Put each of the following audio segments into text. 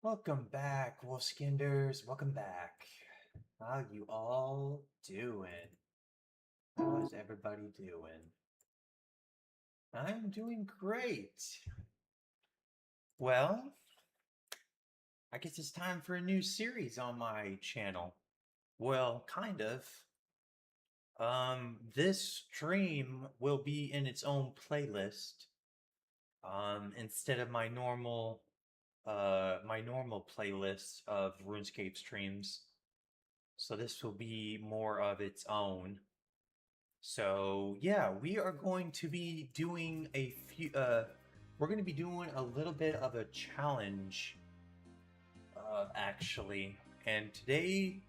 Welcome back, Wolfskinders. Welcome back. How you all doing? How is everybody doing? I'm doing great. Well, I guess it's time for a new series on my channel. Well, kind of. This stream will be in its own playlist. Instead of my normal playlist of RuneScape streams. So this will be more of its own. So yeah, we are going to be doing we're going to be doing a little bit of a challenge, actually. And today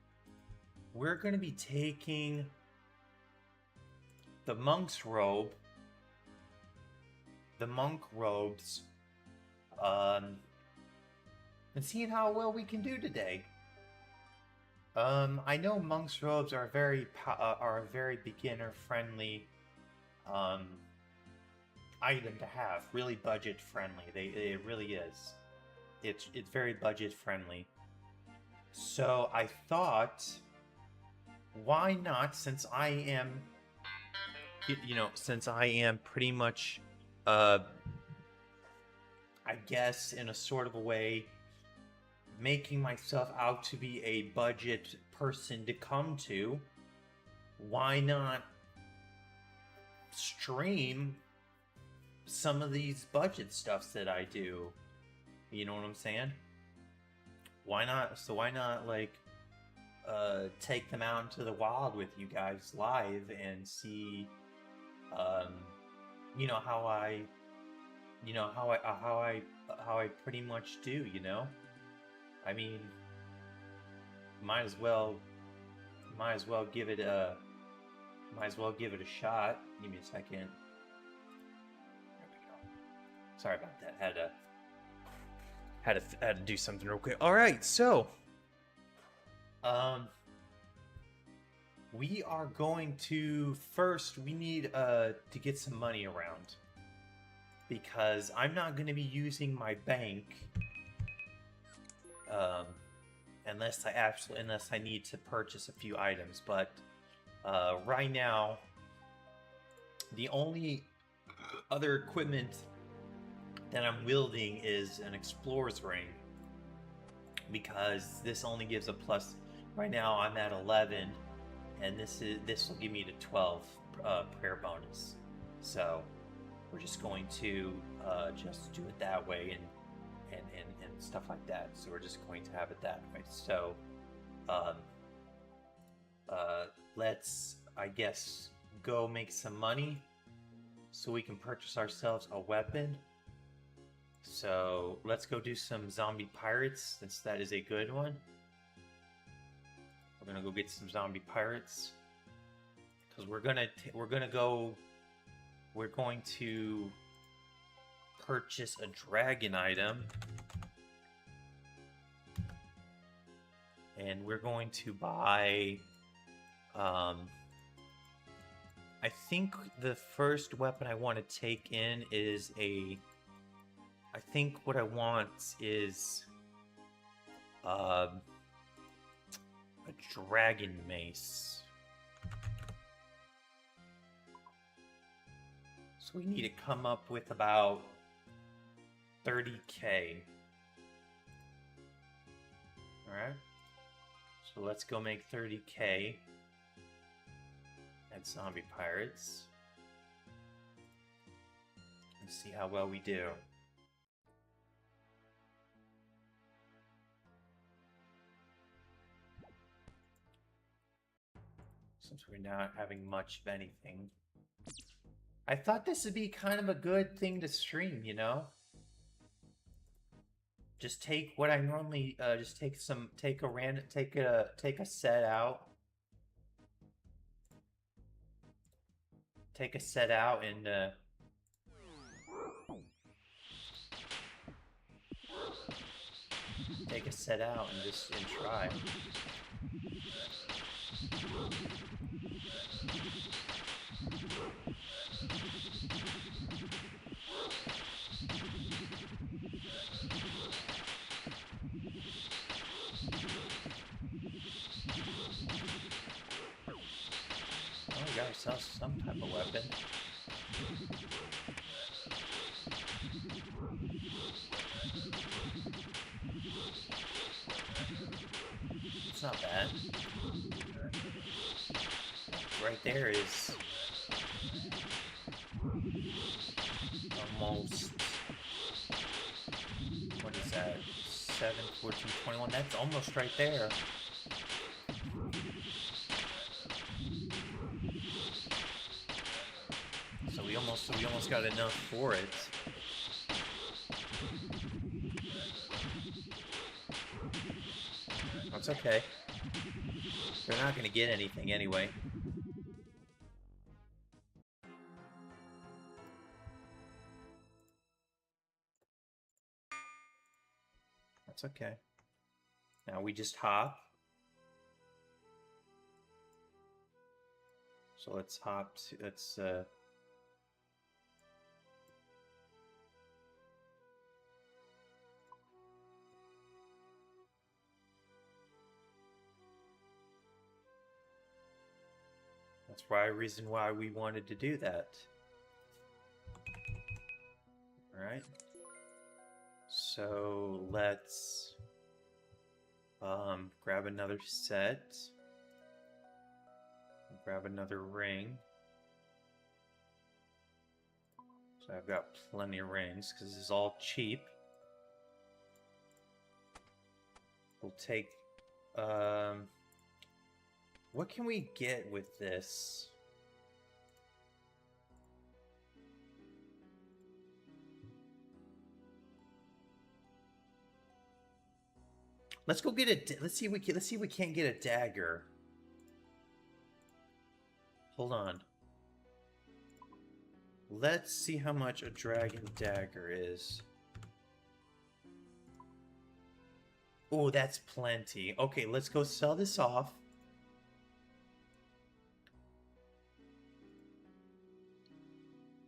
we're going to be taking the monk's robe, the monk robes, and seeing how well we can do today. I know monk's robes are a very beginner friendly item to have. Really budget friendly. It really is. It's very budget friendly. So I thought, why not? Since I am, since I am pretty much, I guess in a sort of a way, making myself out to be a budget person to come to, why not stream some of these budget stuffs that I do? You know what I'm saying? Why not? So why not take them out into the wild with you guys live and see, how I pretty much do. I mean, might as well give it a shot. Give me a second. There we go. Sorry about that. Had to do something real quick. All right, so we are going to we need to get some money around, because I'm not going to be using my bank unless I need to purchase a few items. But right now, the only other equipment that I'm wielding is an explorer's ring, because this only gives a plus. Right now I'm at 11, and this will give me the 12 prayer bonus. So we're just going to just do it that way, and stuff like that. So we're just going to have it that way. So let's, I guess, go make some money so we can purchase ourselves a weapon. So let's go do some zombie pirates, since that is a good one. We're gonna go get some zombie pirates, because we're going to purchase a dragon item, and we're going to buy I think the first weapon I want to take in is I think what I want is a dragon mace. So we need to come up with about 30k. Alright. So let's go make 30k at zombie pirates. Let's see how well we do. Since we're not having much of anything, I thought this would be kind of a good thing to stream, Just take what I normally just take a set out. Take a set out and just try. ourselves some type of weapon. It's not bad. Right there is almost, what is that? 7, 14, 21. That's almost right there. So we almost got enough for it. That's okay. They're not going to get anything anyway. That's okay. Now we just hop. So let's hop to, let's that's why reason why we wanted to do that. All right. So let's grab another set. Grab another ring. So I've got plenty of rings because this is all cheap. We'll take what can we get with this? Let's go get a. Let's see if we can't get a dagger. Hold on. Let's see how much a dragon dagger is. Oh, that's plenty. Okay, let's go sell this off.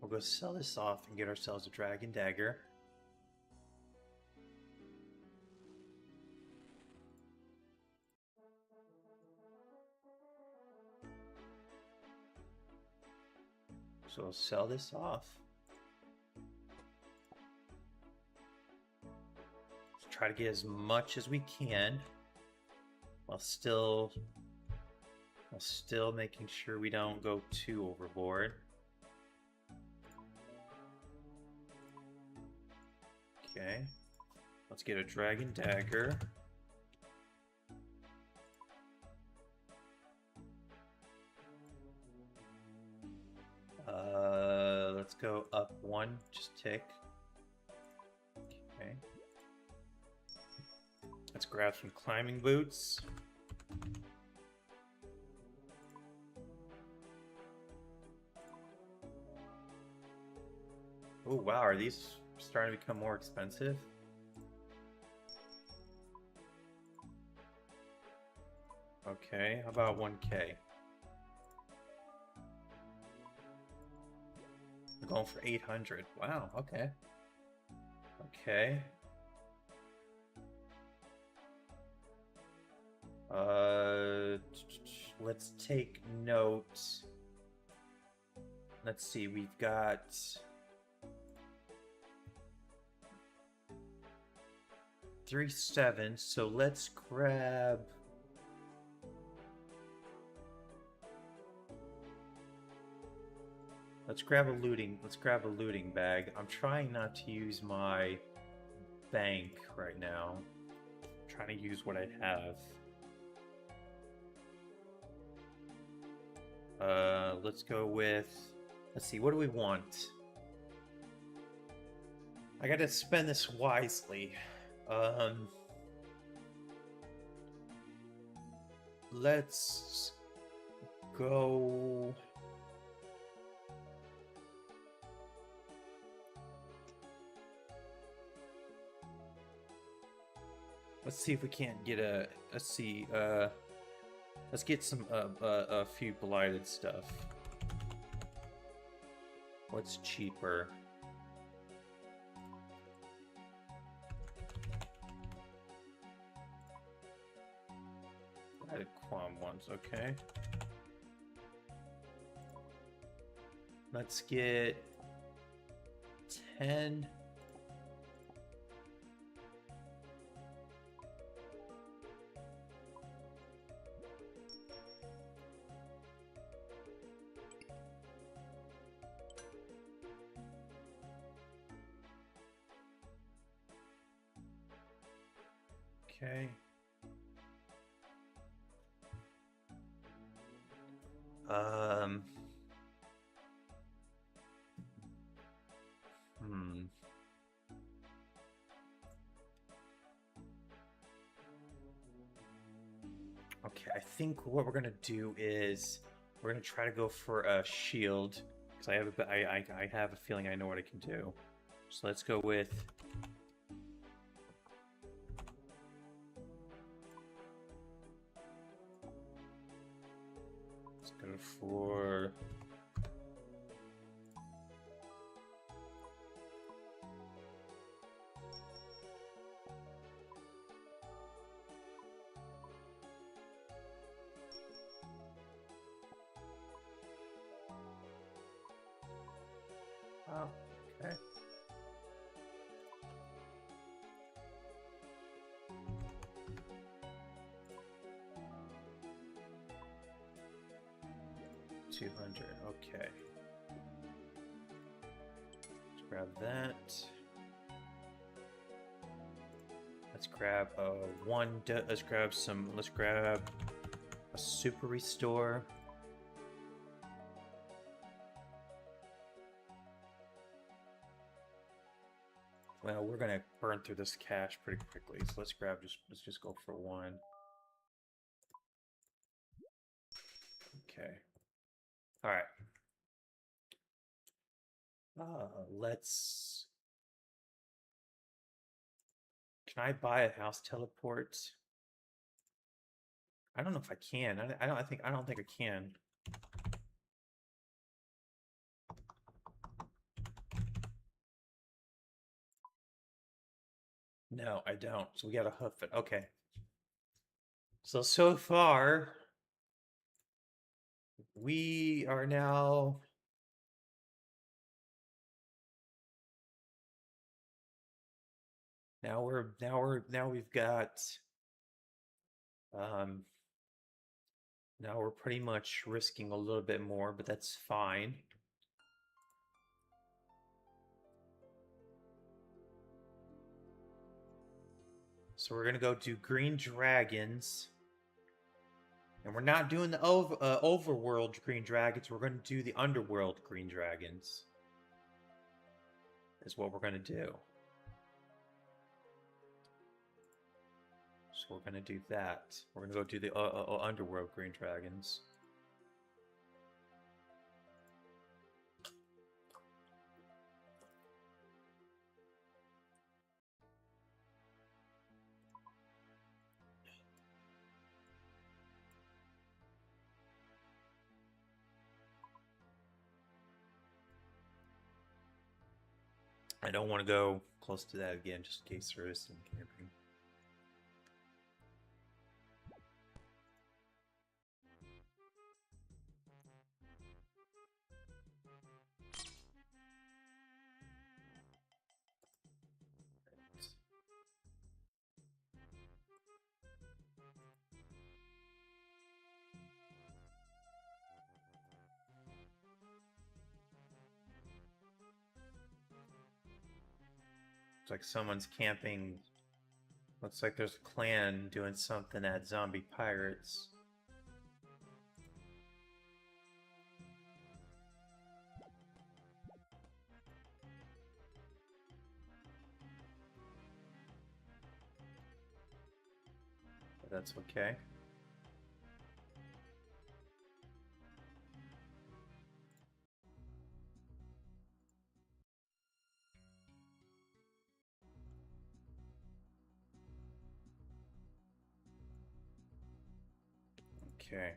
We'll go sell this off and get ourselves a dragon dagger. So we'll sell this off. Let's try to get as much as we can while still making sure we don't go too overboard. Okay. Let's get a dragon dagger. Let's go up one, just tick. Okay. Let's grab some climbing boots. Oh wow, are these starting to become more expensive? Okay, how about 1K? We're going for 800. Wow, okay. Okay. Let's take note. Let's see, we've got 3-7, so let's grab Let's grab a looting bag. I'm trying not to use my bank right now. I'm trying to use what I have. Let's go with, let's see, what do we want? I gotta spend this wisely. Let's go. Let's see if we can't get a. Let's see. Let's get some a few blighted stuff. What's cheaper? Blighted Quam ones, okay. Let's get 10. Okay. Okay, I think what we're gonna do is we're gonna try to go for a shield because I have a feeling I know what I can do. So let's go with. Let's go for. Oh, okay. $200. Okay. Let's grab that. Let's grab Let's grab some. Let's grab a super restore. Well, we're gonna burn through this cash pretty quickly, so let's just go for one. Okay. All right. Let's. Can I buy a house teleport? I don't know if I can. I don't think I can. No, I don't. So we gotta hoof it. Okay. So far, we are now. Now we've got. Now we're pretty much risking a little bit more, but that's fine. So we're gonna go do green dragons. And we're not doing the overworld green dragons. We're going to do the underworld green dragons. Is what we're going to do. So we're going to do that. We're going to go do the underworld green dragons. I don't want to go close to that again, just in case there is some camping. It's like someone's camping. Looks like there's a clan doing something at zombie pirates. But that's okay. Okay.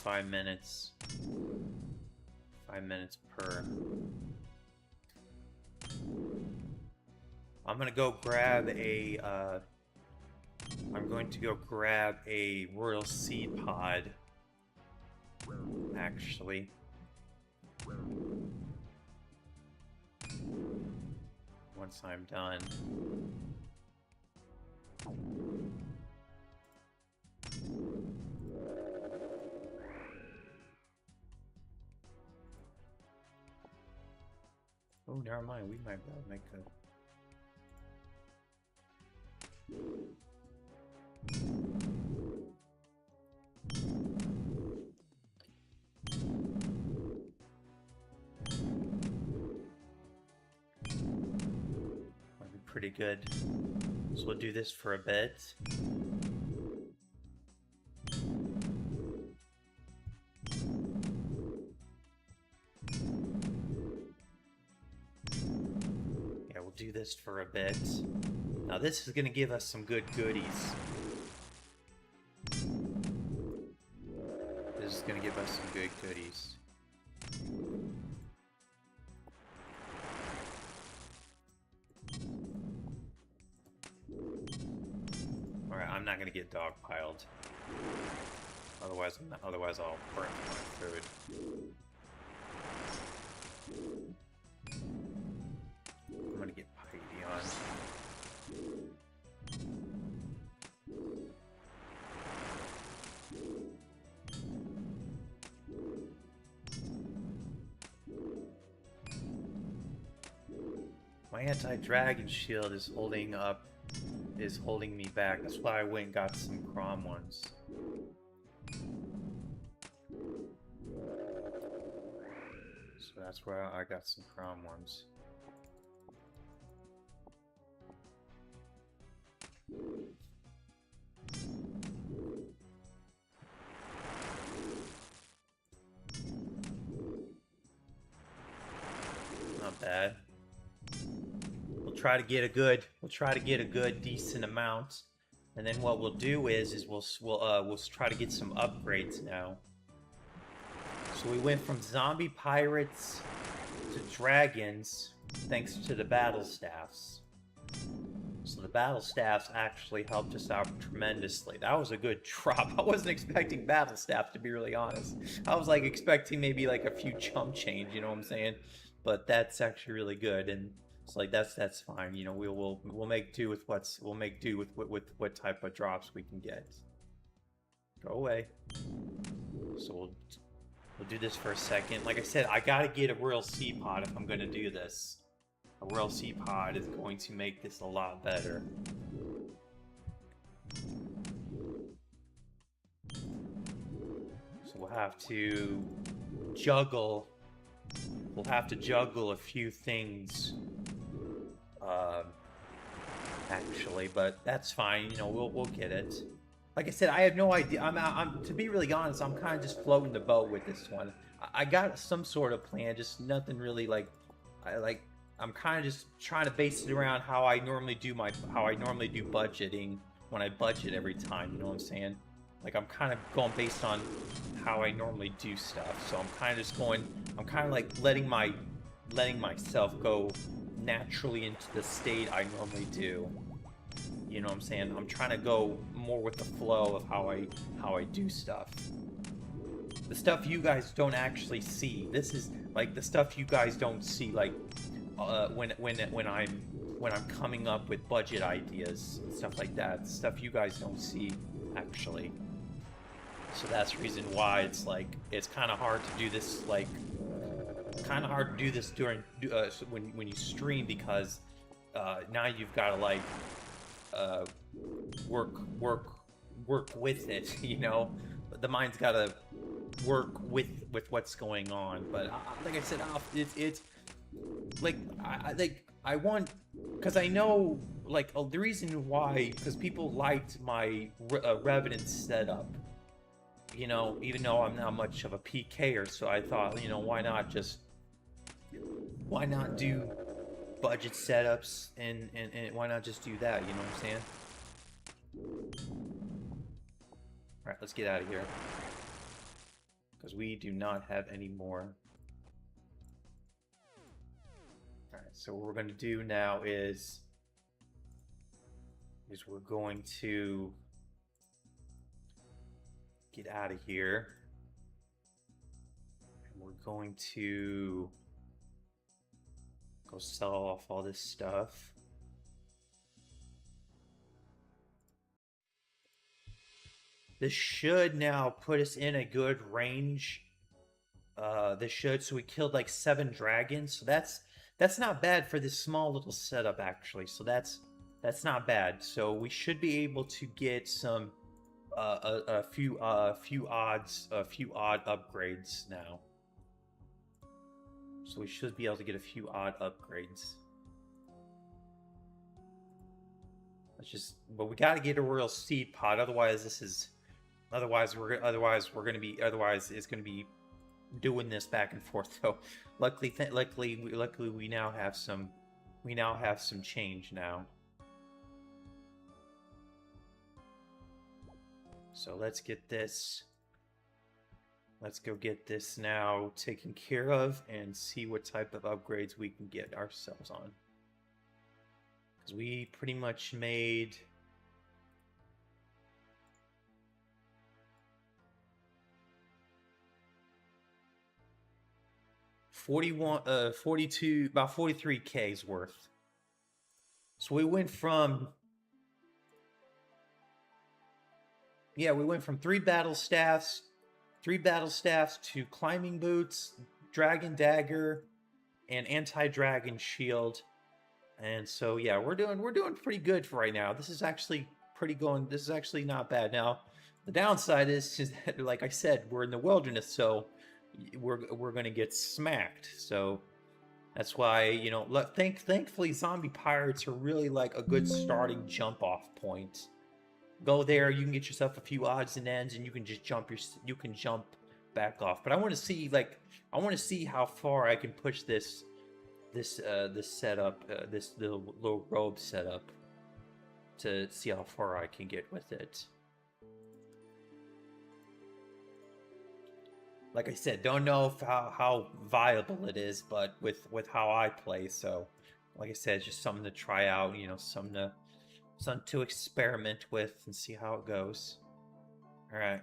5 minutes. 5 minutes per. I'm gonna go grab a, I'm going to go grab a royal seed pod, actually. Once I'm done. Oh, never mind. We might be able to make a... Might be pretty good. So we'll do this for a bit. Yeah, we'll do this for a bit. Now this is going to give us some good goodies. This is going to give us some good goodies. Alright, I'm not going to get dogpiled. Otherwise I'll burn my food. I'm going to get piety on. My anti-dragon shield is holding me back. That's why I went and got some Krogh ones. So that's where I got some Krogh ones. Not bad. We'll try to get a good decent amount, and then what we'll do is we'll try to get some upgrades now. So we went from zombie pirates to dragons thanks to the battle staffs. So the battle staffs actually helped us out tremendously. That was a good drop. I wasn't expecting battle staff, to be really honest. I was like expecting maybe like a few chump change, you know what I'm saying? But that's actually really good, and it's like that's fine. You know, we'll make do with what type of drops we can get. Go away. So we'll do this for a second. Like I said, I gotta get a royal sea pod if I'm gonna do this. A royal sea pod is going to make this a lot better. So we'll have to juggle. We'll have to juggle a few things, actually, but that's fine. You know, we'll get it. Like I said, I have no idea. I'm to be really honest, I'm kind of just floating the boat with this one. I got some sort of plan, just nothing really like. I'm kind of just trying to base it around how I normally do budgeting when I budget every time. You know what I'm saying? Like I'm kind of going based on how I normally do stuff. So I'm kind of just going. I'm kind of like letting myself go naturally into the state I normally do. You know what I'm saying? I'm trying to go more with the flow of how I do stuff. The stuff you guys don't actually see. This is like the stuff you guys don't see. Like when I'm coming up with budget ideas and stuff like that. Stuff you guys don't see actually. So that's the reason why it's like it's kind of hard to do this. Like kind of hard to do this during when you stream, because now you've got to like work with it, you know. The mind's got to work with what's going on. But like I said, it's like I want, because I know like the reason why, because people liked my Revenant setup. You know, even though I'm not much of a PKer, so I thought, you know, why not do budget setups and why not just do that, you know what I'm saying? Alright, let's get out of here. because we do not have any more. Alright, so what we're going to do now is we're going to get out of here. And we're going to go sell off all this stuff. This should now put us in a good range. This should, so we killed like 7 dragons. So that's not bad for this small little setup, actually. So that's not bad. So we should be able to get some a few odd upgrades now. So we should be able to get a few odd upgrades. But we got to get a royal seed pod. Otherwise it's gonna be doing this back and forth. So luckily we now have some change now. So let's get this. Let's go get this now taken care of and see what type of upgrades we can get ourselves on. Because we pretty much made 42, about 43K's worth. So we went from 3 battle staffs to climbing boots, dragon dagger, and anti-dragon shield. And so yeah, we're doing pretty good for right now. This is actually not bad. Now, the downside is that, like I said, we're in the wilderness, so we're gonna get smacked. So that's why, you know, thankfully zombie pirates are really like a good starting jump off point. Go there, you can get yourself a few odds and ends, and you can just jump back off. But I want to see how far I can push this setup, this little robe setup, to see how far I can get with it. Like I said, don't know how viable it is, but with how I play, so like I said, it's just something to try out, you know, something to experiment with and see how it goes. All right.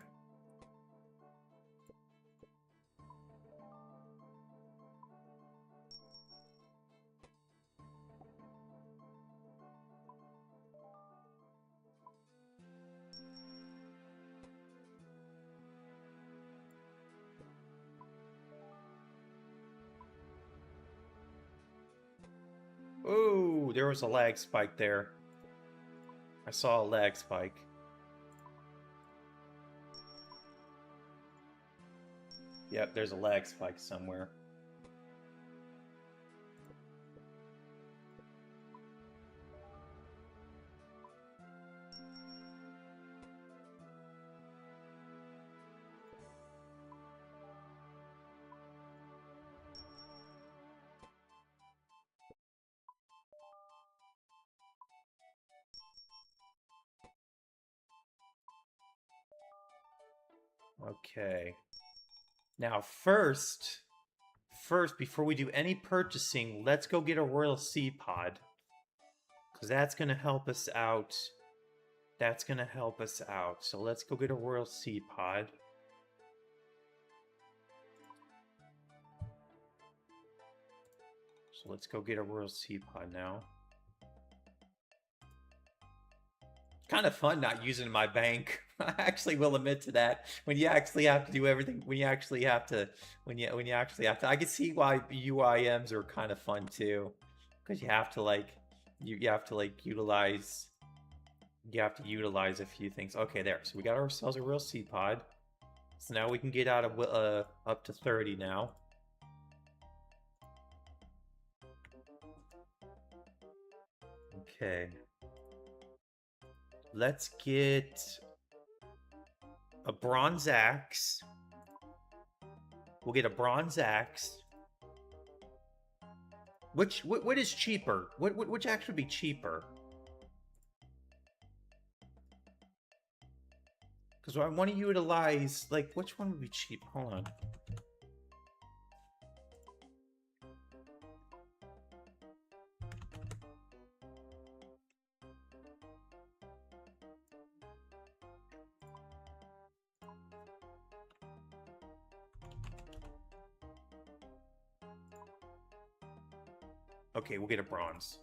Ooh, there was a lag spike there. I saw a lag spike. Yep, there's a lag spike somewhere. Okay. Now, first, before we do any purchasing, let's go get a royal seed pod. Because that's going to help us out. So let's go get a royal seed pod. So let's go get a royal seed pod now. Kind of fun not using my bank. I actually will admit to that. When you actually have to do everything, when you actually have to, I can see why UIMs are kind of fun too, because you have to utilize a few things. Okay, there. So we got ourselves a real seed pod. So now we can get out of up to 30 now. Okay. Let's get a bronze axe. We'll get a bronze axe. What is cheaper? Which axe would be cheaper? Because I want to utilize, like, which one would be cheap? Hold on. Okay, we'll get a bronze.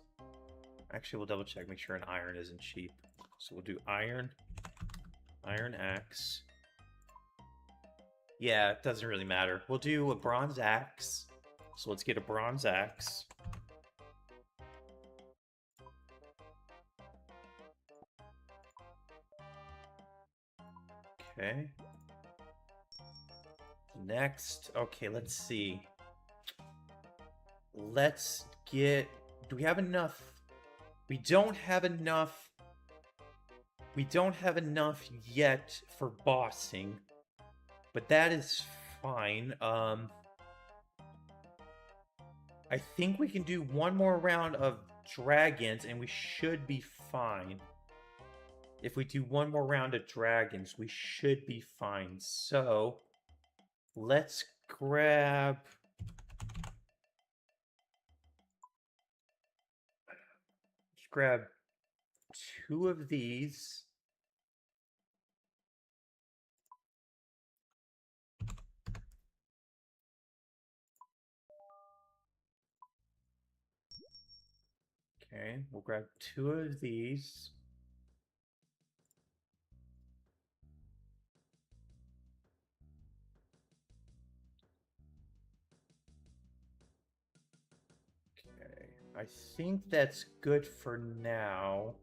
Actually, we'll double check, make sure an iron isn't cheap. So we'll do iron, iron axe. Yeah, it doesn't really matter. We'll do a bronze axe. So let's get a bronze axe. Okay. Next, okay, let's see. Let's get... Do we have enough? We don't have enough. We don't have enough yet for bossing. But that is fine. I think we can do one more round of dragons and we should be fine. If we do one more round of dragons, we should be fine. So, let's grab... Let's grab 2 of these. Okay, we'll grab 2 of these. Okay, I think that's good for now.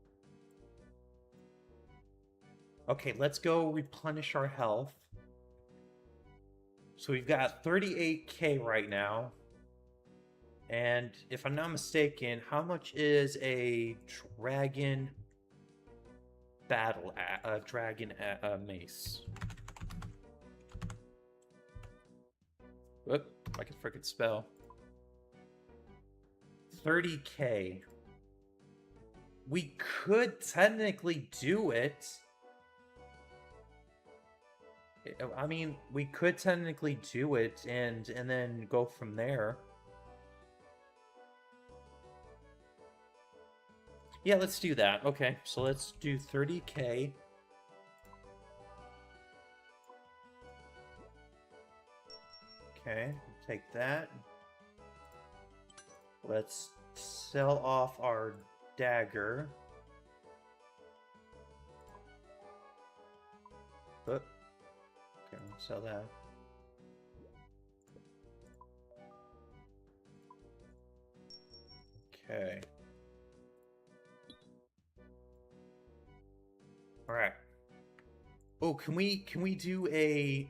Okay, let's go replenish our health. So we've got 38k right now. And if I'm not mistaken, how much is a dragon battle, dragon mace? Whoop, I can frickin' spell. 30k. We could technically do it. I mean, we could technically do it and then go from there. Yeah, let's do that. Okay, so let's do 30k. Okay, take that. Let's sell off our dagger. Oh. Okay, we'll sell that. Okay. All right. Oh, can we do a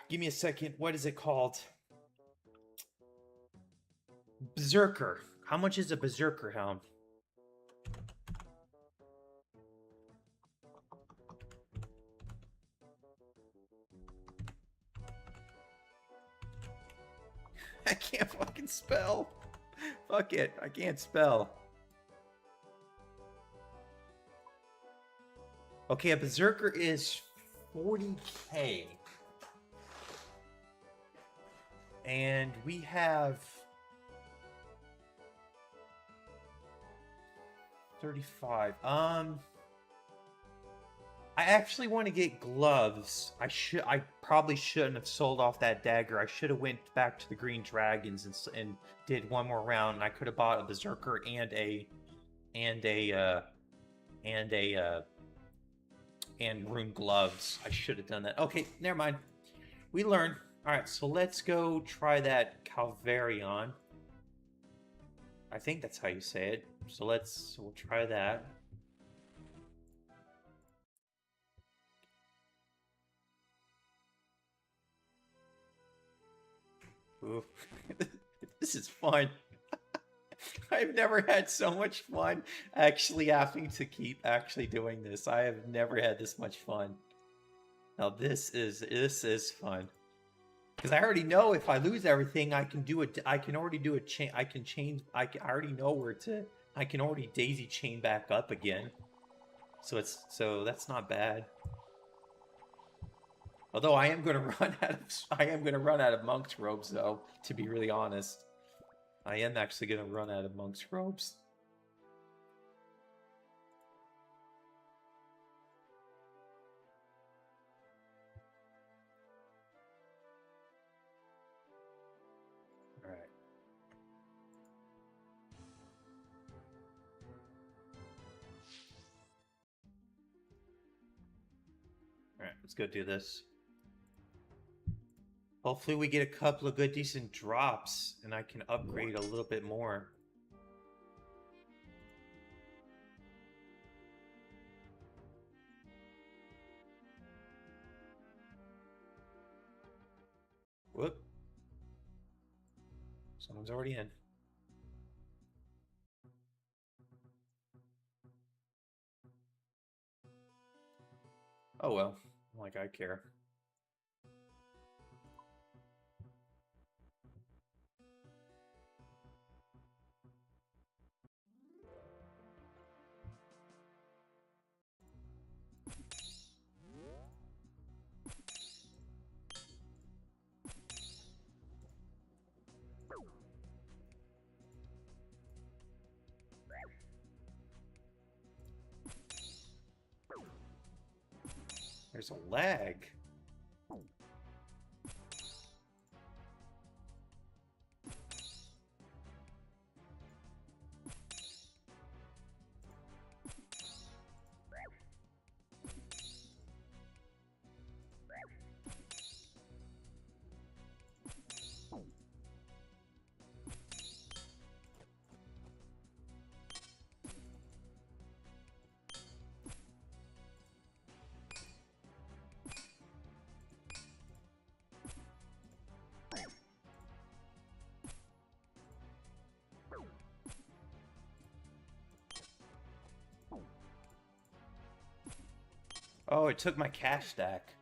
give me a second. What is it called? Berserker. How much is a berserker helm? I can't fucking spell. Fuck it. I can't spell. Okay, a berserker is 40k. And we have 35. I actually want to get gloves. I probably shouldn't have sold off that dagger. I should have went back to the green dragons and did one more round. And I could have bought a berserker and rune gloves. I should have done that. Okay, never mind. We learned. All right, so let's go try that Calvarion. I think that's how you say it. So we'll try that. Ooh. This is fun. I've never had so much fun actually having to keep actually doing this. I have never had this much fun. Now this is fun. Because I already know if I lose everything, I can do it. I can already do a change. I already know I can already daisy chain back up again. So that's not bad. Although I am gonna run out of monk's robes though, to be really honest. I am actually gonna run out of monk's robes. Alright. Alright, let's go do this. Hopefully we get a couple of good decent drops and I can upgrade a little bit more. Whoop. Someone's already in. Oh well, like I care. There's a lag. Oh, it took my cash stack.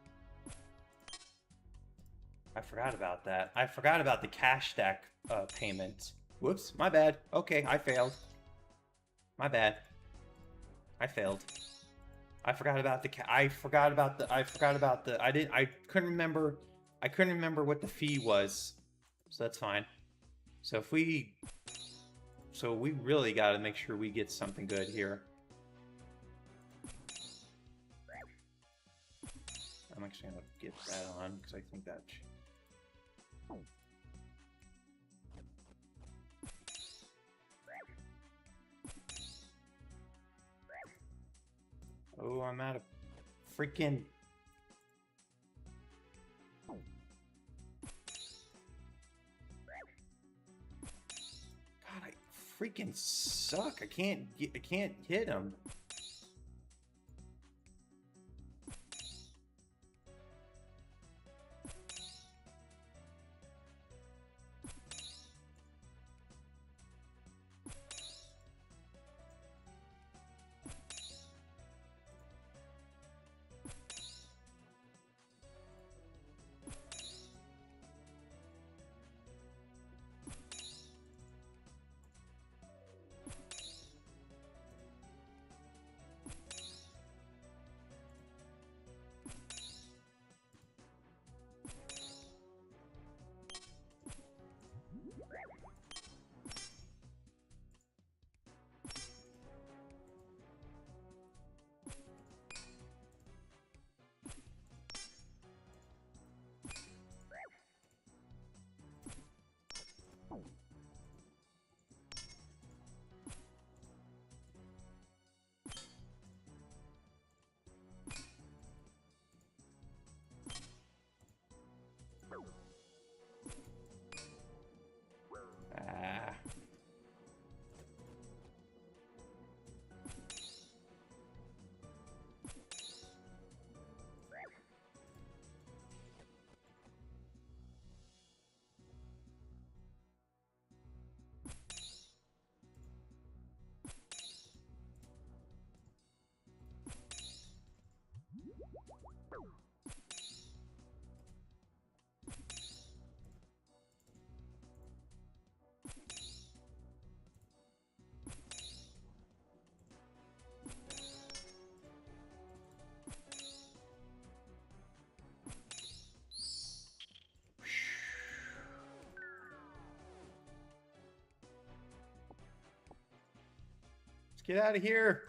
I forgot about that. I forgot about the cash stack payment. Whoops, my bad. Okay, I failed. My bad. I failed. I forgot about the I couldn't remember what the fee was. So that's fine. So we really got to make sure we get something good here. I'm actually going to get that on, because I think that... Oh, I'm out of freaking... God, I freaking suck. I can't hit him. get out of here.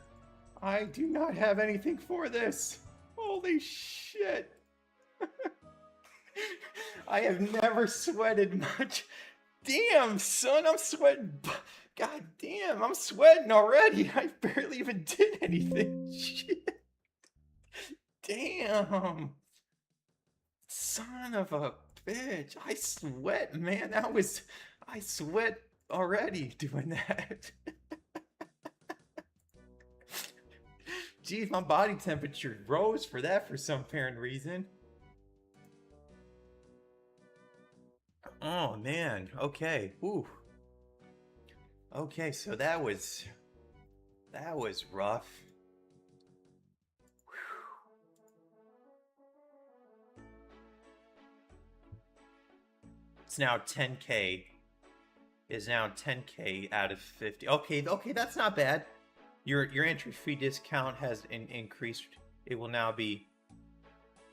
I do not have anything for this. Holy shit. I have never sweated much. Damn, son, I'm sweating. God damn, I'm sweating already. I barely even did anything. Shit. Damn. Son of a bitch. I sweat, man. I sweat already doing that. Geez, my body temperature rose for that for some apparent reason. Oh man, okay. Ooh. Okay, so that was rough. It's now 10K. Is now 10K out of 50. Okay, that's not bad. Your entry fee discount has increased. It will now be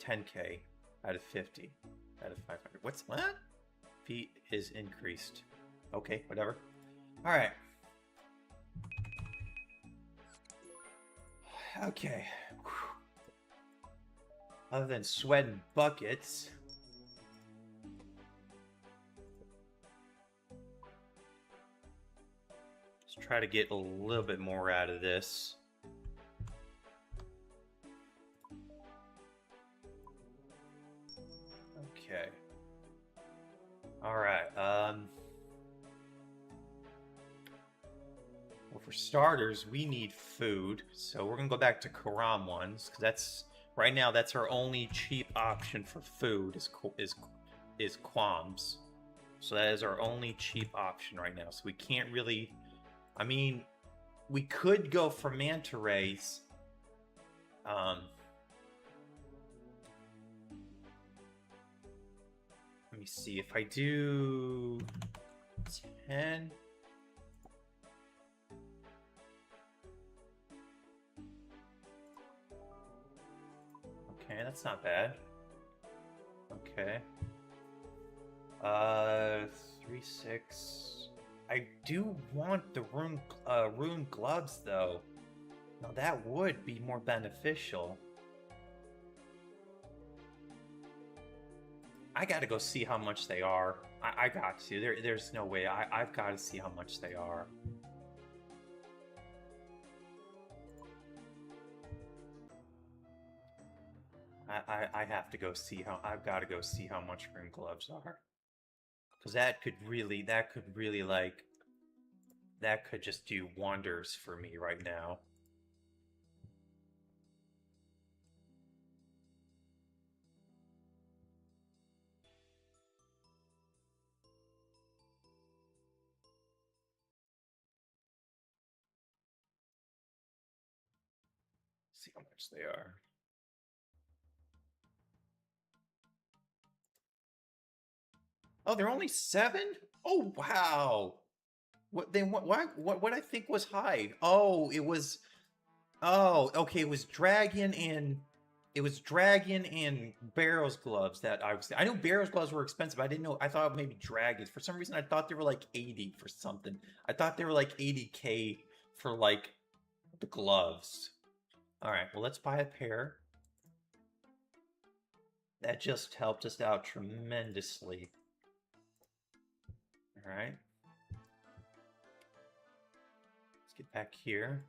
10K out of 50 out of 500. What? Fee is increased. Okay, whatever. All right. Okay. Other than sweating buckets. Let's try to get a little bit more out of this. Okay. All right. Well, for starters, we need food, so we're gonna go back to Karam ones because that's right now that's our only cheap option for food is Qualms. So that is our only cheap option right now. So we can't really. I mean, we could go for manta rays. Let me see if I do 10. Okay, that's not bad. Okay. 3, 6. I do want the rune gloves though. Now that would be more beneficial. I gotta go see how much they are. I got to. There's no way. I've got to see how much they are. I have to go see how. I've got to go see how much rune gloves are. Because that could really like, that could just do wonders for me right now. See how much they are. Oh, they're only 7? Oh, wow. What then? What I think was high? Oh, it was. Oh, okay. It was dragon and Barrow's gloves that I was. I knew Barrow's gloves were expensive. I didn't know. I thought maybe dragons. For some reason, I thought they were like 80 for something. I thought they were like 80K for like the gloves. All right. Well, let's buy a pair. That just helped us out tremendously. All right. Let's get back here.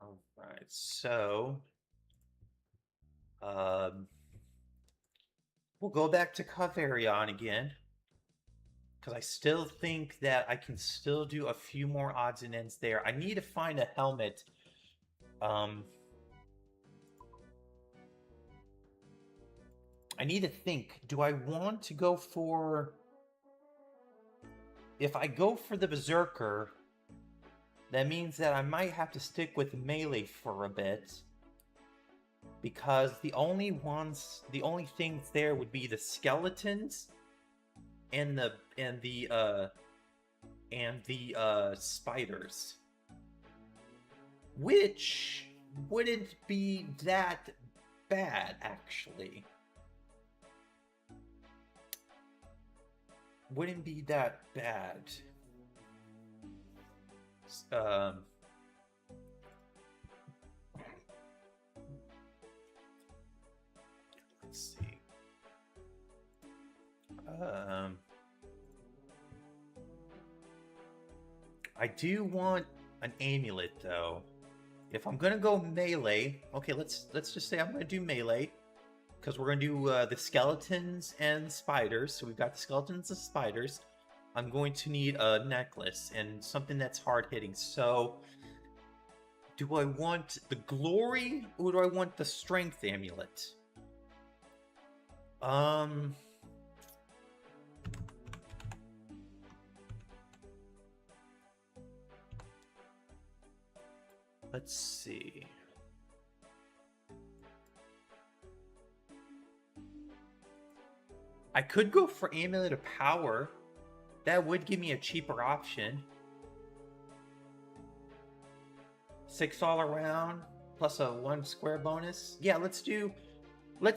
All right, so we'll go back to Kaverion again because I still think that I can still do a few more odds and ends there. I need to find a helmet. I need to think. Do I want to go for? If I go for the Berserker, that means that I might have to stick with melee for a bit. Because the only things there would be the skeletons and the spiders. Which wouldn't be that bad, actually. Wouldn't be that bad. Let's see. I do want an amulet though. If I'm gonna go melee, okay, let's just say I'm gonna do melee because we're gonna do the skeletons and spiders. So we've got the skeletons and spiders. I'm going to need a necklace and something that's hard hitting. So, do I want the glory or do I want the strength amulet? Let's see. I could go for Amulet of Power. That would give me a cheaper option. 6 all around plus a 1 square bonus. Yeah, let's do Power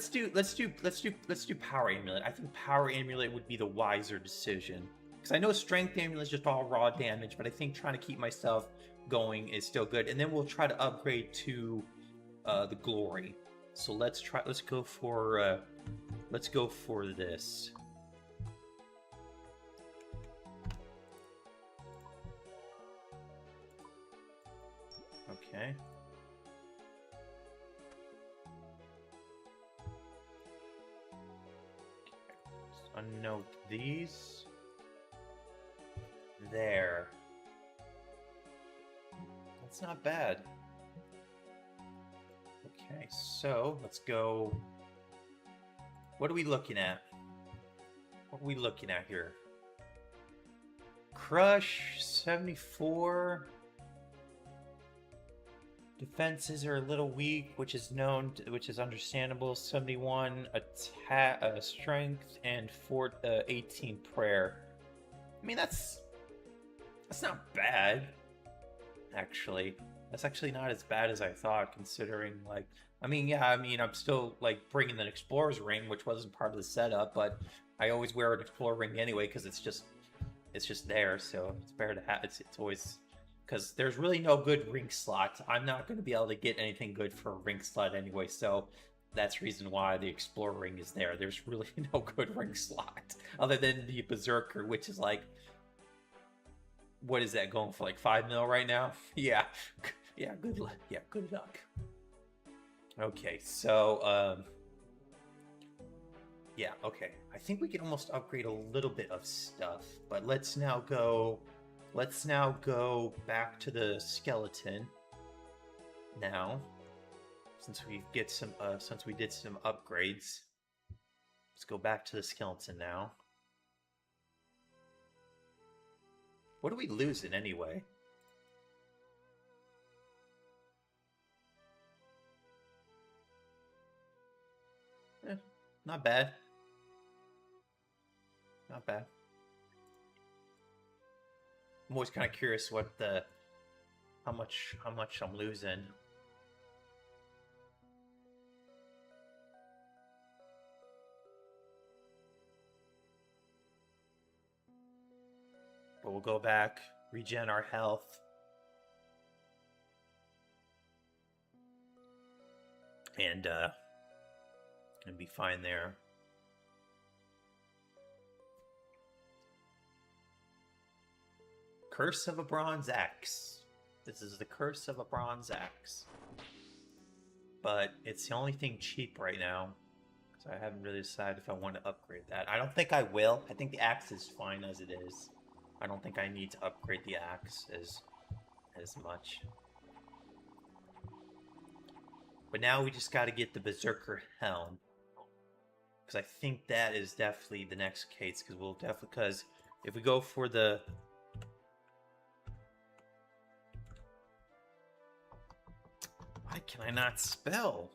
Amulet. I think Power Amulet would be the wiser decision. Because I know Strength Amulet is just all raw damage, but I think trying to keep myself going is still good. And then we'll try to upgrade to the Glory. So let's go for this. Okay. Let's unnote these. There. That's not bad. Okay, so let's go. What are we looking at? What are we looking at here? Crush 74. Defenses are a little weak, which is understandable. 71 attack, strength, and 18 prayer. I mean, that's not bad. Actually, that's actually not as bad as I thought, considering I'm still bringing an explorer's ring, which wasn't part of the setup, but I always wear an explorer ring anyway because it's just there, so it's better to have. It's always. Because there's really no good ring slot. I'm not going to be able to get anything good for a ring slot anyway, so that's the reason why the Explorer ring is there. There's really no good ring slot, other than the Berserker, which is what is that, going for 5 mil right now? Yeah. Yeah, good luck. Yeah, good luck. Okay, so, yeah, okay. I think we can almost upgrade a little bit of stuff, but let's now go back to the skeleton now, since we did some upgrades. Let's go back to the skeleton now. What are we losing anyway? Not bad. Not bad. I'm always kind of curious how much I'm losing. But we'll go back, regen our health. And be fine there. Curse of a Bronze Axe. This is the Curse of a Bronze Axe. But it's the only thing cheap right now. Because I haven't really decided if I want to upgrade that. I don't think I will. I think the axe is fine as it is. I don't think I need to upgrade the axe as much. But now we just got to get the Berserker Helm. Because I think that is definitely the next case. Because if we go for the... Why can I not spell?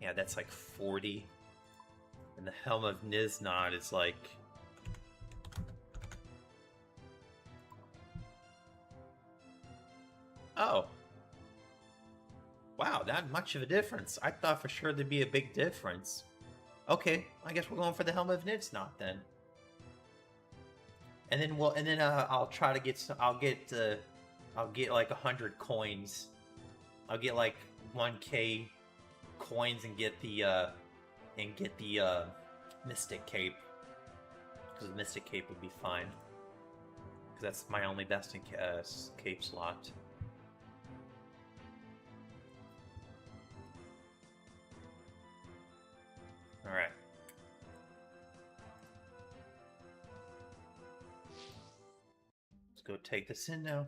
Yeah, that's 40. And the Helm of Niznod is Oh. Wow, not much of a difference. I thought for sure there'd be a big difference. Okay, I guess we're going for the Helm of Niznod then. And then I'll try to get some. I'll get like 100 coins. I'll get like 1K coins and get the Mystic Cape, because the Mystic Cape would be fine. Because that's my only best in cape slot. All right. Let's go take this in now.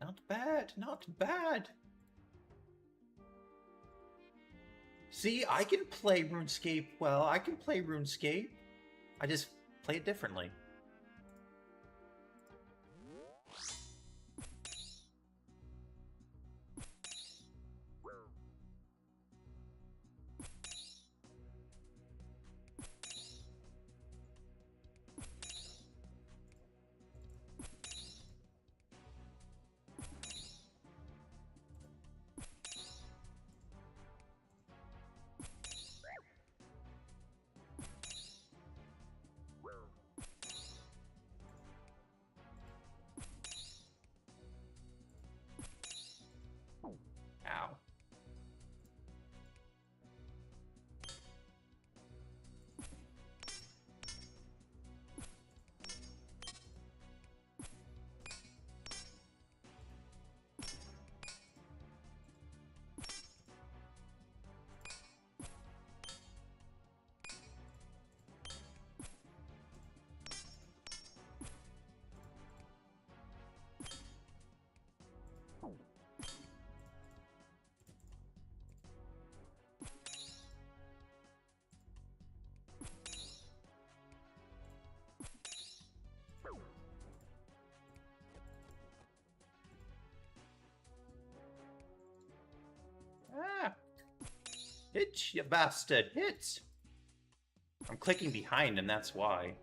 Not bad, not bad. See, I can play RuneScape well. I can play RuneScape. I just play it differently. Ow. Ah! Hit, you bastard! Hit! I'm clicking behind him, that's why.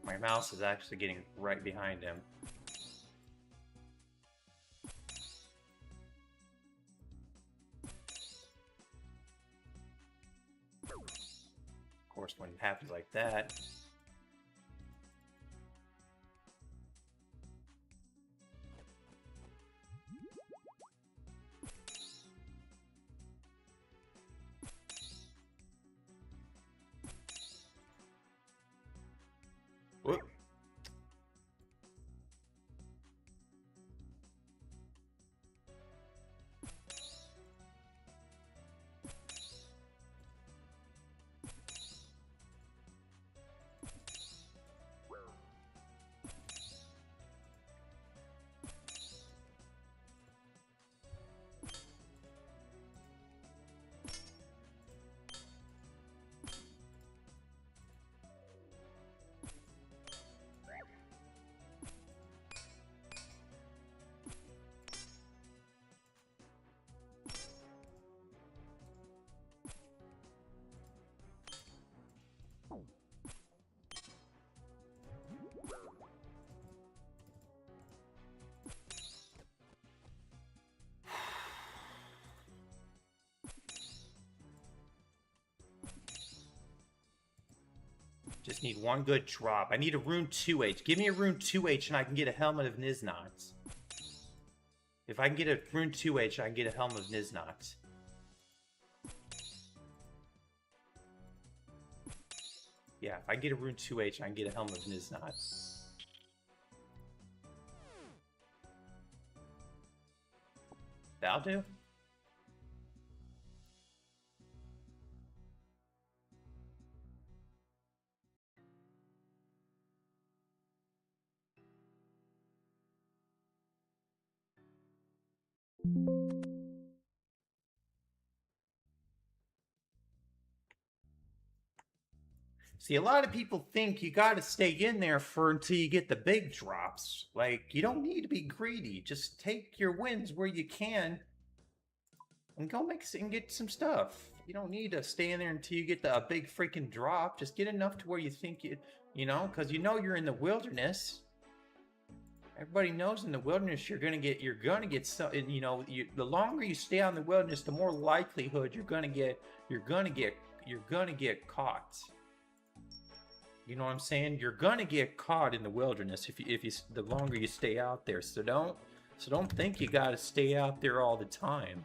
My mouse is actually getting right behind him. Of course, when it happens like that... Whoop. Just need one good drop. I need a rune 2H. Give me a rune 2H and I can get a Helmet of Niznot. If I can get a rune 2H, I can get a Helmet of Niznot. Yeah, if I get a rune 2H, I can get a Helmet of Niznot. That'll do. See, a lot of people think you gotta stay in there until you get the big drops. Like, you don't need to be greedy. Just take your wins where you can and go and get some stuff. You don't need to stay in there until you get a big freaking drop. Just get enough to where you think you know, because you know you're in the wilderness. Everybody knows in the wilderness you're gonna get so, you know, the longer you stay out in the wilderness, the more likelihood you're gonna get caught. You know what I'm saying? You're gonna get caught in the wilderness if you the longer you stay out there. So don't think you gotta stay out there all the time.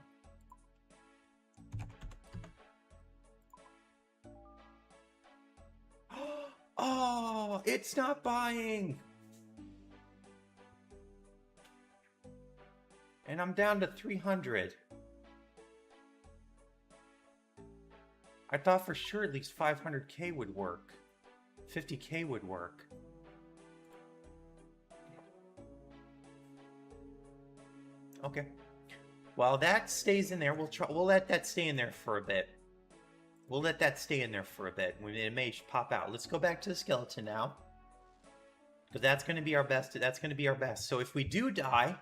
Oh, it's not buying. And I'm down to 300. I thought for sure at least 500k would work. 50k would work. Okay. While that stays in there, we'll let that stay in there for a bit. We'll let that stay in there for a bit. When it may pop out. Let's go back to the skeleton now. Because that's going to be our best. That's going to be our best. So if we do die,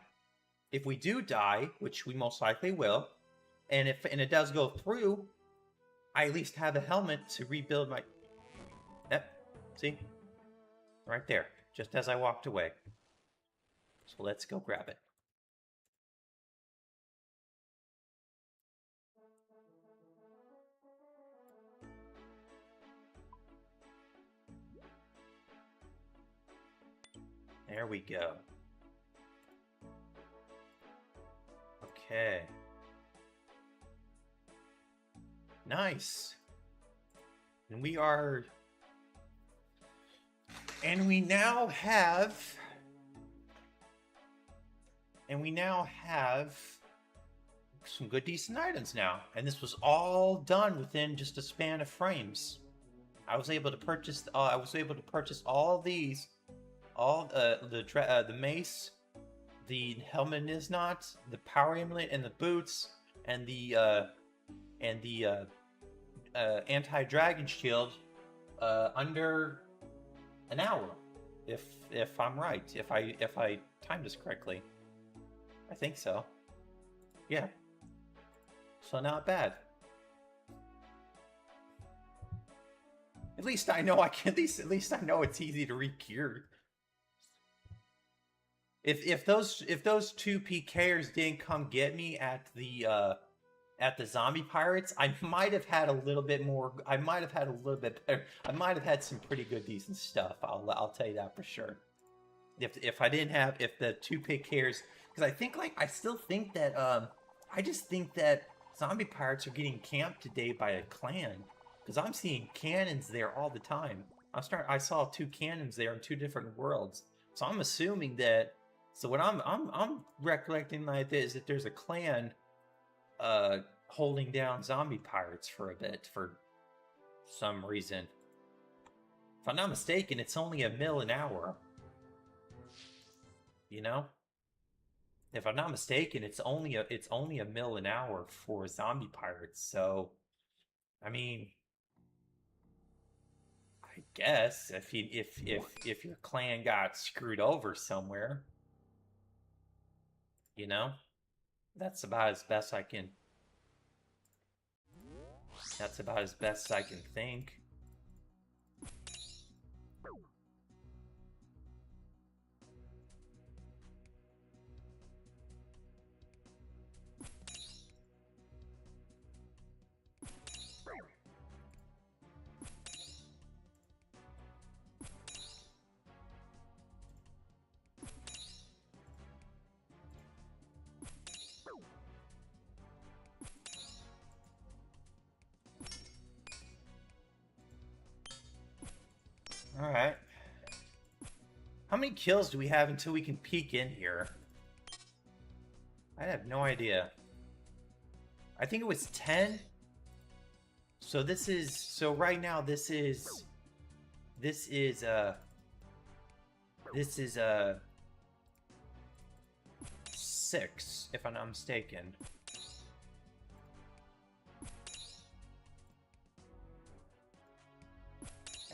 which we most likely will, and it does go through, I at least have a helmet to rebuild my... Yep. See? Right there. Just as I walked away. So let's go grab it. There we go. Okay. Nice. And we now have some good decent items now. And this was all done within just a span of frames. I was able to purchase all these, the mace, the helmet Niznot, the power amulet, and the boots, and the anti-dragon shield under an hour, if I'm right, if I timed this correctly. I think so. Yeah. So not bad. At least I know I can. At least I know it's easy to re-gear. If those 2 PKers didn't come get me at the zombie pirates, I might have had a little bit more. I might have had a little bit better. I might have had some pretty good, decent stuff. I'll tell you that for sure. If I didn't have, if the 2 PKers, because I still think that I just think that zombie pirates are getting camped today by a clan, because I'm seeing cannons there all the time. I saw 2 cannons there in 2 different worlds, so I'm assuming that. So what I'm recollecting like this is that there's a clan holding down zombie pirates for a bit for some reason. If I'm not mistaken, it's only a mil an hour. You know? If I'm not mistaken, it's only a mil an hour for zombie pirates. So, I mean, I guess if your clan got screwed over somewhere, you know, that's about as best I can. That's about as best I can think. Alright. How many kills do we have until we can peek in here? I have no idea. I think it was 10. So right now this is 6, if I'm not mistaken.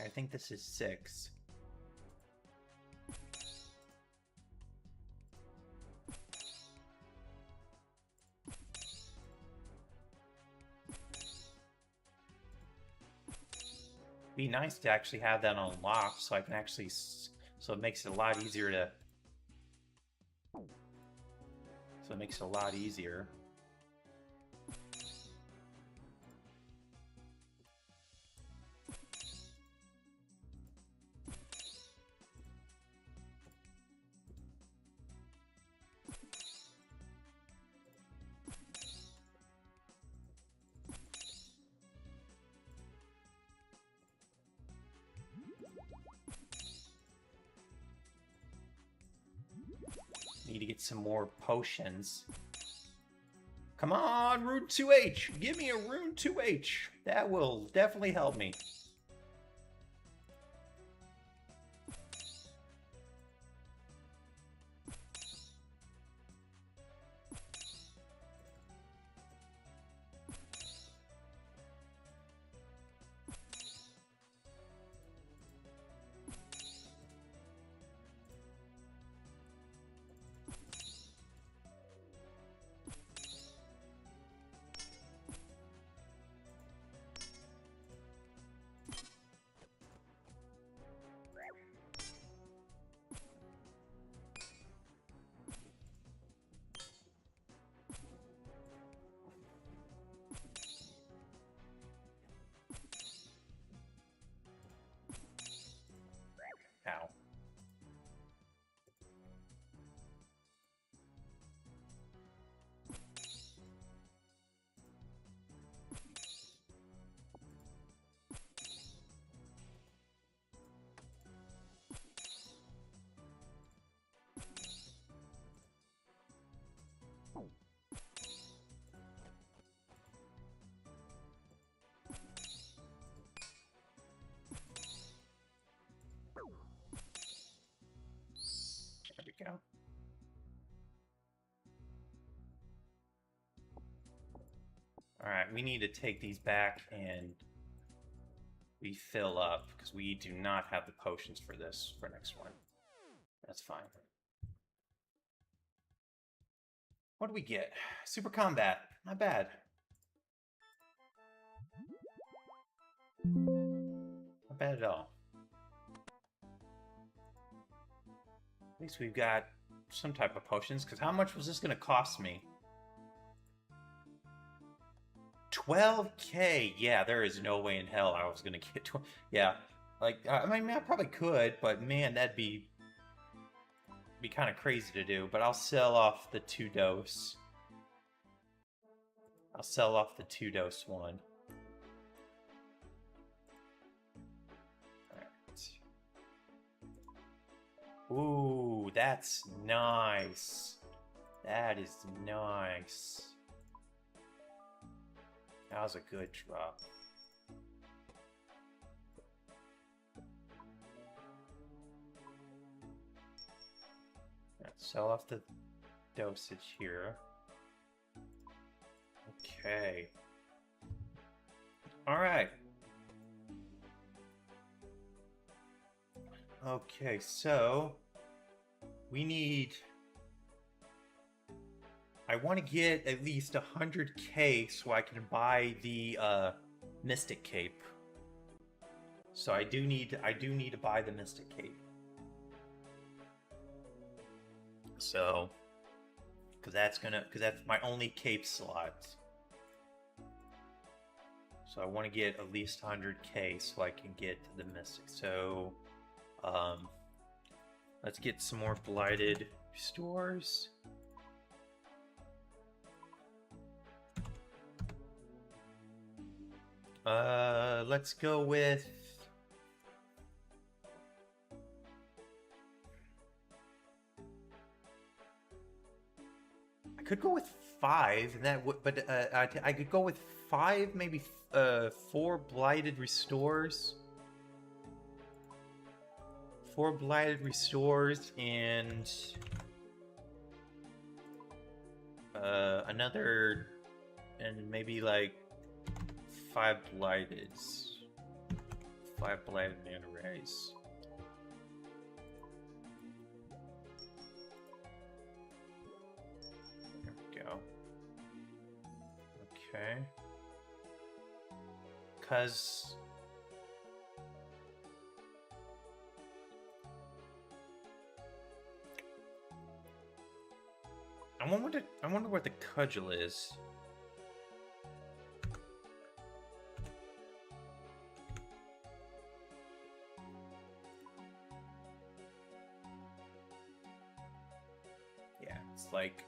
I think this is 6. Be nice to actually have that unlocked, so I can actually, so it makes it a lot easier to So it makes it a lot easier. Need to get some more potions. Come on, Rune 2H! Give me a Rune 2H! That will definitely help me. Ow. There we go. Alright, we need to take these back and refill up, because we do not have the potions for this, for next one. That's fine. What do we get? Super combat. Not bad. Not bad at all. At least we've got some type of potions, because how much was this going to cost me? 12K. Yeah, there is no way in hell I was going to get 12. Yeah, like, I mean, I probably could, but man, that'd be kind of crazy to do. But I'll sell off the 2-dose. I'll sell off the 2-dose one. Ooh, that's nice. That is nice. That was a good drop. Let's sell off the dosage here. Okay. All right. Okay, so we need... I want to get at least 100K so I can buy the Mystic Cape. So I do need to buy the Mystic Cape. So, because that's my only cape slot. So I want to get at least 100K so I can get the Mystic. So, let's get some more blighted stores. Let's go with... I could go with 5, and that would, but I could go with 5, maybe 4 blighted restores. 4 blighted restores and another, and maybe like 5 blighteds. 5 blighted mana rays. There we go. Okay. Because I wonder what the cudgel is. Yeah, it's like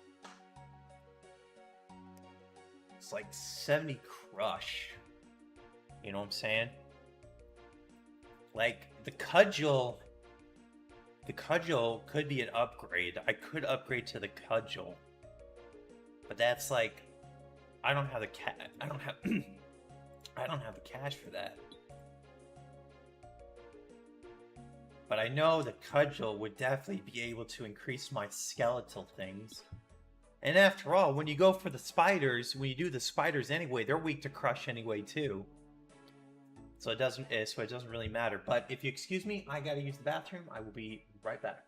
70 crush. You know what I'm saying? Like the cudgel could be an upgrade. I could upgrade to the cudgel. But that's like I don't have the I don't have I don't have the cash for that. But I know the cudgel would definitely be able to increase my skeletal things. And after all, when you go for the spiders, when you do the spiders anyway, they're weak to crush anyway too. So it doesn't really matter. But if you excuse me, I gotta use the bathroom. I will be right back.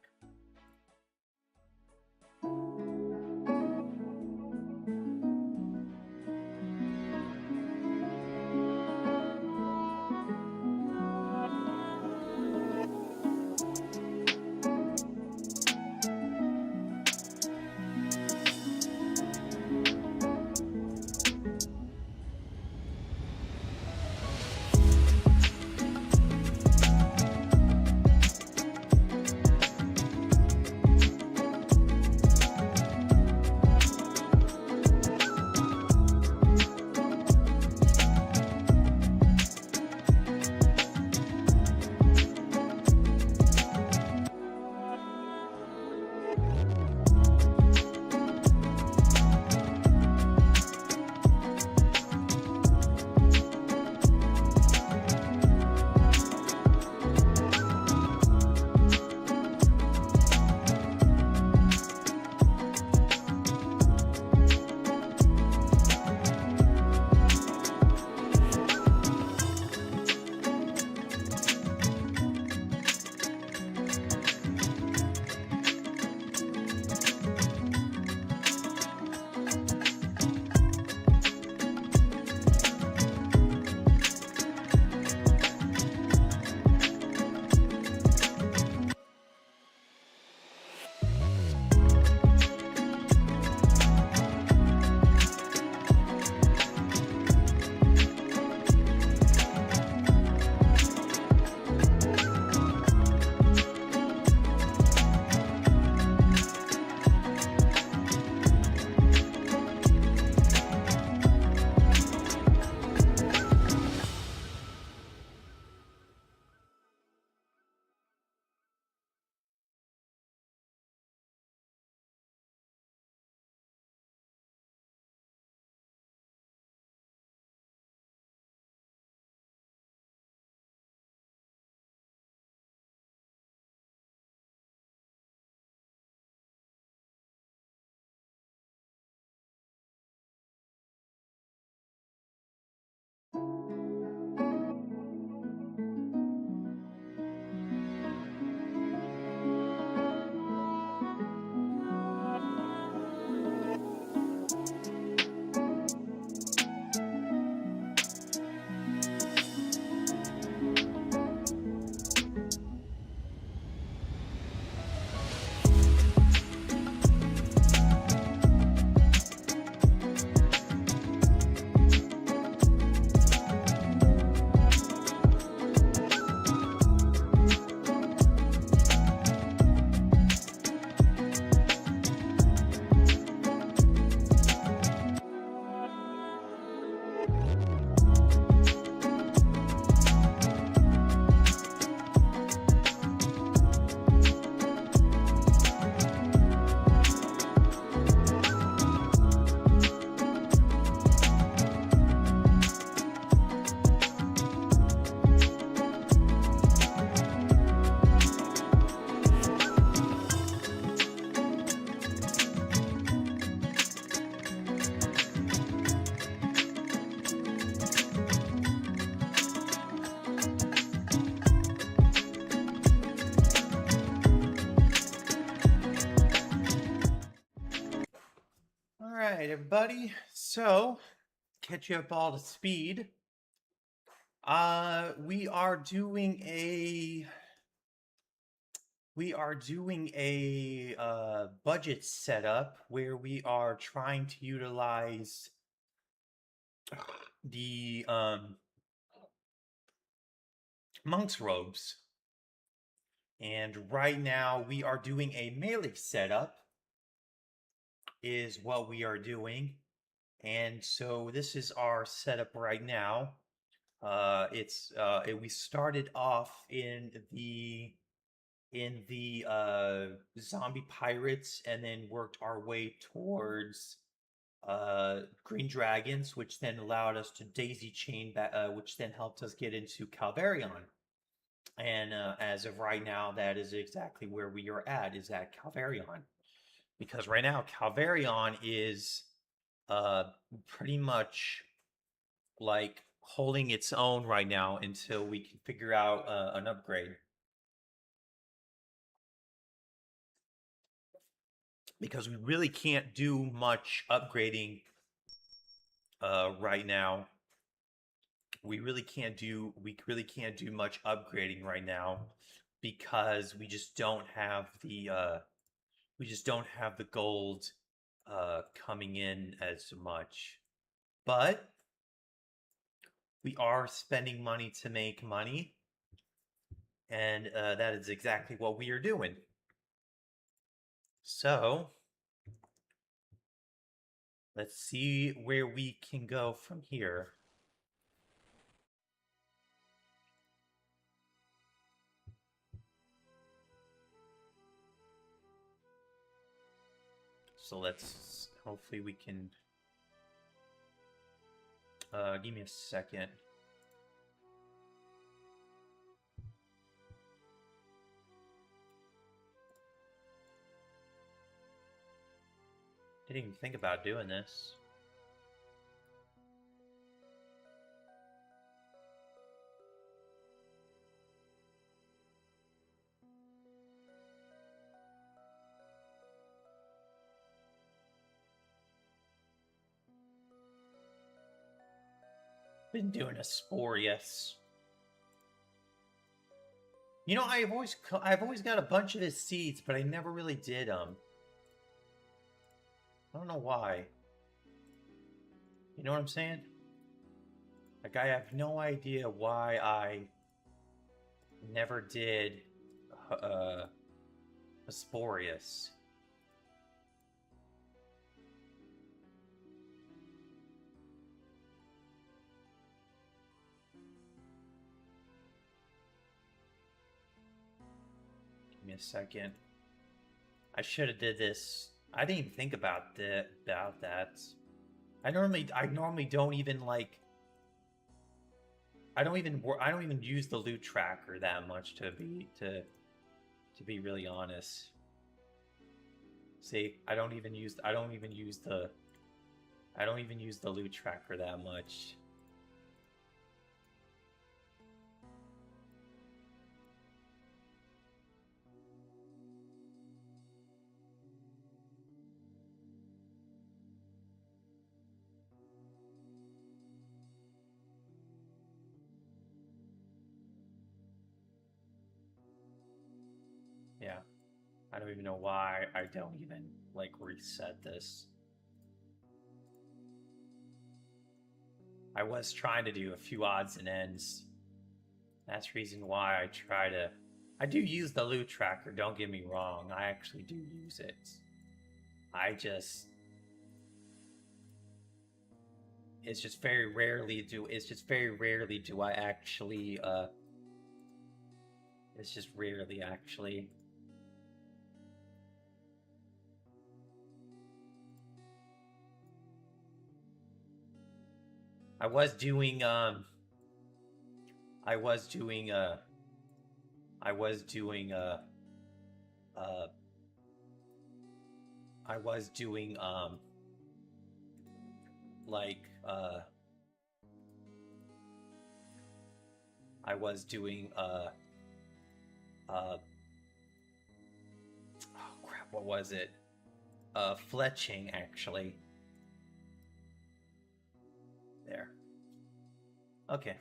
Alright, everybody. So, catch you up all to speed. We are doing We are doing a budget setup where we are trying to utilize the monk's robes. And right now we are doing a melee setup is what we are doing. And so this is our setup right now. We started off in the zombie pirates and then worked our way towards green dragons, which then allowed us to daisy chain back, which then helped us get into Calvarion. And as of right now, that is exactly where we are at, is at Calvarion. Because right now, Calvarion is pretty much like holding its own right now until we can figure out an upgrade. Because we really can't do much upgrading right now. We really can't do much upgrading right now because we just don't have the gold coming in as much. But we are spending money to make money, and that is exactly what we are doing. So let's see where we can go from here. So let's, hopefully we can, give me a second. Didn't even think about doing this. Been doing a spore, yes. You know, I've always got a bunch of his seeds, but I never really did them. I don't know why. You know what I'm saying? Like, I have no idea why I never did Asporius. Give me a second. I should have did this. I didn't even think about that. I normally don't even like. I don't even use the loot tracker that much to be really honest. See, I don't even use the loot tracker that much. Yeah. I don't even know why I don't even like reset this. I was trying to do a few odds and ends. That's the reason why I do use the loot tracker, don't get me wrong. I actually do use it. It's just very rarely do I actually it's just rarely actually. I was doing like I was doing oh crap, what was it? Fletching actually. There. Okay.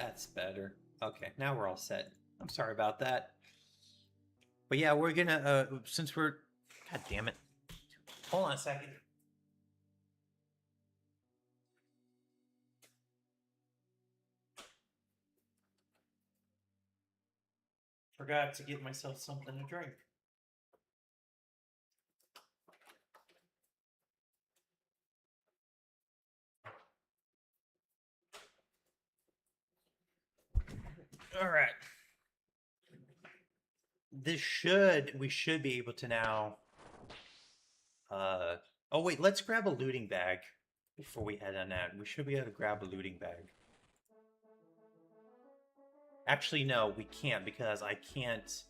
That's better. Okay, now we're all set. I'm sorry about that. But yeah, we're gonna since we're God damn it. Hold on a second. Forgot to get myself something to drink. All right. We should be able to now oh wait, let's grab a looting bag before we head on that. We should be able to grab a looting bag. Actually no, we can't because I can't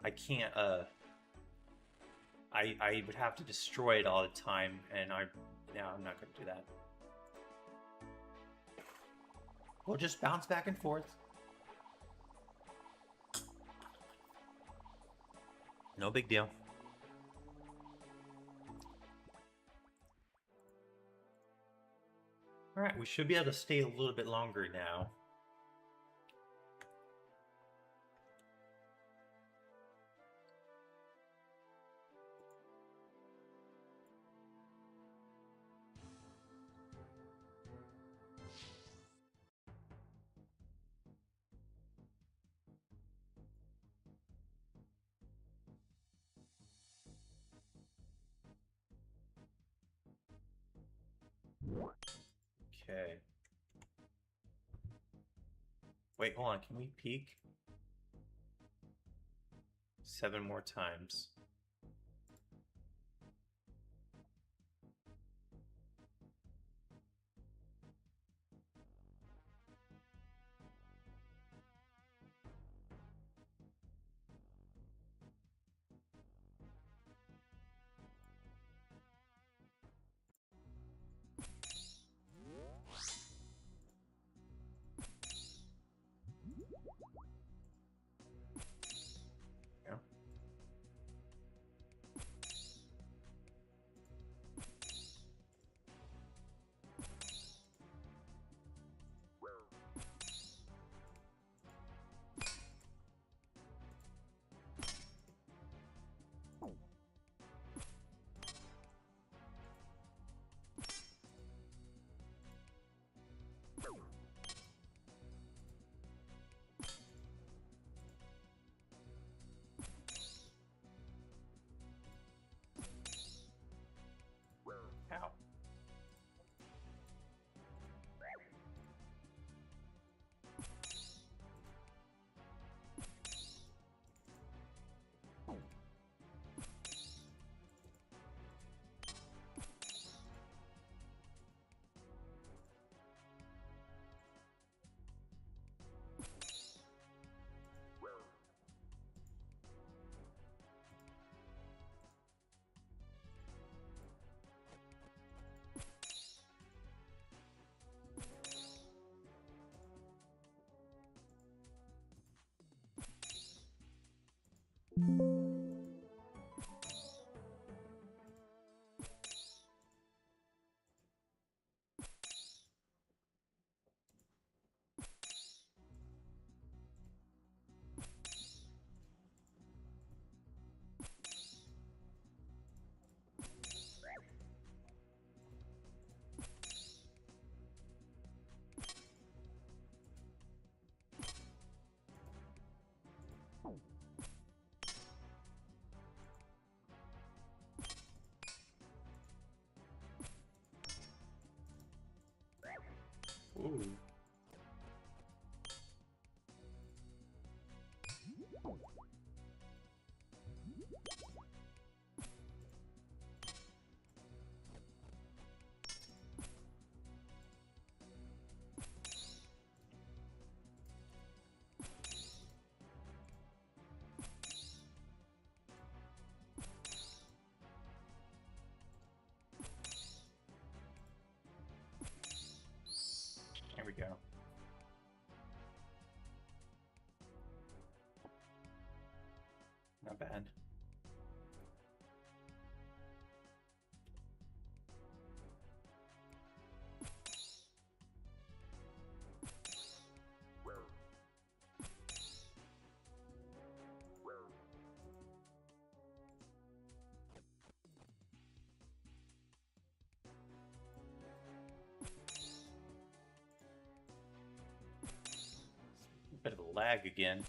I would have to destroy it all the time and I'm not going to do that. We'll just bounce back and forth. No big deal. Alright, we should be able to stay a little bit longer now. Okay. Wait, hold on. Can we peek? 7 more times. Yeah. Ow. Ooh. There we go. Not bad. lag again.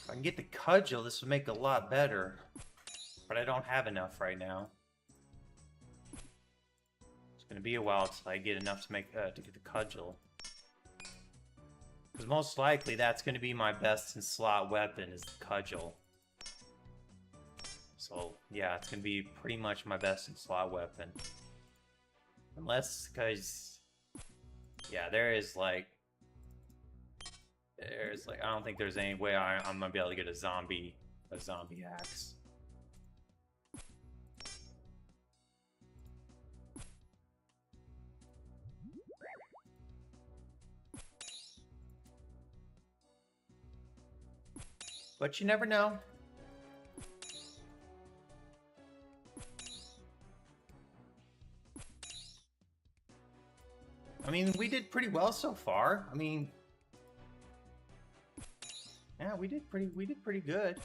If I can get the cudgel, this would make it a lot better. But I don't have enough right now. It's gonna be a while till I get enough to make to get the cudgel. Because most likely that's gonna be my best in slot weapon is the cudgel. So yeah, it's gonna be pretty much my best in slot weapon. Unless, because yeah, there's like, I don't think there's any way I'm gonna be able to get a zombie axe. But you never know. I mean, we did pretty well so far. I mean, yeah, we did pretty good.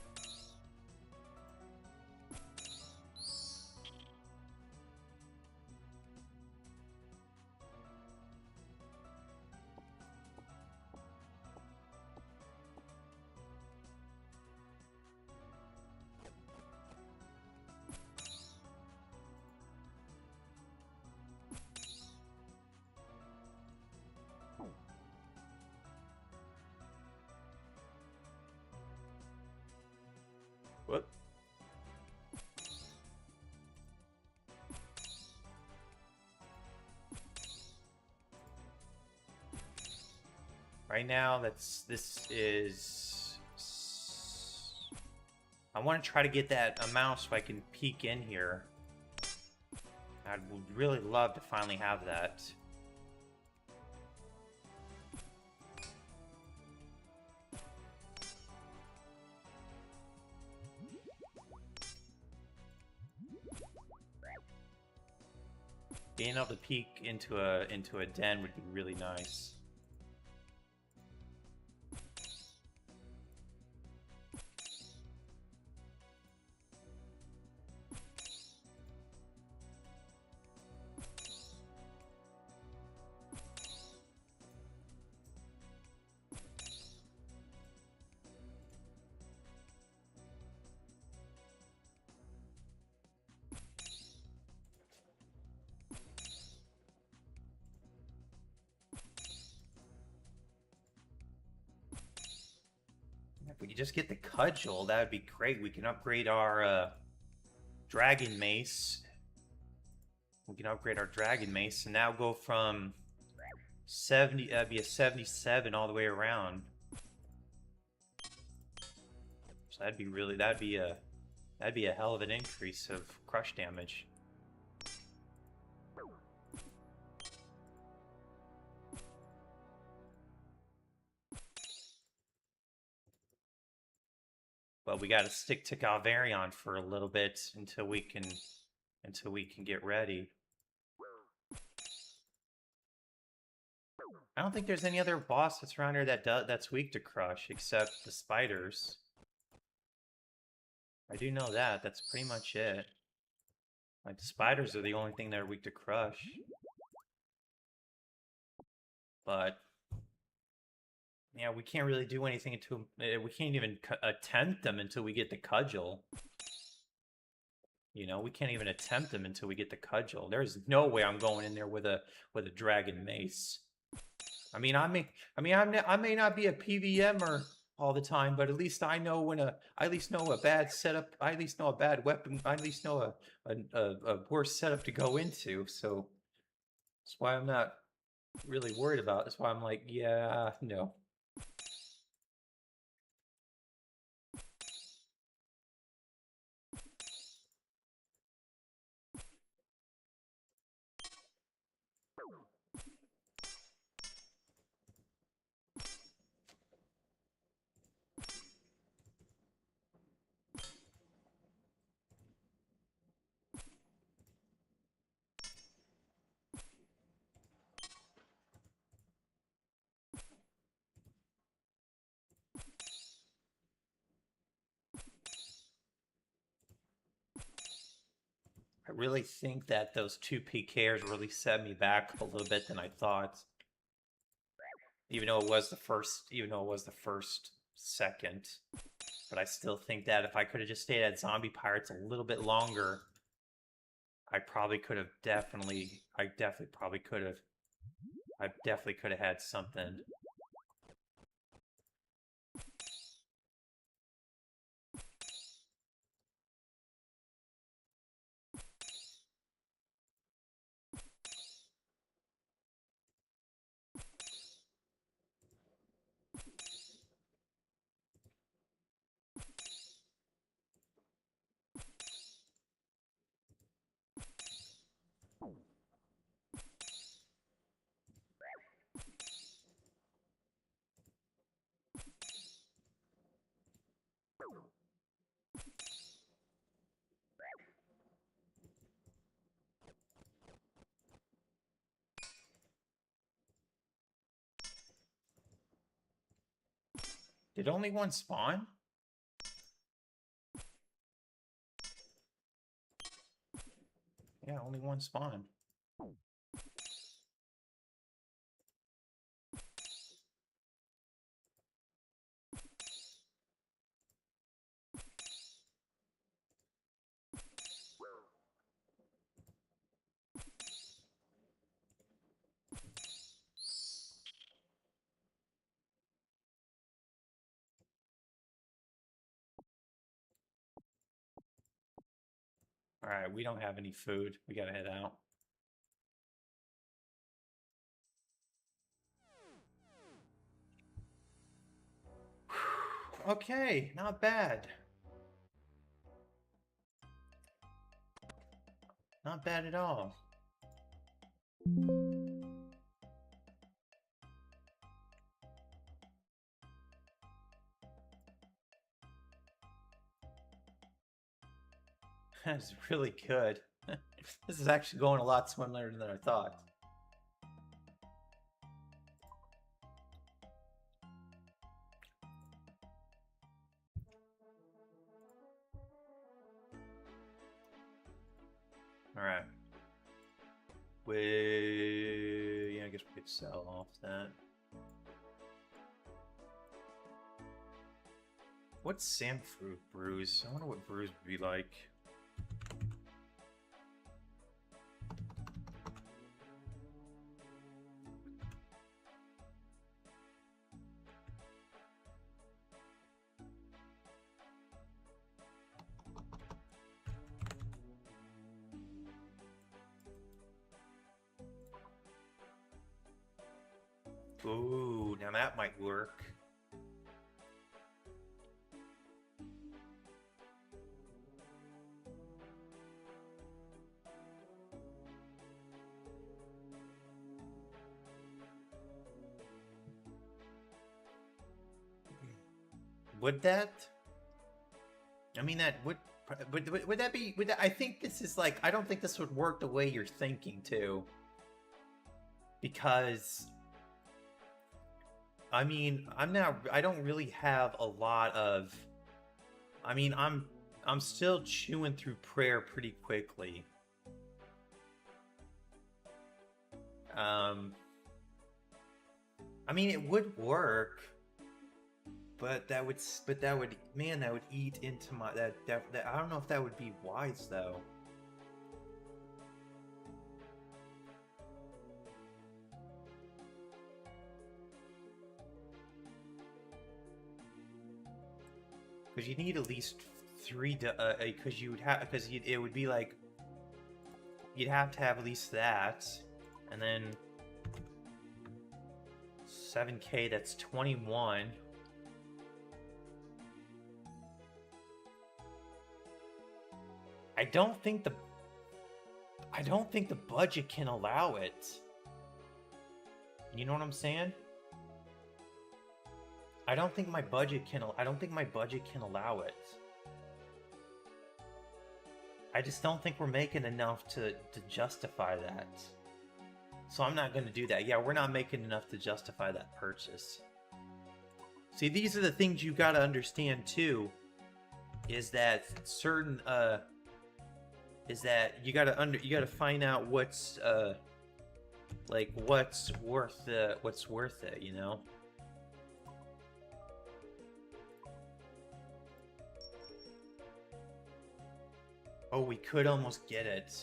Whoop. Right now, this is... I want to try to get that amount so I can peek in here. I would really love to finally have that. Being able to peek into a den would be really nice. If we could just get the cudgel, that would be great. We can upgrade our dragon mace. We can upgrade our dragon mace and now go from 70, be a 77 all the way around. So that'd be a hell of an increase of crush damage. But we got to stick to Galvarion for a little bit until we can get ready. I don't think there's any other boss that's around here that's weak to crush except the spiders. I do know that. That's pretty much it. Like, the spiders are the only thing that are weak to crush. But yeah, we can't really do anything until we can't even attempt them until we get the cudgel. You know, we can't even attempt them until we get the cudgel. There's no way I'm going in there with a dragon mace. I mean, I may not be a PVMer all the time, but at least I know when I at least know a bad setup. I at least know a bad weapon. I at least know a worse setup to go into. So that's why I'm not really worried about it. That's why I'm like, yeah, no. I really think that those two PKers really set me back a little bit than I thought. Even though it was the first second. But I still think that if I could have just stayed at Zombie Pirates a little bit longer, I probably could have I definitely could have had something. Did only one spawn? Yeah, only one spawn. Alright, we don't have any food. We gotta head out. Okay, not bad. Not bad at all. That's really good. This is actually going a lot smoother than I thought. Alright. Yeah, I guess we could sell off that. What's Samfruit brews? I wonder what brews would be like. Ooh, now that might work. Would that? I mean, that would that be? Would that, I think this is like, I don't think this would work the way you're thinking too. Because I mean, I don't really have a lot of. I mean, I'm still chewing through prayer pretty quickly. I mean, it would work, but that would man, that would eat into my that I don't know if that would be wise though. Because you need at least 3 because you would have it would be like you'd have to have at least that, and then 7K, that's 21. I don't think the budget can allow it. You know what I'm saying? I don't think my budget can allow it. I just don't think we're making enough to justify that. So I'm not going to do that. Yeah, we're not making enough to justify that purchase. See, these are the things you got to understand too. Is that certain is that you got to find out what's like what's worth it, you know? Oh, we could almost get it,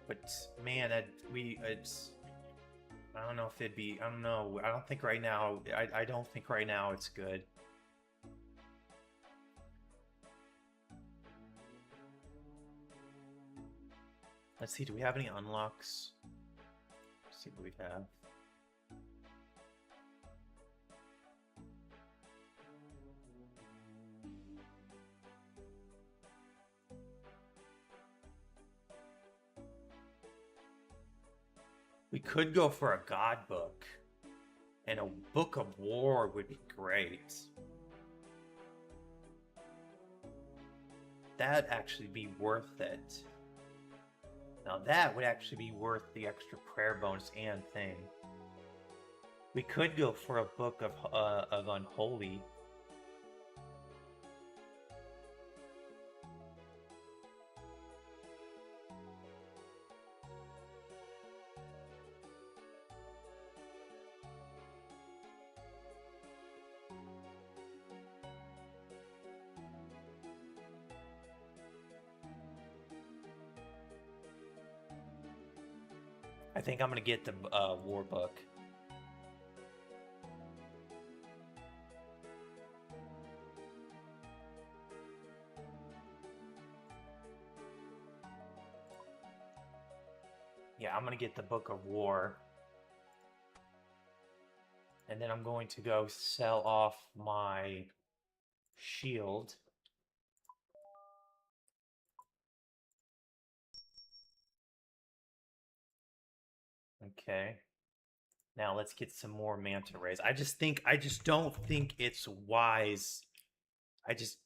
but man, it's. I don't know if it'd be. I don't know. I don't think right now. I don't think right now it's good. Let's see. Do we have any unlocks? Let's see what we have. We could go for a god book, and a book of war would be great. That'd actually be worth it. Now that would actually be worth the extra prayer bonus and thing. We could go for a book of unholy. I think I'm gonna get the war book. Yeah, I'm gonna get the book of war. And then I'm going to go sell off my shield. Okay. Now let's get some more manta rays. I just don't think it's wise. I just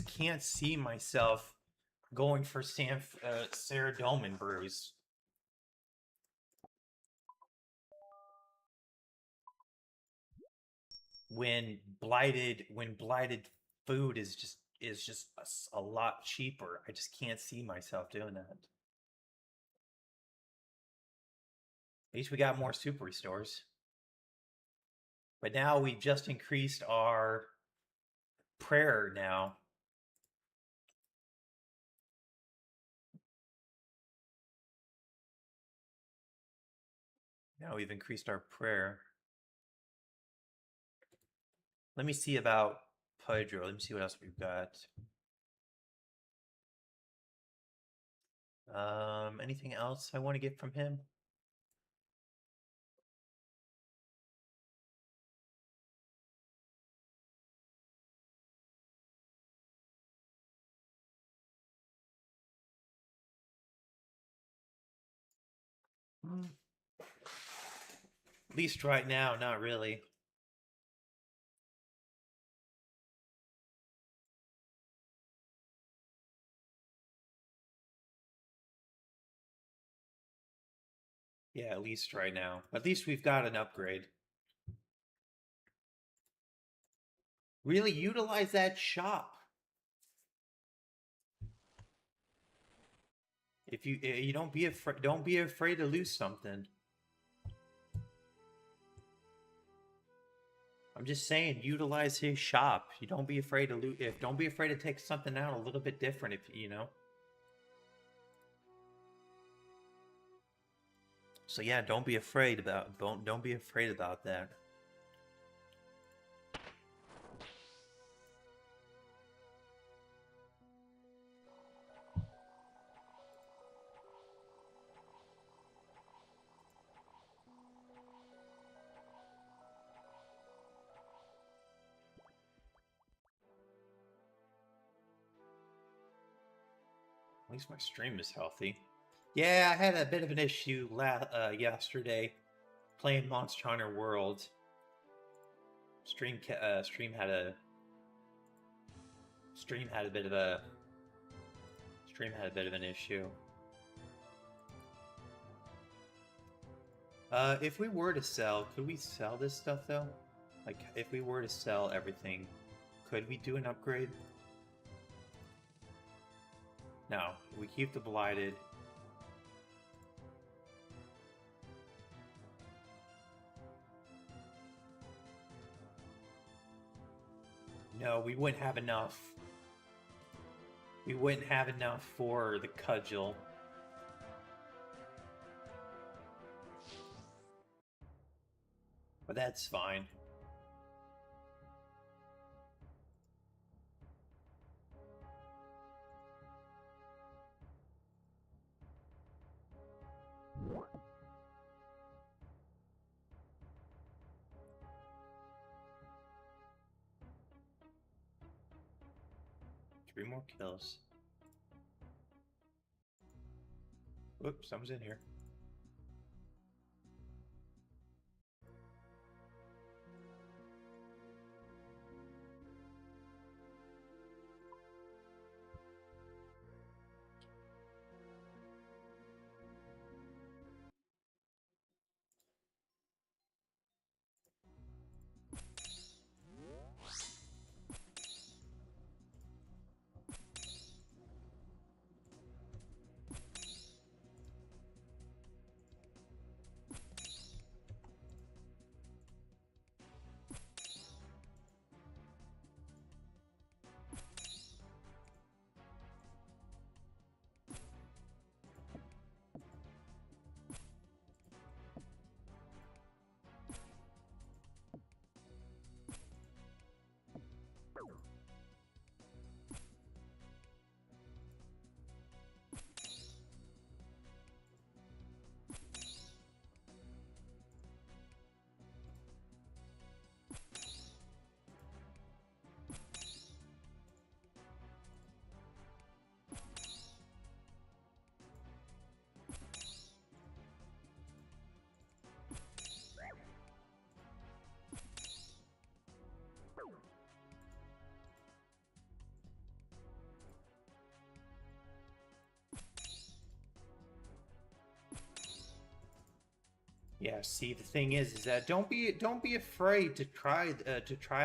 can't see myself going for Saradomin brews. When blighted food is just a lot cheaper. I just can't see myself doing that. At least we got more super restores. But now we just increased our prayer now. Now we've increased our prayer. Let me see about Pedro. Let me see what else we've got. Anything else I want to get from him? At least right now, not really. Yeah, at least right now. At least we've got an upgrade. Really utilize that shop. If you don't be afraid to lose something. I'm just saying, utilize his shop. You don't be afraid to lose. Don't be afraid to take something out a little bit different. If you know. So yeah, don't be afraid about don't be afraid about that. At least my stream is healthy. Yeah, I had a bit of an issue yesterday playing Monster Hunter World. Stream had a bit of an issue. If we were to sell, could we sell this stuff though? Like, if we were to sell everything, could we do an upgrade? No, we keep the blighted. No, we wouldn't have enough. We wouldn't have enough for the cudgel. But that's fine. Three more kills. Whoops, someone's in here. Yeah, see, the thing is that don't be afraid to try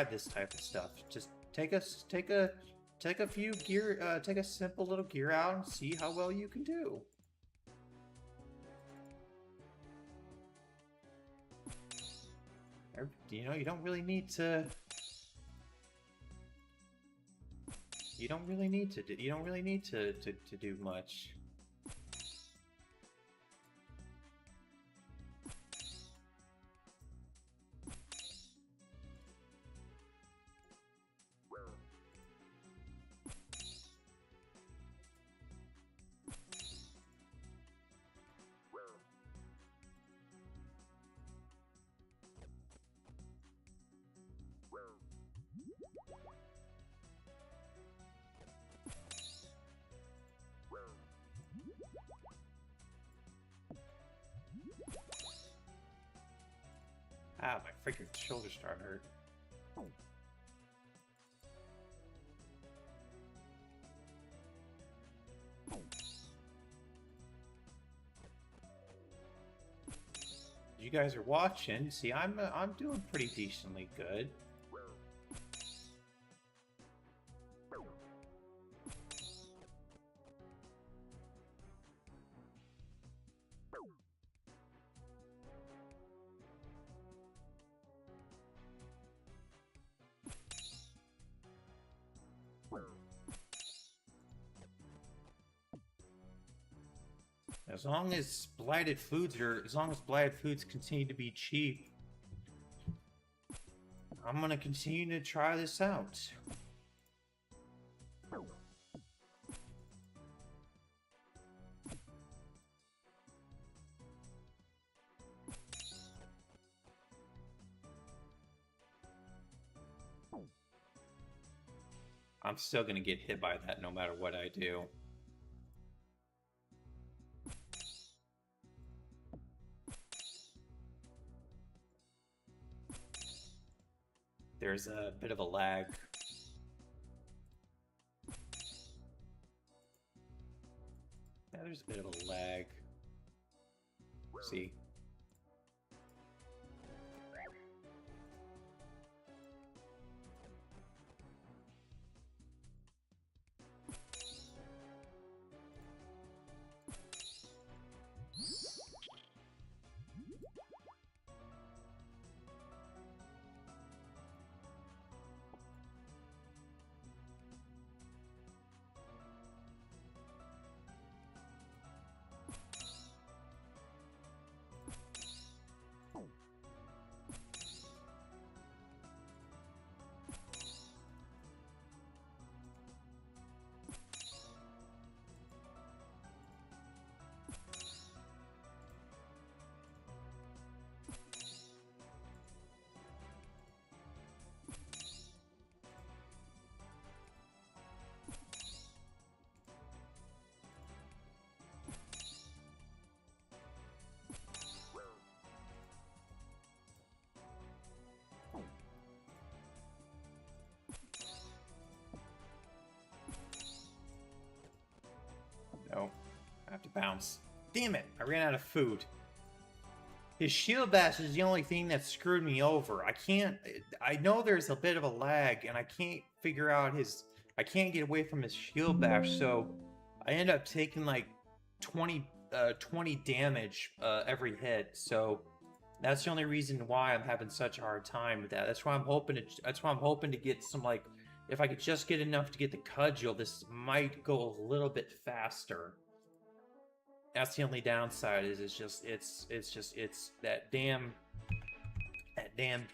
this type of stuff. Just take a few gear, take a simple little gear out and see how well you can do. You know, you don't really need to. You don't really need to do much. Ah, my freaking shoulders start hurt. You guys are watching. See, I'm doing pretty decently good. As long as blighted foods continue to be cheap, I'm gonna continue to try this out. I'm still gonna get hit by that no matter what I do. There's a bit of a lag. Yeah, there's a bit of a lag. See? No, I have to bounce. Damn it, I ran out of food. His shield bash is the only thing that screwed me over. I know there's a bit of a lag, and I can't figure out I can't get away from his shield bash, so I end up taking like 20 damage every hit, so that's the only reason why I'm having such a hard time with that. That's why I'm hoping to get some, like, if I could just get enough to get the cudgel, this might go a little bit faster. That's the only downside, is it's that damn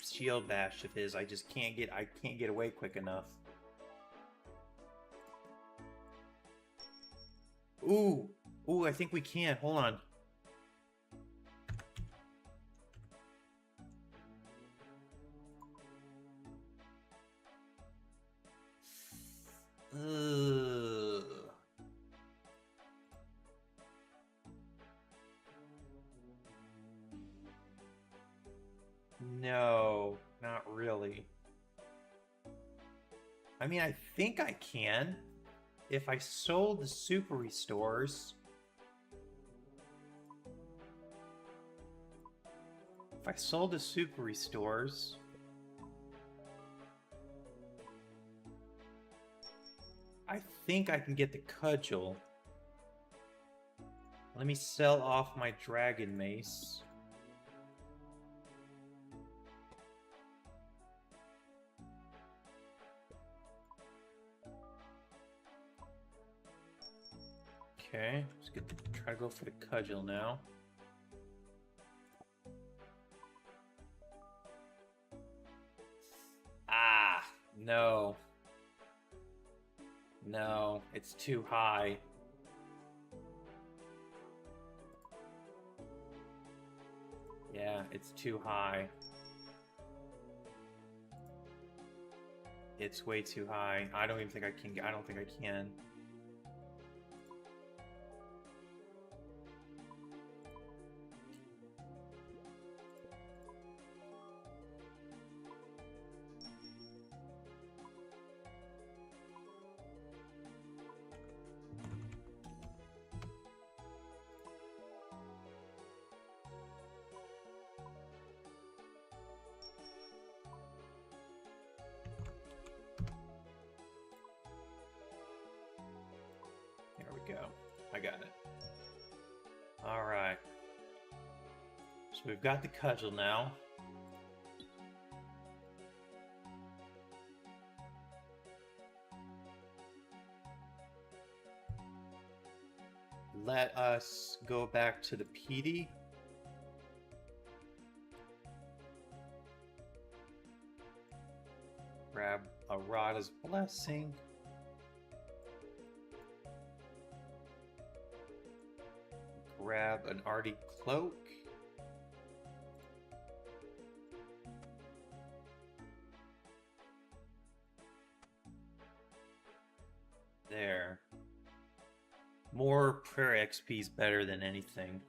shield bash of his. I can't get away quick enough. Ooh, I think we can. Hold on. No, not really. I mean, I think I can. If I sold the super restores. If I sold the super restores. I think I can get the cudgel. Let me sell off my dragon mace. Okay, try to go for the cudgel now. Ah, no. No, it's too high. Yeah, it's too high. It's way too high. I don't think I can. Go. I got it. Alright. So we've got the cudgel now. let us go back to the PD. Grab a Rada's Blessing. Grab an Artie Cloak. There. More prayer XP is better than anything.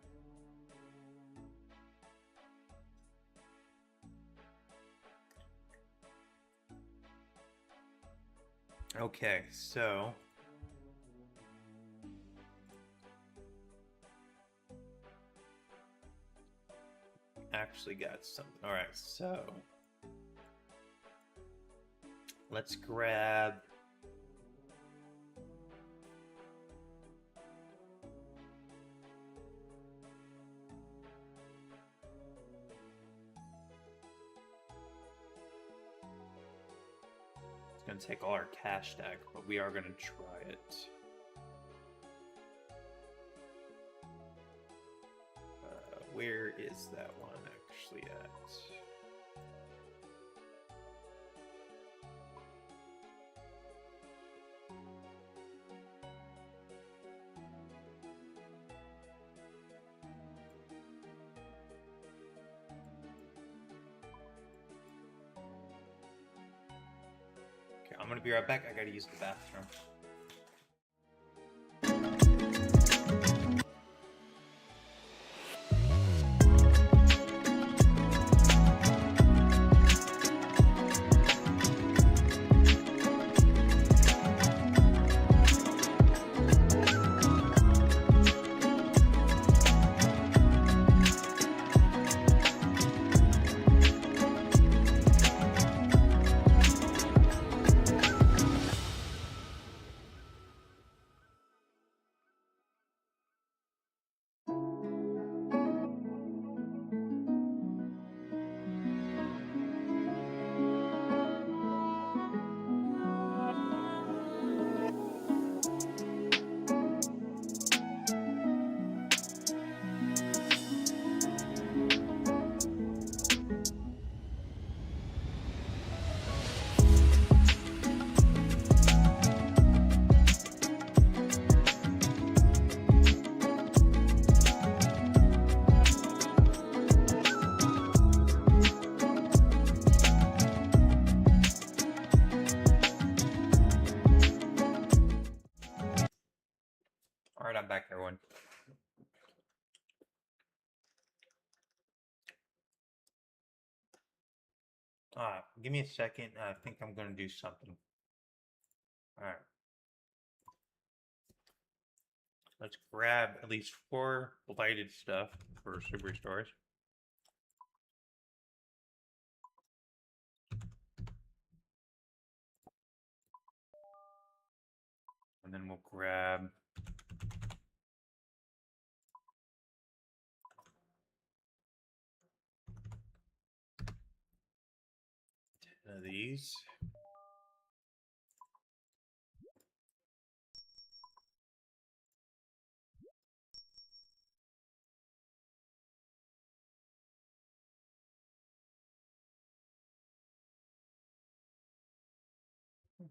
Okay, so actually got something. All right, so let's grab gonna take all our cash stack, but we are gonna try it. Where is that one actually at? Okay, I'm gonna be right back. I gotta use the bathroom. Alright, I'm back, everyone. Give me a second. I think I'm going to do something. Alright. Let's grab at least 4 blighted stuff for super stores. And then we'll grab of these.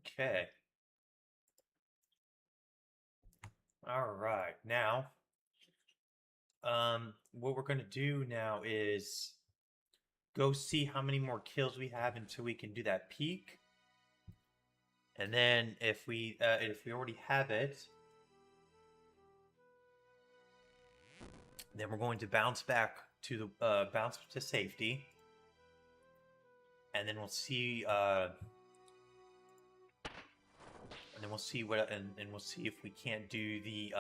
Okay. All right. Now, what we're going to do now is go see how many more kills we have until we can do that peak. And then if we already have it, then we're going to bounce back to the bounce to safety, and then we'll see and then we'll see what and we'll see if we can't do the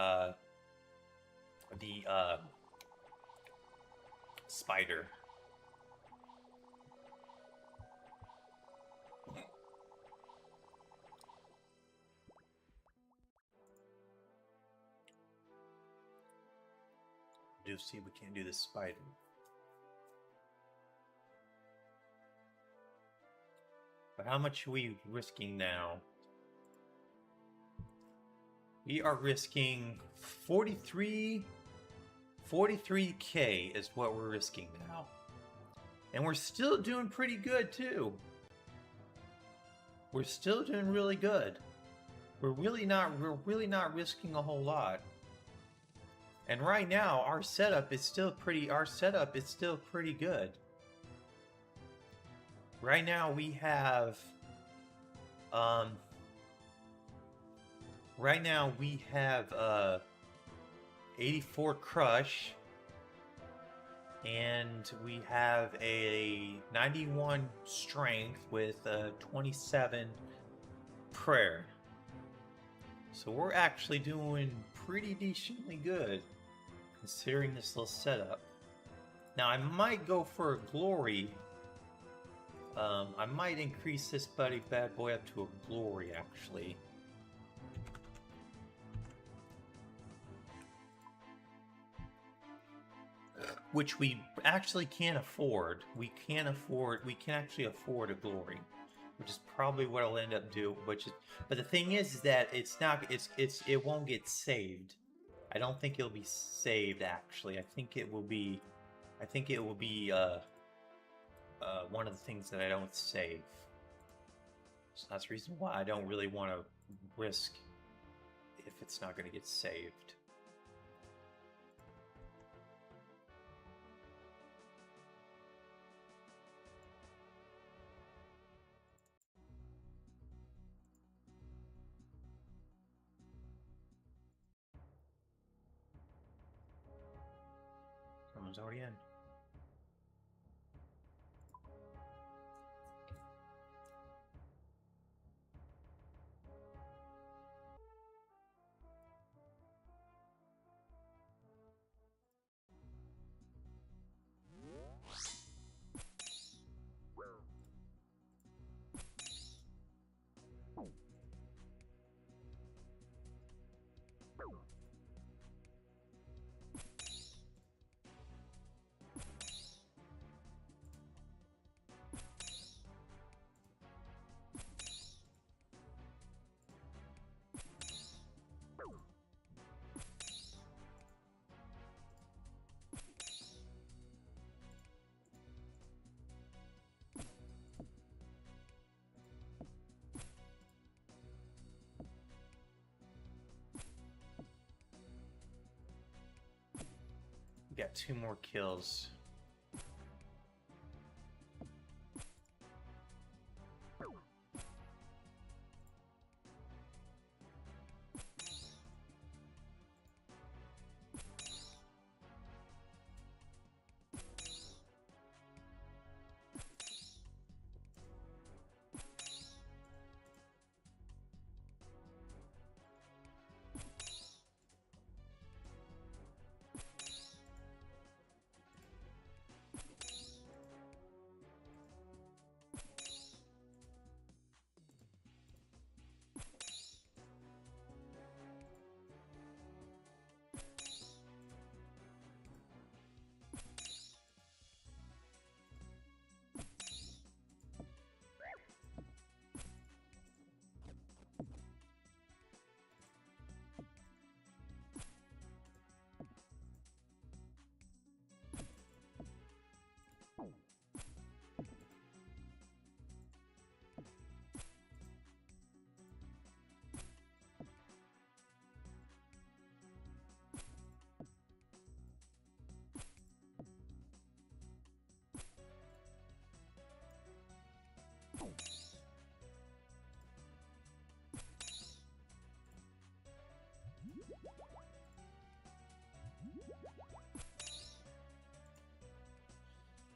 spider. Do see if we can't do the spider. But how much are we risking now? We are risking 43K is what we're risking now. And we're still doing pretty good too. We're still doing really good. We're really not risking a whole lot. And right now our setup is still pretty good. Right now we have 84 crush, and we have a 91 strength with 27 prayer. So we're actually doing pretty decently good considering this little setup. Now I might go for a glory. I might increase this bad boy up to a glory actually. Which we actually can't afford. We can actually afford a glory, which is probably what I'll end up doing. But the thing is that it won't get saved. I don't think it'll be saved actually. I think it will be one of the things that I don't save. So that's the reason why I don't really want to risk if it's not going to get saved. Someone's already in. We got 2 more kills.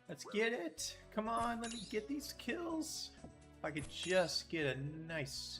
Let's get it. Come on, let me get these kills. If I could just get a nice...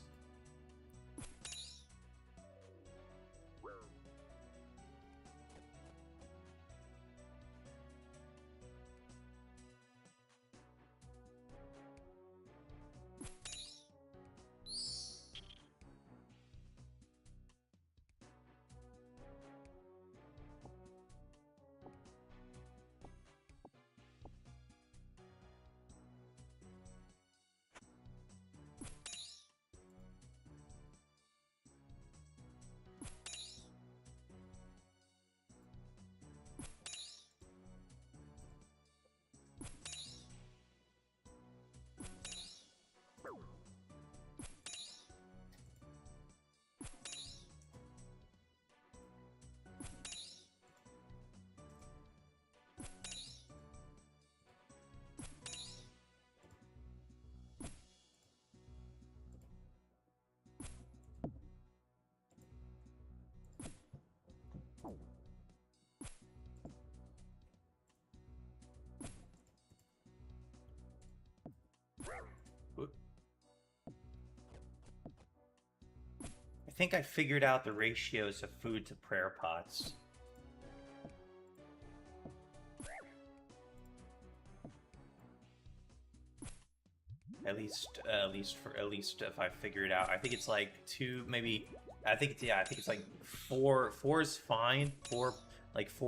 think I figured out the ratios of food to prayer pots. At least if I figure it out, I think it's like two, maybe. I think it's like four. Four is fine. Four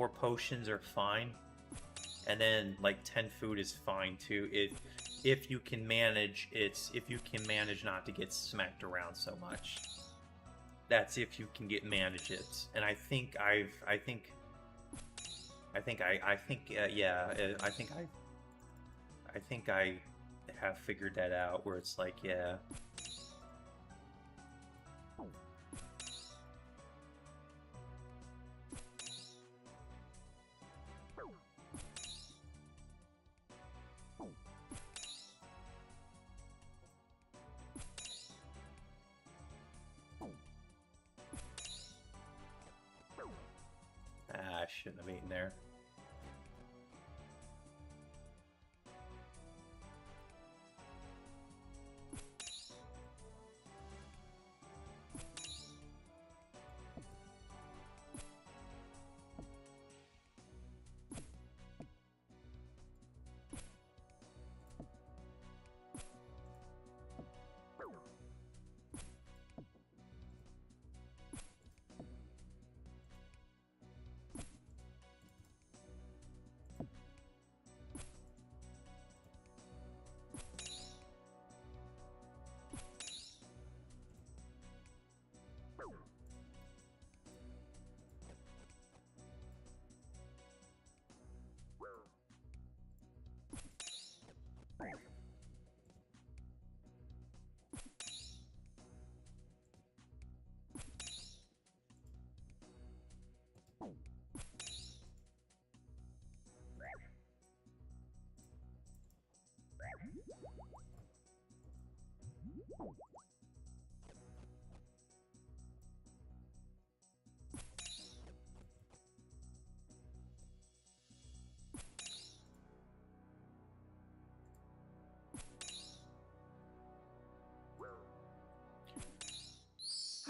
potions are fine, and then like 10 food is fine too. If you can manage not to get smacked around so much. That's if you can manage it, and I think I have figured that out, where it's like, yeah. I shouldn't have eaten there.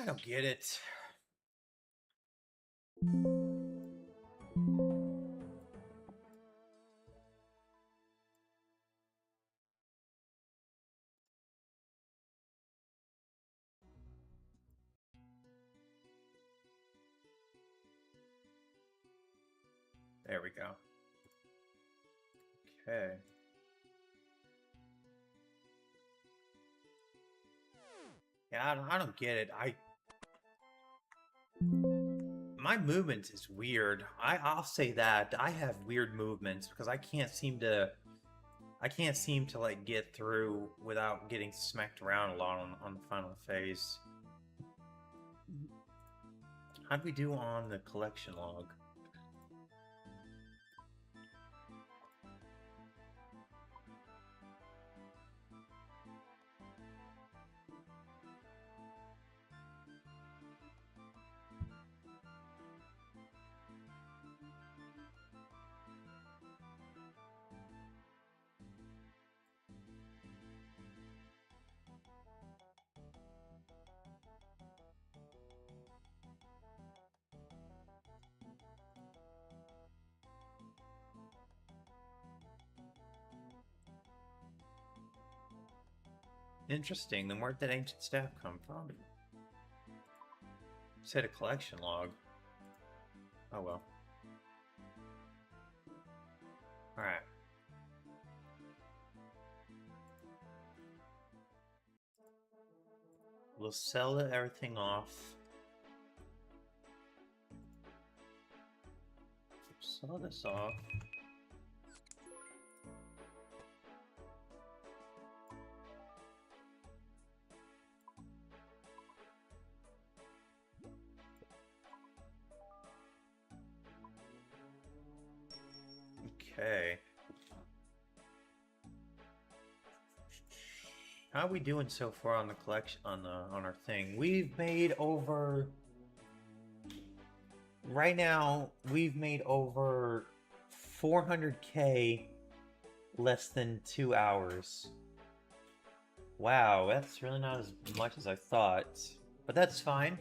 I don't get it. There we go. Okay. Yeah, I don't get it. My movement is weird. I'll say that. I have weird movements because I can't seem to like get through without getting smacked around a lot on the final phase. How'd we do on the collection log? Interesting. Then where'd that ancient staff come from? Said a collection log. Oh well. Alright. We'll sell everything off. Sell this off. Okay. How are we doing so far on the collection on our thing? We've made over right now we've made over 400k less than 2 hours. Wow, that's really not as much as I thought. But that's fine.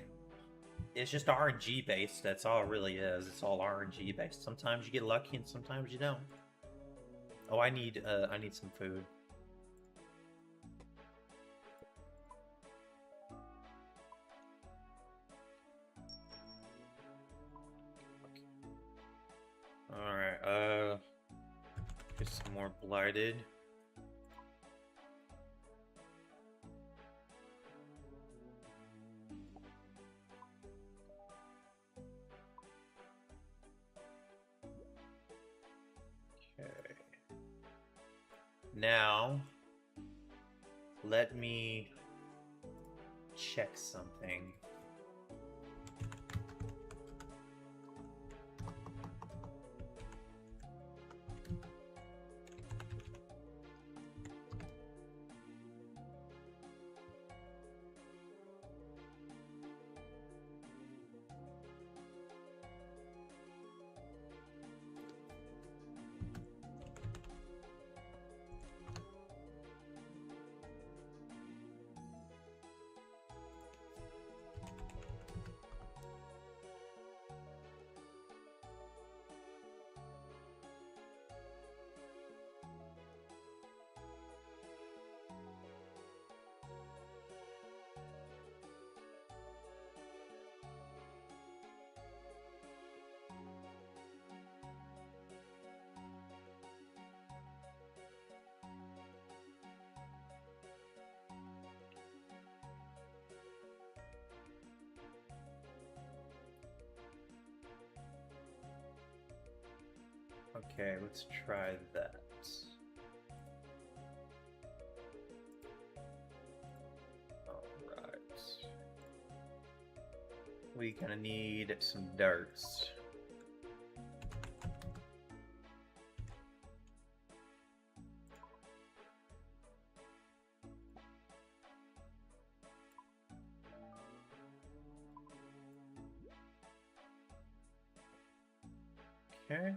It's just RNG based. That's all it really is. It's all RNG based. Sometimes you get lucky and sometimes you don't. Oh, I need some food. Alright, get some more blighted. Okay. Now, let me check something. Okay, let's try that. Alright. We're gonna need some darts. Okay.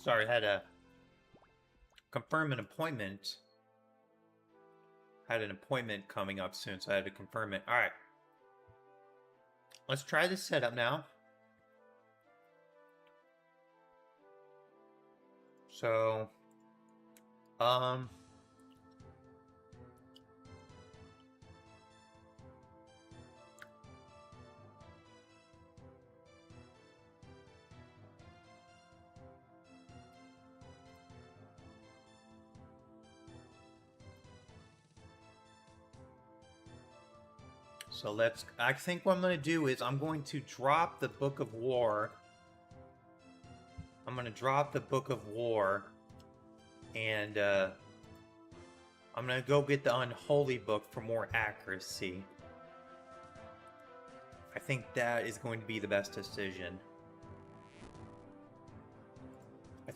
Sorry, I had to confirm an appointment. Had an appointment coming up soon, so I had to confirm it. Alright. Let's try this setup now. So, I think what I'm going to do is I'm going to drop the Book of War. I'm going to drop the Book of War. And, I'm going to go get the Unholy Book for more accuracy. I think that is going to be the best decision.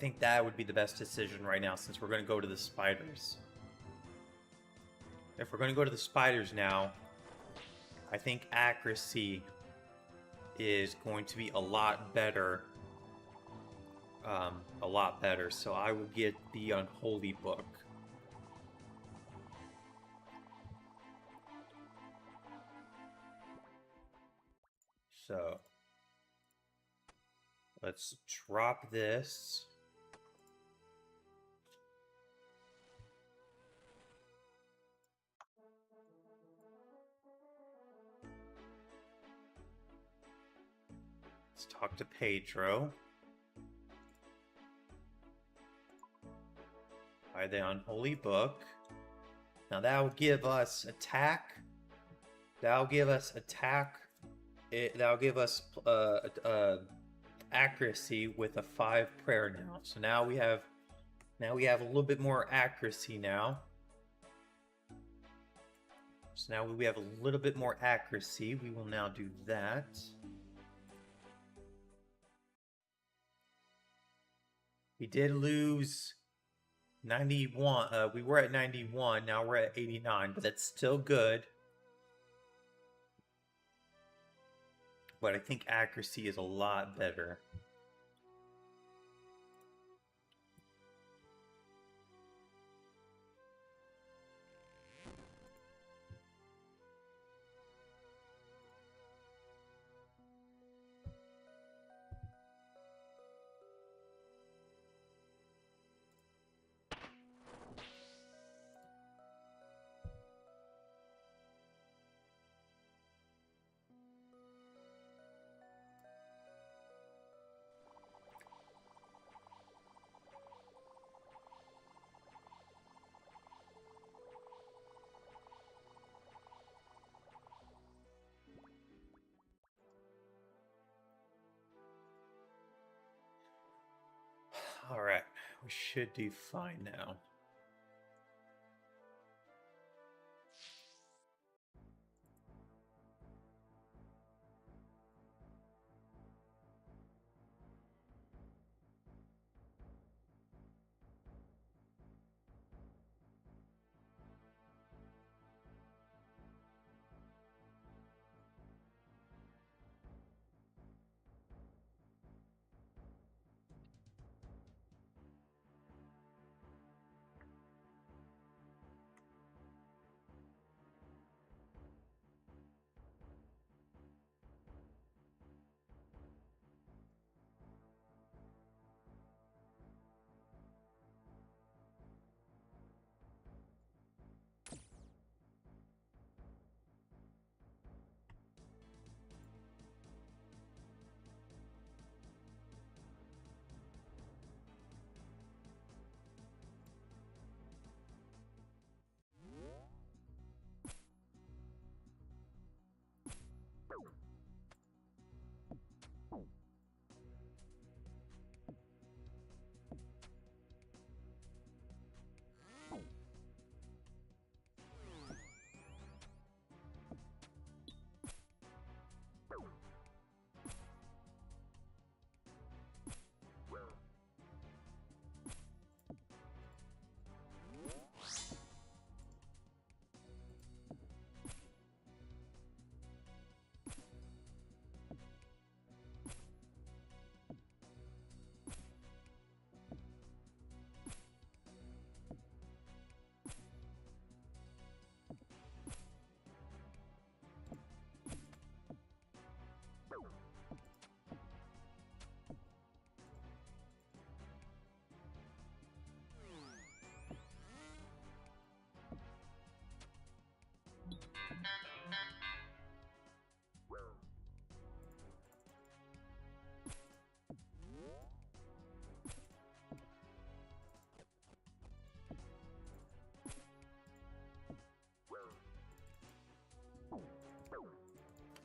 think that would be the best decision right now, since we're going to go to the spiders. If we're going to go to the spiders now, I think accuracy is going to be a lot better. A lot better. So I will get the Unholy Book. So let's drop this. Let's talk to Pedro. Buy the Unholy Book. Now that will give us attack. That'll give us attack. That'll give us accuracy with a 5 prayer now. So now we have a little bit more accuracy now. So now we have a little bit more accuracy. We will now do that. We did lose 91. We were at 91. Now we're at 89, but that's still good. But I think accuracy is a lot better. Alright, we should do fine now.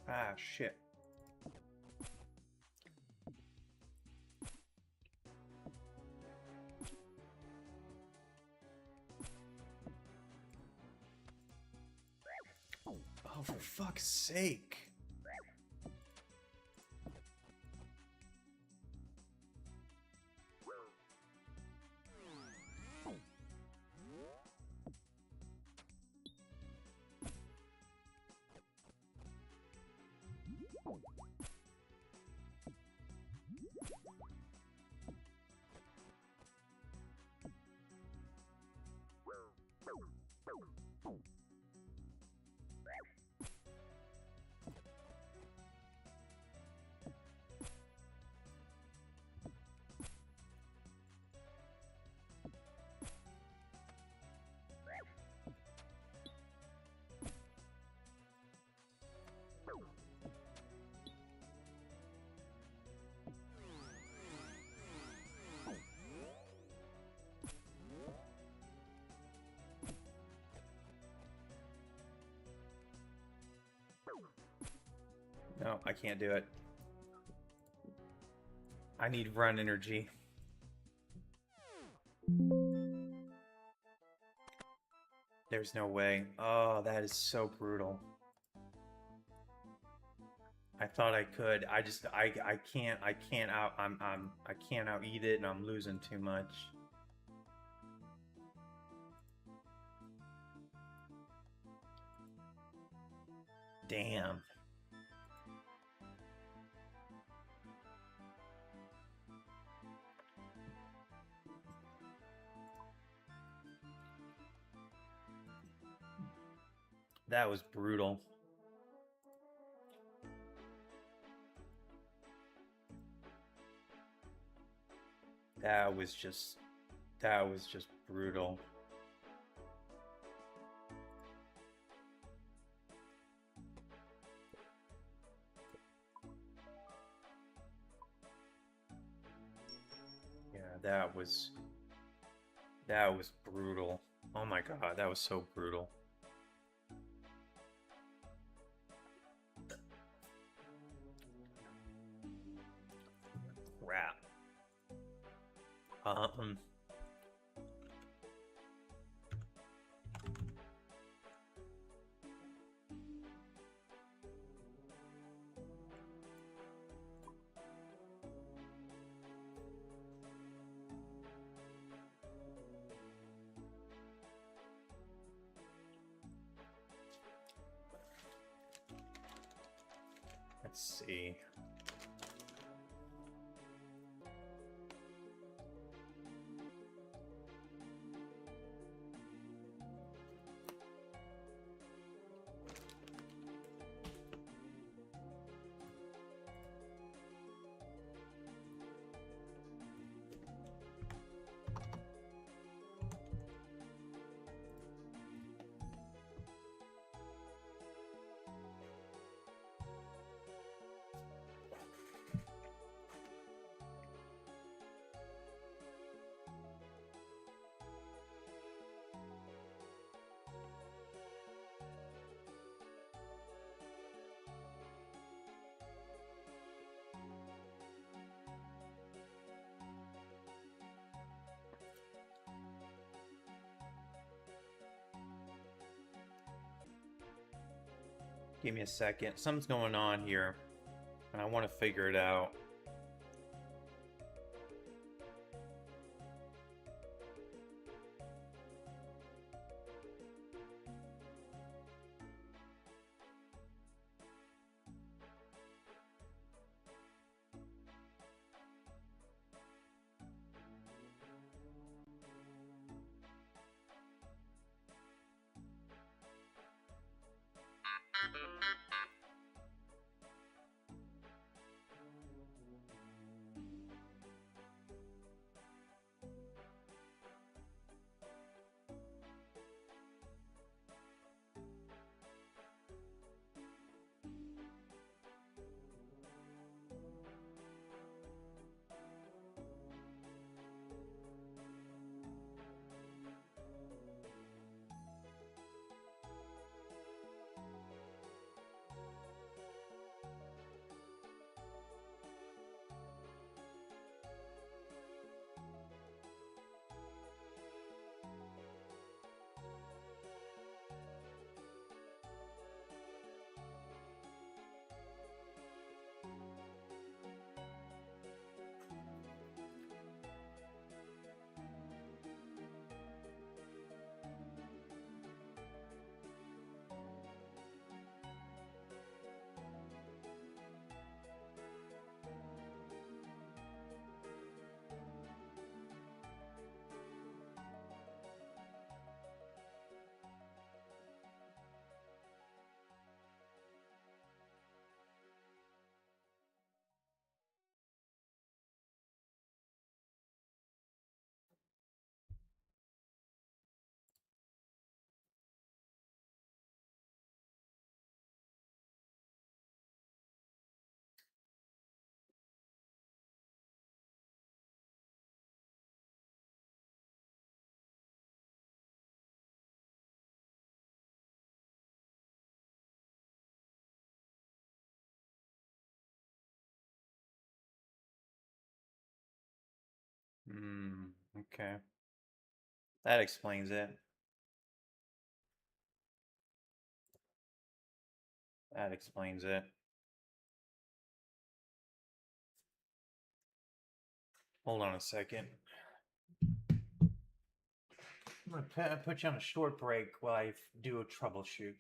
Ah, shit. Oh, for fuck's sake. No, I can't do it. I need run energy. There's no way. Oh, that is so brutal. I thought I could. I can't I can't out eat it, and I'm losing too much. Damn. That was brutal. That was just brutal. Yeah, that was brutal. Oh my god, that was so brutal. Crap. Let's see. Give me a second. Something's going on here, and I want to figure it out. Okay. That explains it. That explains it. Hold on a second. I'm gonna put you on a short break while I do a troubleshoot.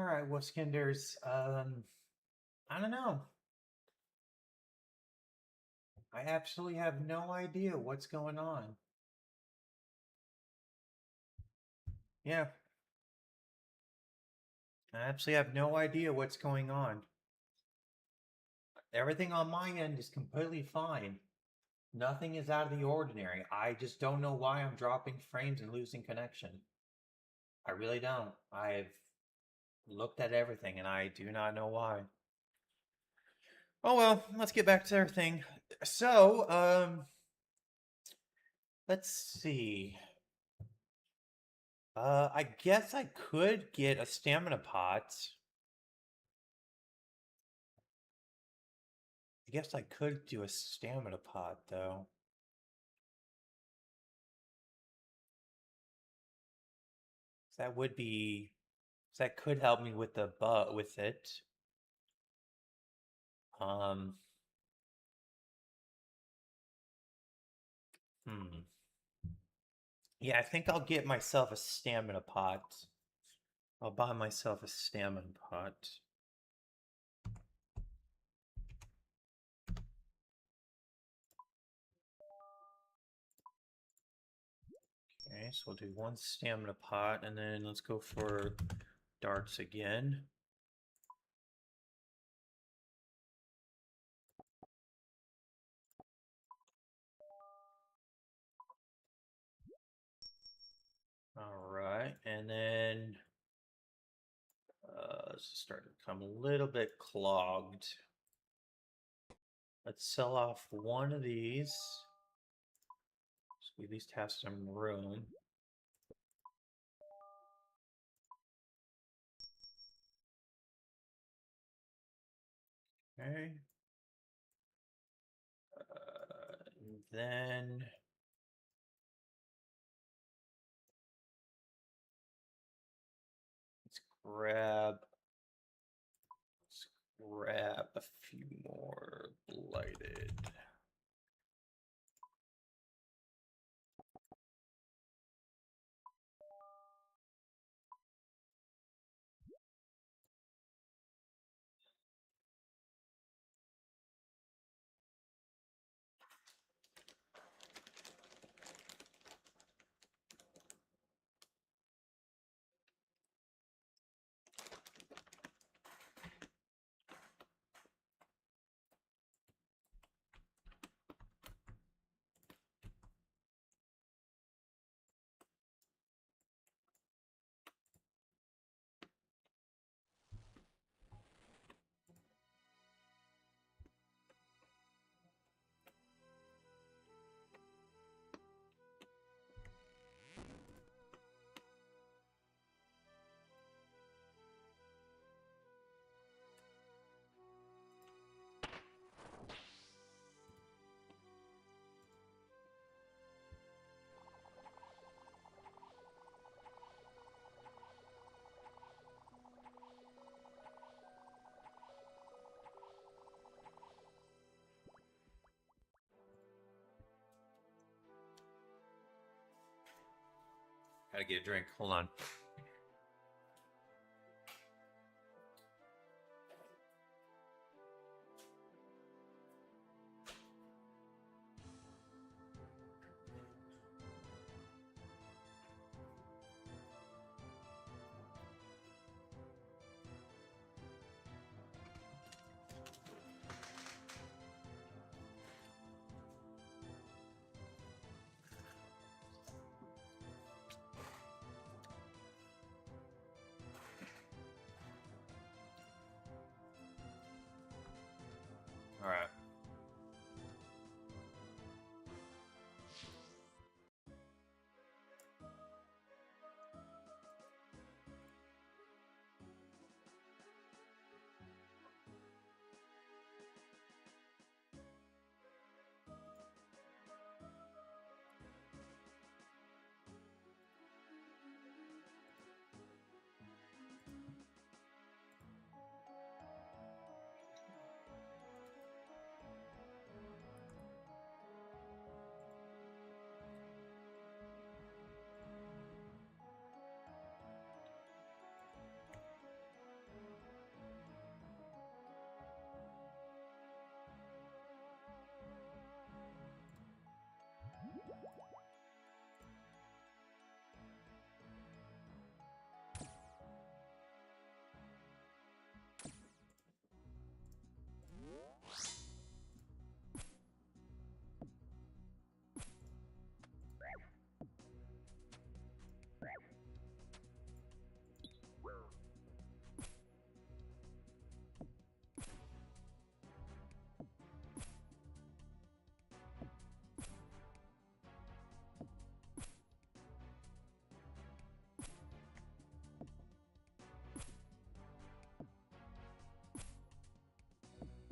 right, Wolfskinders. I don't know. I absolutely have no idea what's going on. Yeah. I absolutely have no idea what's going on. Everything on my end is completely fine. Nothing is out of the ordinary. I just don't know why I'm dropping frames and losing connection. I really don't. I've looked at everything and I do not know why. Oh well, let's get back to everything. So, let's see. I guess I could get a stamina pot. I guess I could do a stamina pot though. That would be, that could help me with the with it. Um, hmm. Yeah, I think I'll get myself a stamina pot. I'll buy myself a stamina pot. Okay, so we'll do one stamina pot, and then let's go for darts again. All right, and then let's start to become a little bit clogged. Let's sell off one of these. So we at least have some room. Okay. Then let's grab a few more blighted. Gotta get a drink. Hold on.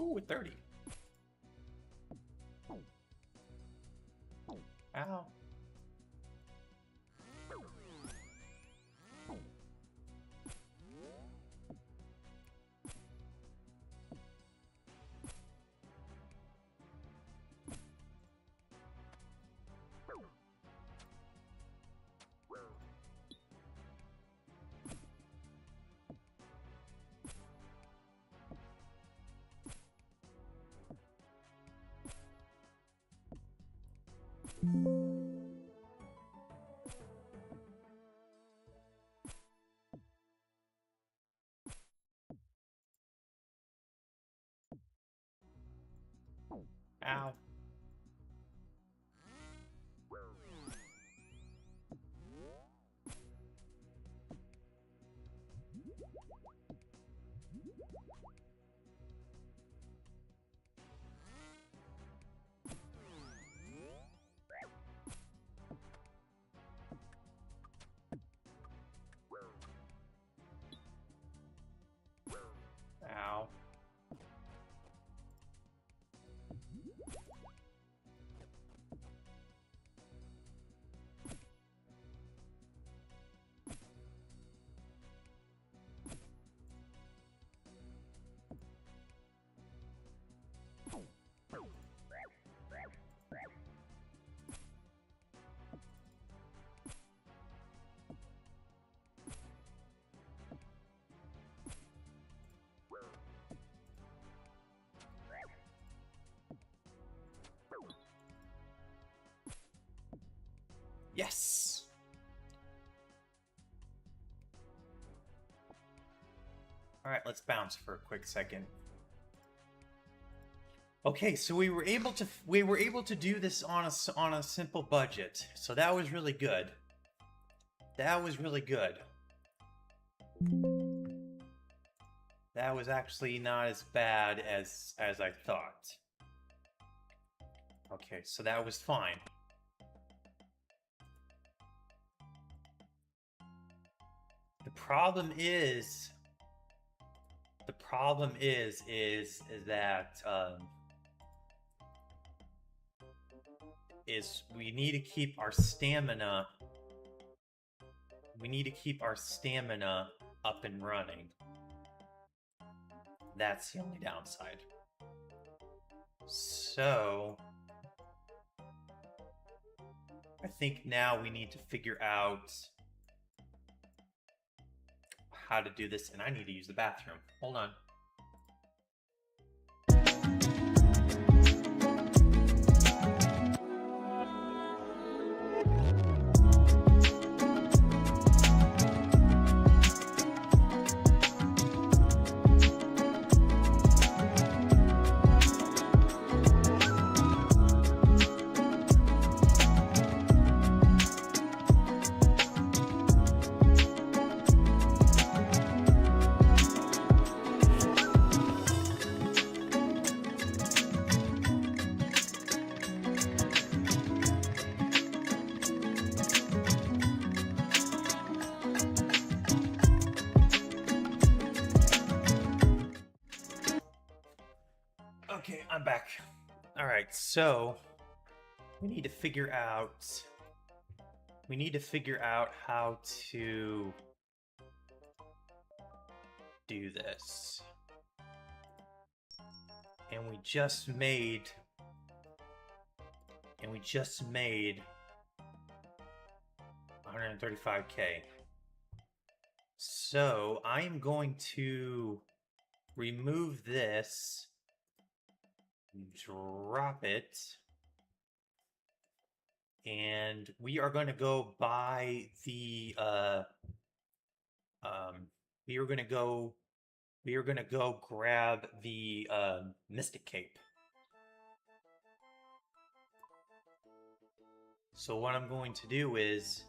Ooh, 30. Ow. Ow. Ow. Yes! Alright, let's bounce for a quick second. Okay, so we were able to do this on a simple budget. So that was really good. That was really good. That was actually not as bad as I thought. Okay, so that was fine. The problem is that we need to keep our stamina. We need to keep our stamina up and running. That's the only downside. So I think now we need to figure out how to do this, and I need to use the bathroom. Hold on. Okay, I'm back. All right, so we need to figure out how to do this. And we just made 135k. So I am going to remove this, drop it, and we are going to go buy the we are going to go grab the Mystic Cape. So what I'm going to do is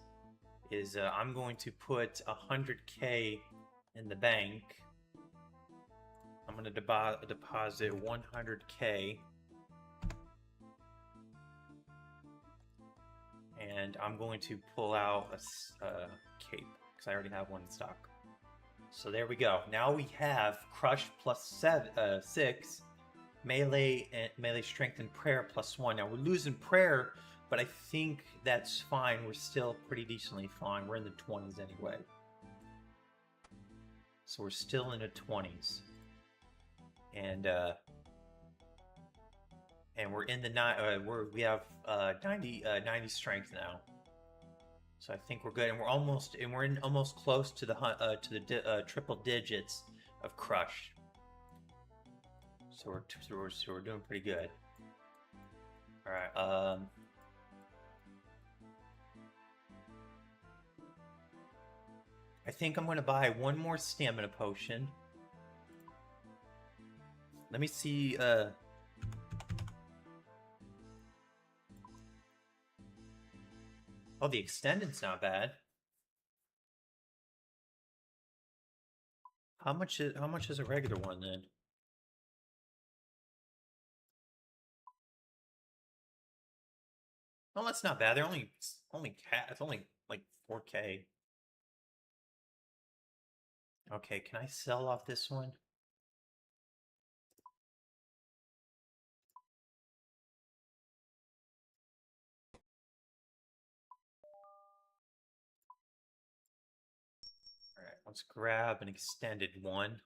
I'm going to put 100k in the bank. I'm going to deposit 100k, and I'm going to pull out a cape because I already have one in stock. So there we go. Now we have Crush plus 6 melee strength and prayer +1. Now we're losing prayer, but I think that's fine. We're still pretty decently fine. We're in the 20s anyway. So we're still in the 20s. And we're in the we have 90 strength now. So I think we're good, and we're in almost close to the triple digits of crush. So we're doing pretty good. All right. I think I'm gonna buy one more stamina potion. Let me see. Oh, the extended's not bad. How much is a regular one then? Oh, that's not bad. They're it's only like 4K. Okay, can I sell off this one? All right, let's grab an extended one.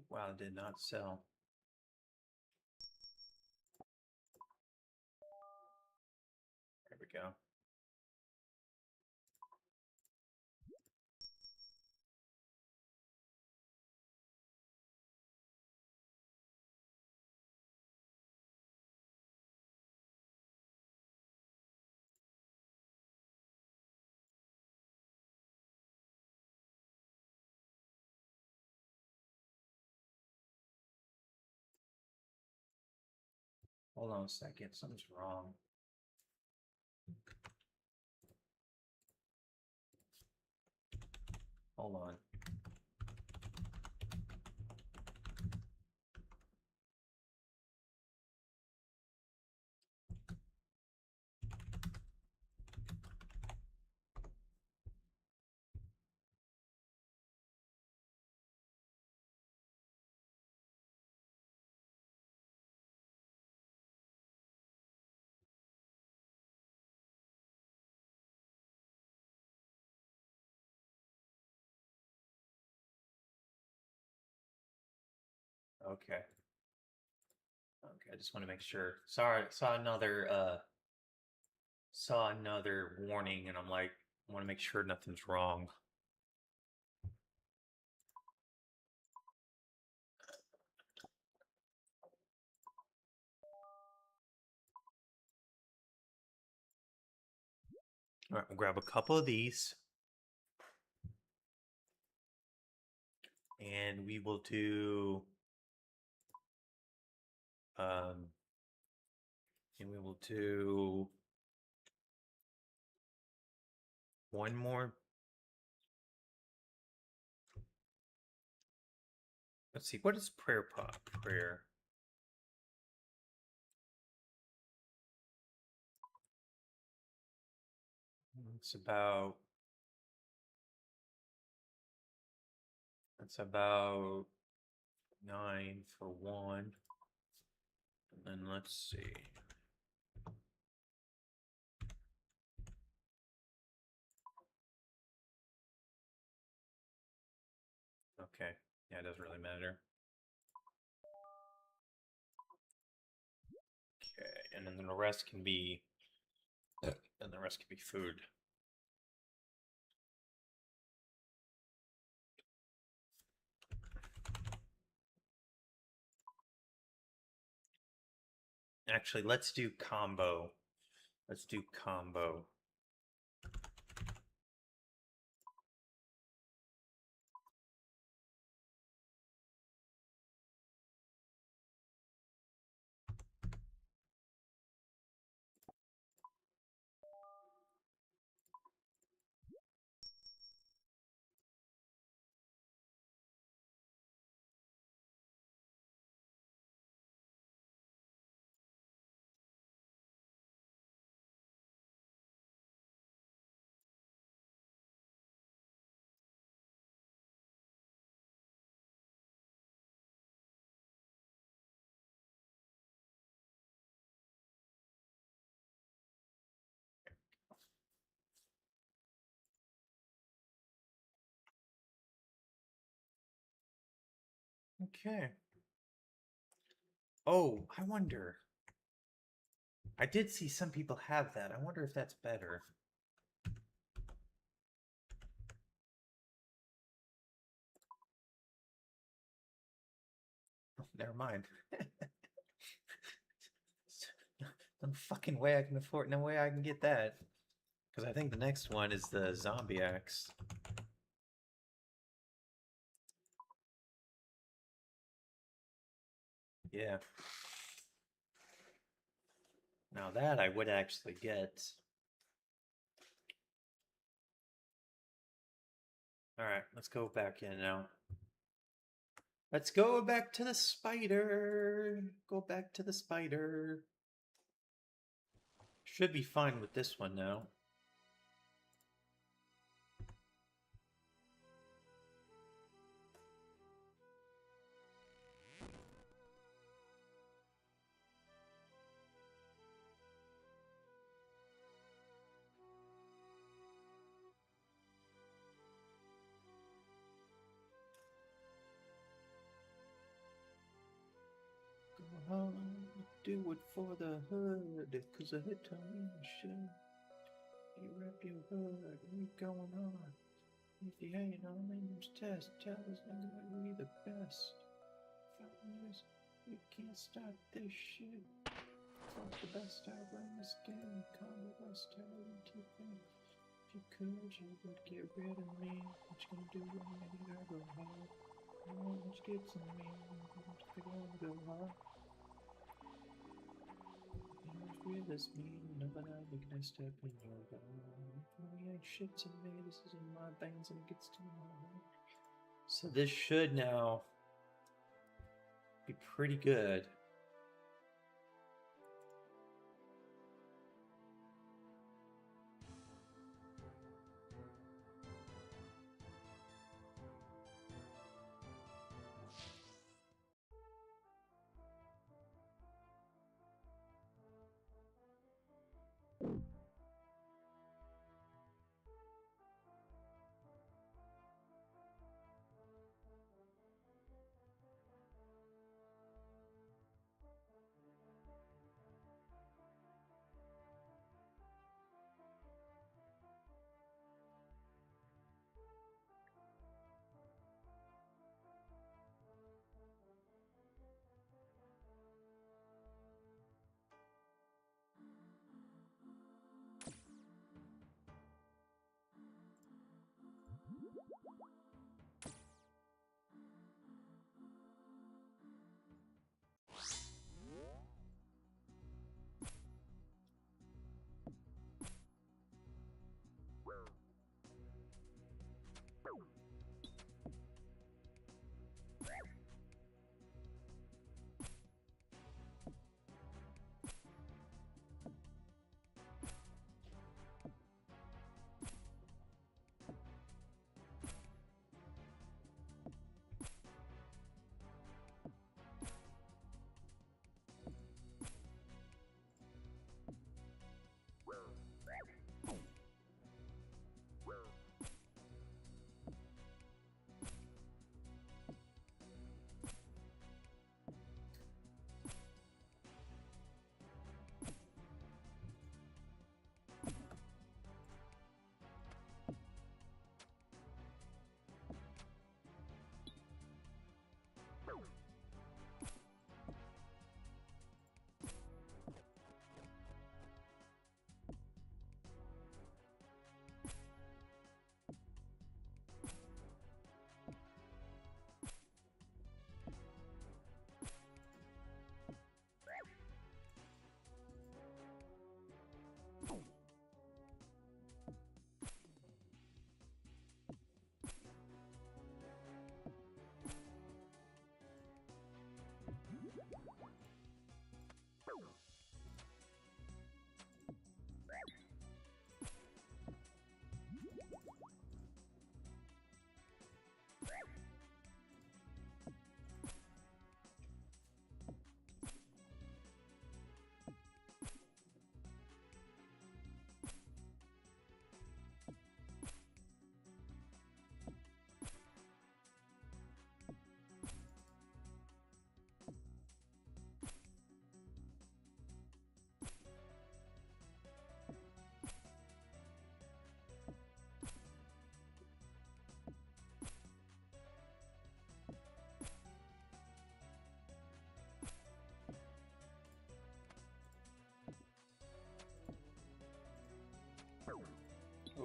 Wow, it did not sell. There we go. Hold on a second, something's wrong. Hold on. Okay. Okay, I just want to make sure. Sorry, saw another warning, and I'm like, I want to make sure nothing's wrong. All right, we'll grab a couple of these. And we will do one more. Let's see, what is prayer pop? Prayer. It's about That's about 9 for one. And then let's see. Okay. Yeah, it doesn't really matter. Okay, and then the rest can be food. Actually, let's do combo. Let's do combo. Okay. Oh, I wonder. I did see some people have that. I wonder if that's better. Oh, never mind. No fucking way I can afford. No way I can get that. Because I think the next one is the zombie axe. Yeah. Now that I would actually get. Alright, let's go back in now. Let's go back to the spider. Go back to the spider. Should be fine with this one now. Go on, do it for the hood, cause the hood told me shit. You rep your hood, we going on. If you ain't on English test, tell us that we the best. 5 years, we can't stop this shit. Fuck the best out in this game, call the best out in TV. If you could, you would get rid of me. What you gonna do when you need to go hard? You want what you get to me, you gonna go hard. Feel this mean, but I think I step in your door. We ain't shit to me, this is in my veins and it gets to my heart. So this should now be pretty good.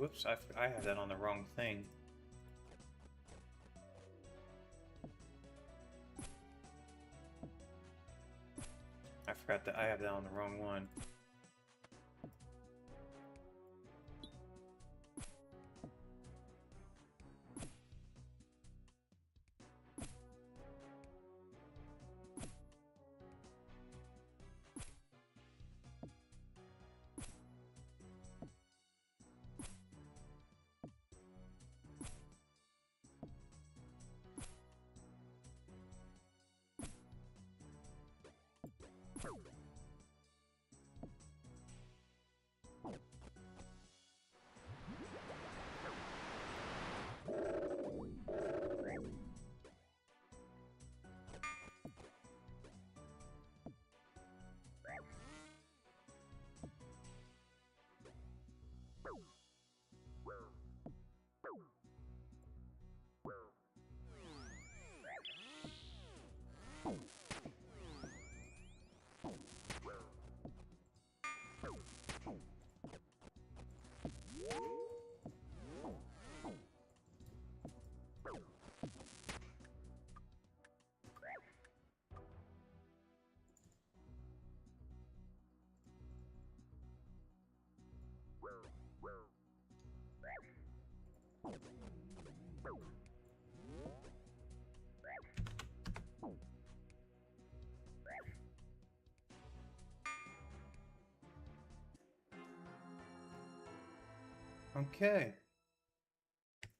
Whoops, I have that on the wrong thing. I forgot that I have that on the wrong one. Okay.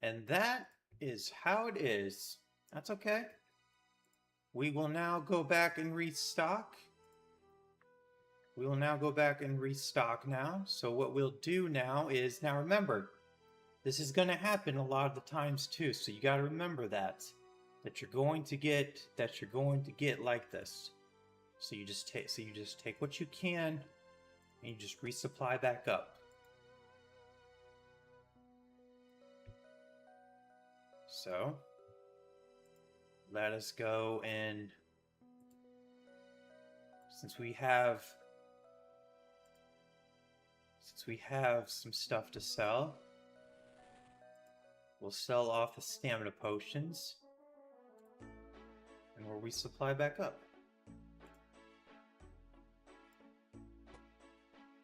And that is how it is. That's okay. We will now go back and restock. We will now go back and restock now. So what we'll do now is, now remember, this is going to happen a lot of the times too. So you got to remember that you're going to get like this. So you just take what you can and you just resupply back up. So let us go, and since we have some stuff to sell, we'll sell off the stamina potions and we'll resupply back up.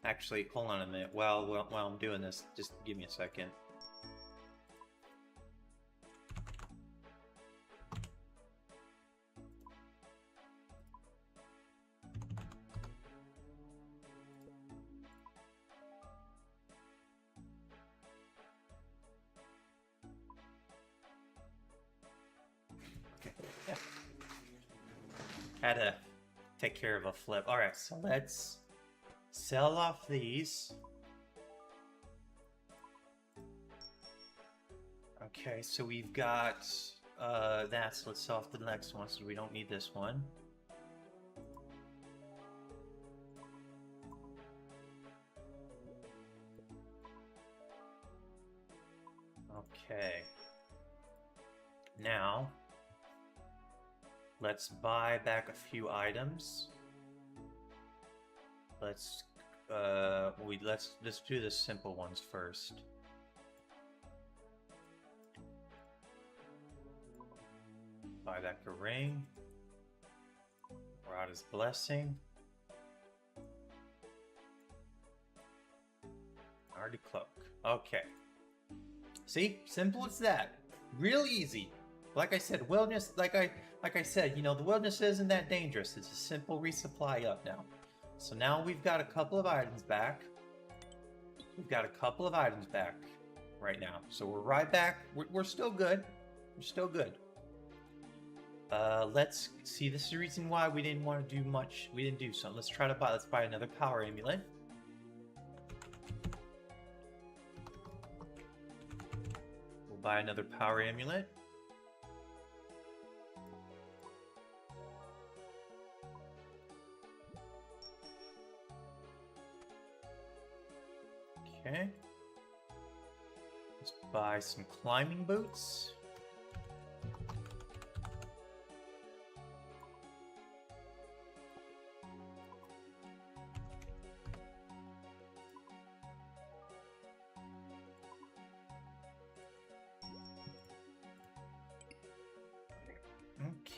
Actually, hold on a minute. While I'm doing this, just give me a second. Had to take care of a flip. Alright, so let's sell off these. Okay, so we've got that, so let's sell off the next one, so we don't need this one. Okay. Now let's buy back a few items. Let's do the simple ones first. Buy back a ring. Rod is blessing. Already cloak. Okay. See, simple as that. Real easy. Like I said, wilderness. Like I said, you know, the wilderness isn't that dangerous. It's a simple resupply up now. So now we've got a couple of items back. We've got a couple of items back right now. So we're right back. We're still good. We're still good. Let's see. This is the reason why we didn't want to do much. We didn't do something. Let's buy another power amulet. We'll buy another power amulet. Okay. Let's buy some climbing boots.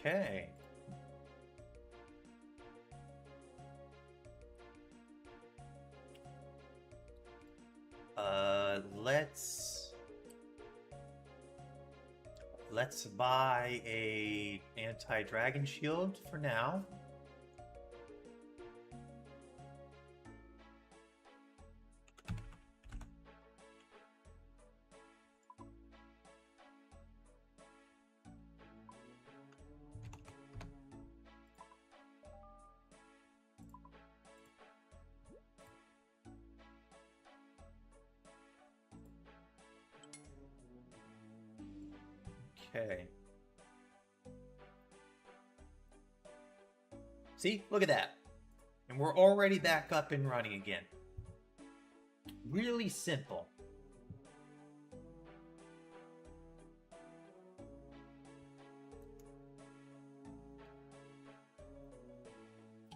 Okay. Let's buy a anti-dragon shield for now. Okay. See? Look at that. And we're already back up and running again. Really simple.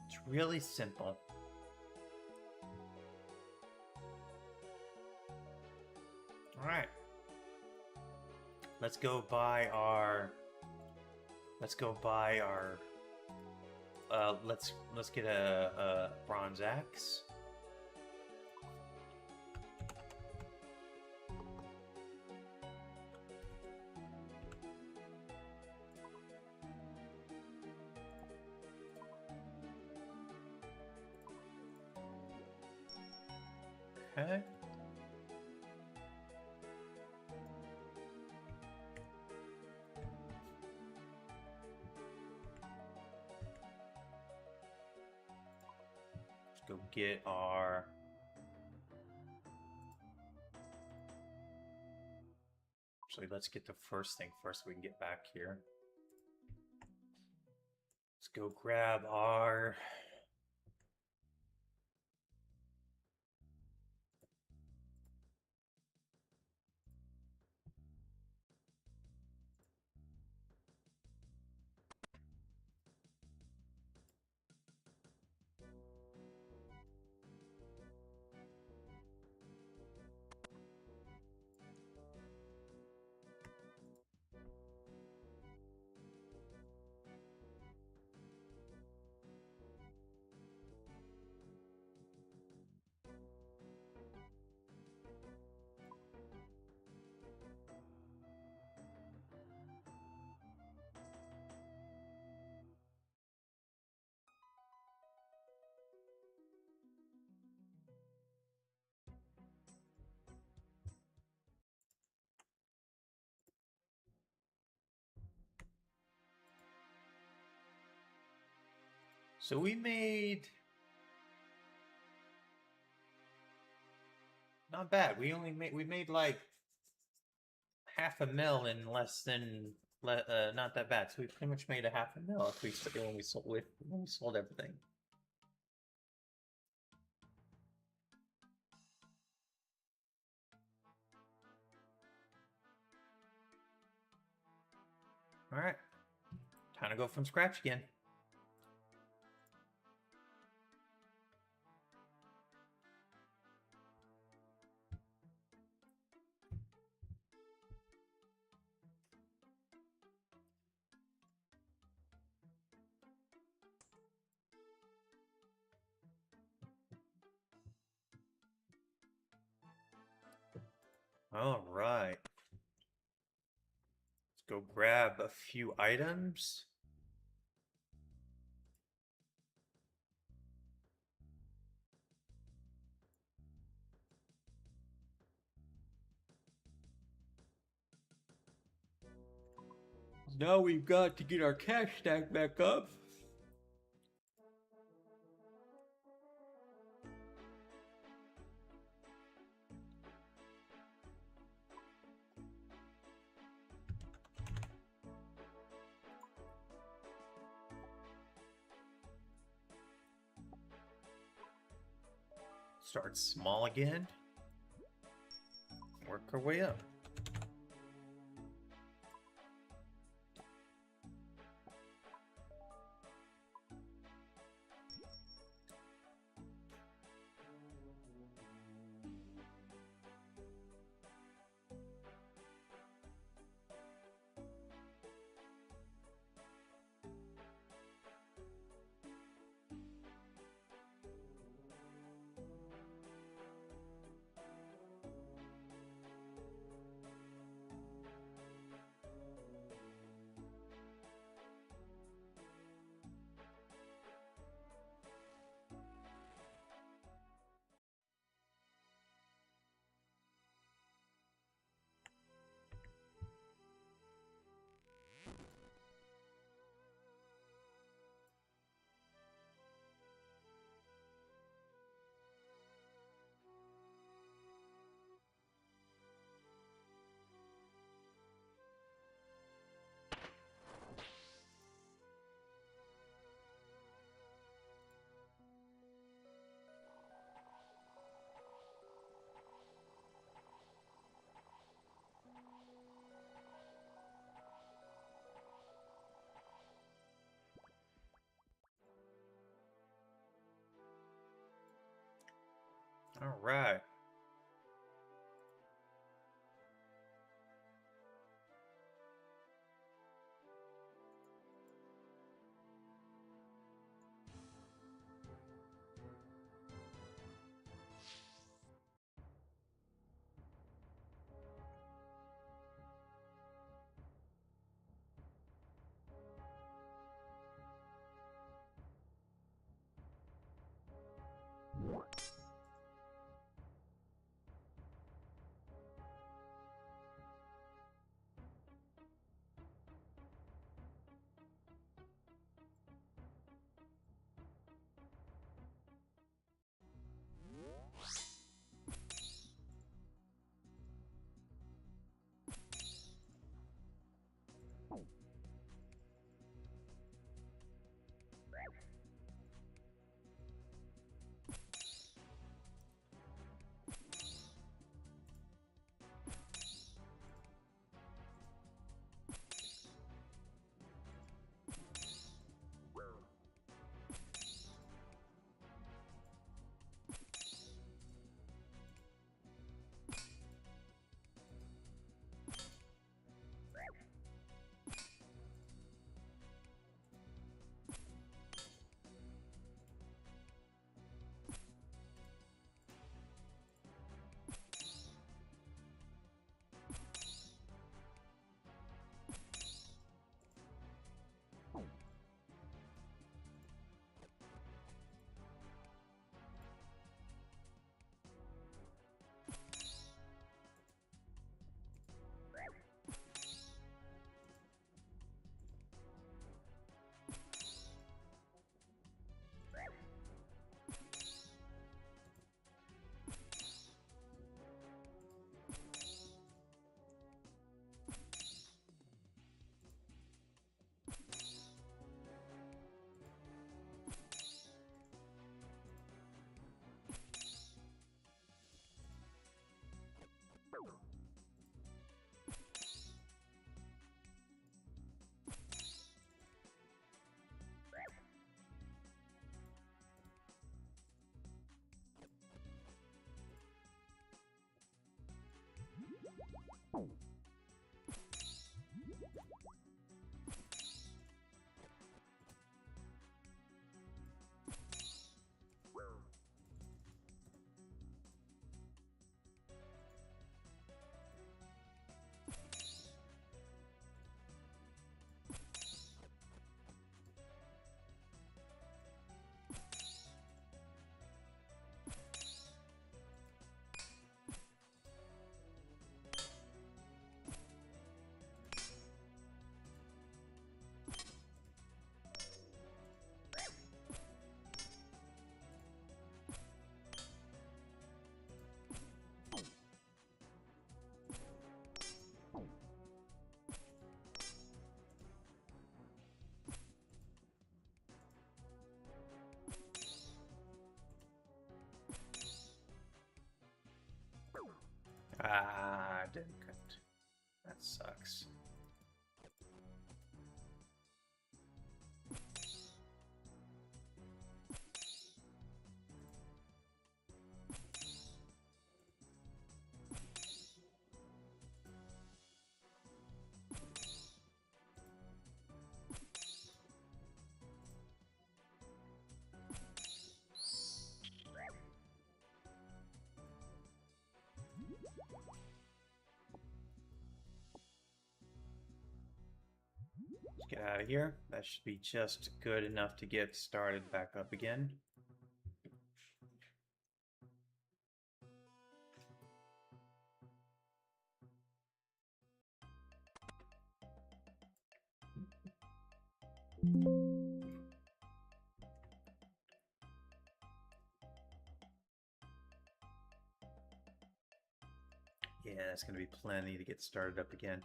It's really simple. All right. Let's go buy our. Let's get a bronze axe. Okay. Let's go get our. Actually, let's get the first thing first so we can get back here. Let's go grab our. So we made. Not bad. We made like $500,000 in less than not that bad. So we pretty much made $500,000 if when we sold everything. All right, time to go from scratch again. All right. Let's go grab a few items. Now we've got to get our cash stack back up. Start small again. Work our way up. All right. Ah, didn't cut. That sucks. Let's get out of here. That should be just good enough to get started back up again. Yeah, it's going to be plenty to get started up again.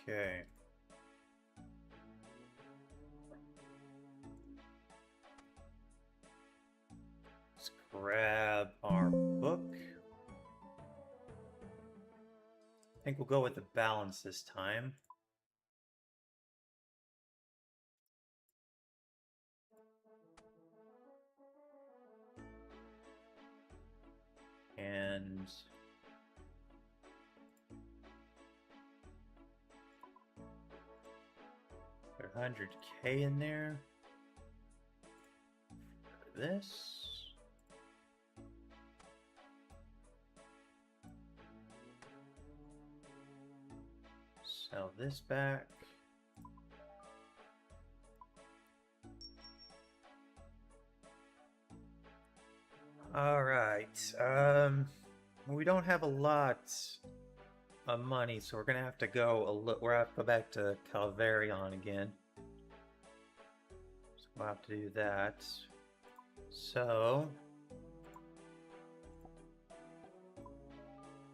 Okay. Let's grab our book. I think we'll go with the balance this time. And 100K in there for this. Sell this back. All right. We don't have a lot of money, so we're gonna have to go we're gonna have to go back to Calvarion again. So we'll have to do that. So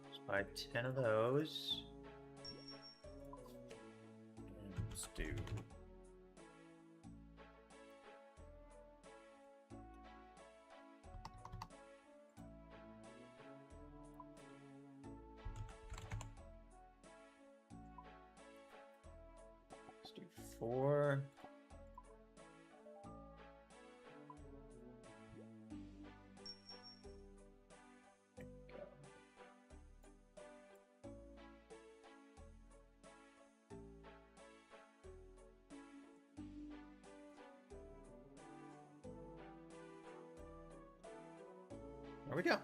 let's buy 10 of those. And let's do let's do 4. There we go.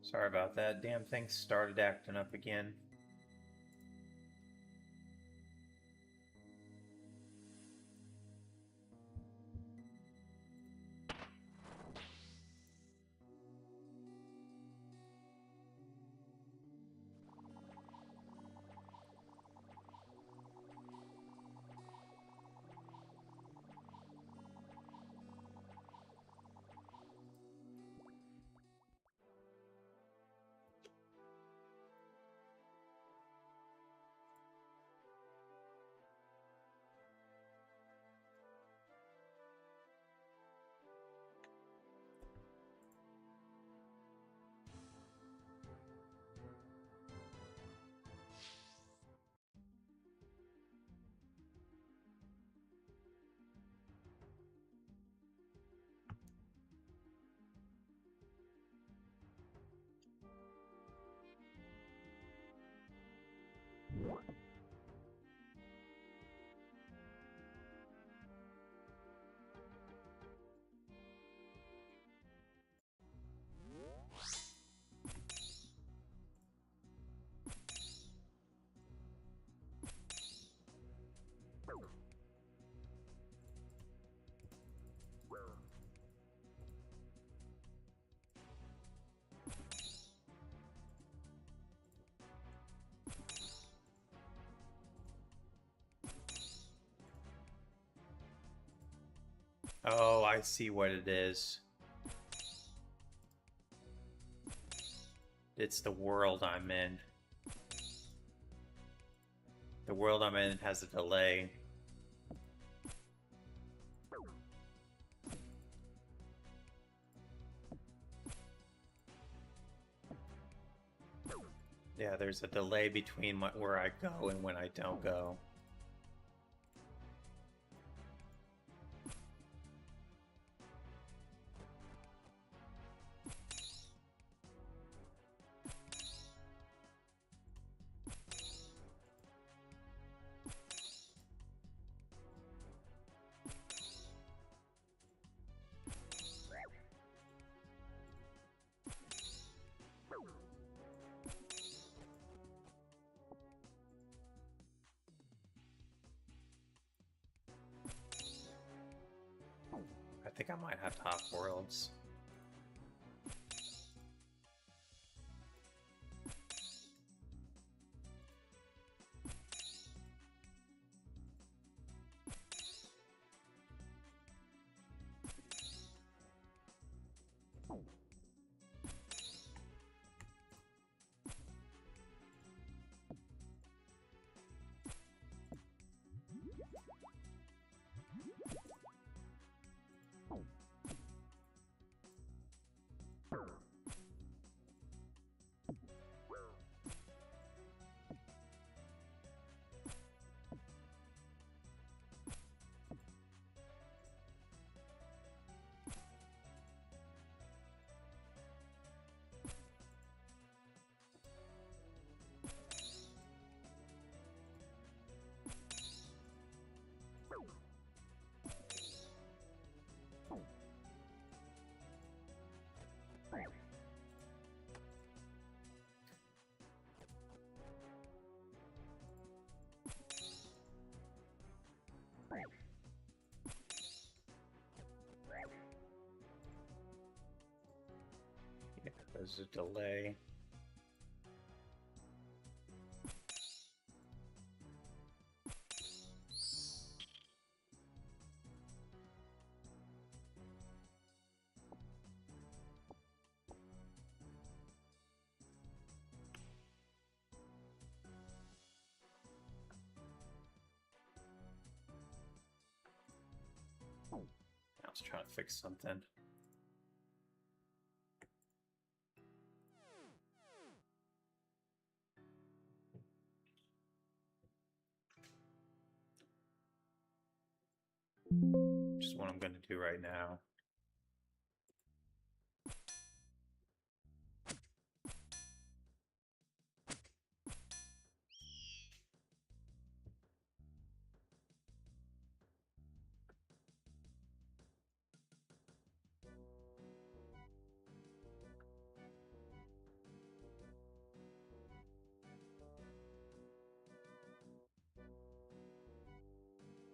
Sorry about that. Damn thing started acting up again. Oh, I see what it is. It's the world I'm in. The world I'm in has a delay. Yeah, there's a delay between where I go and when I don't go. I think I might have top worlds. Yeah, there's a delay. I was trying to fix something. Just what I'm going to do right now.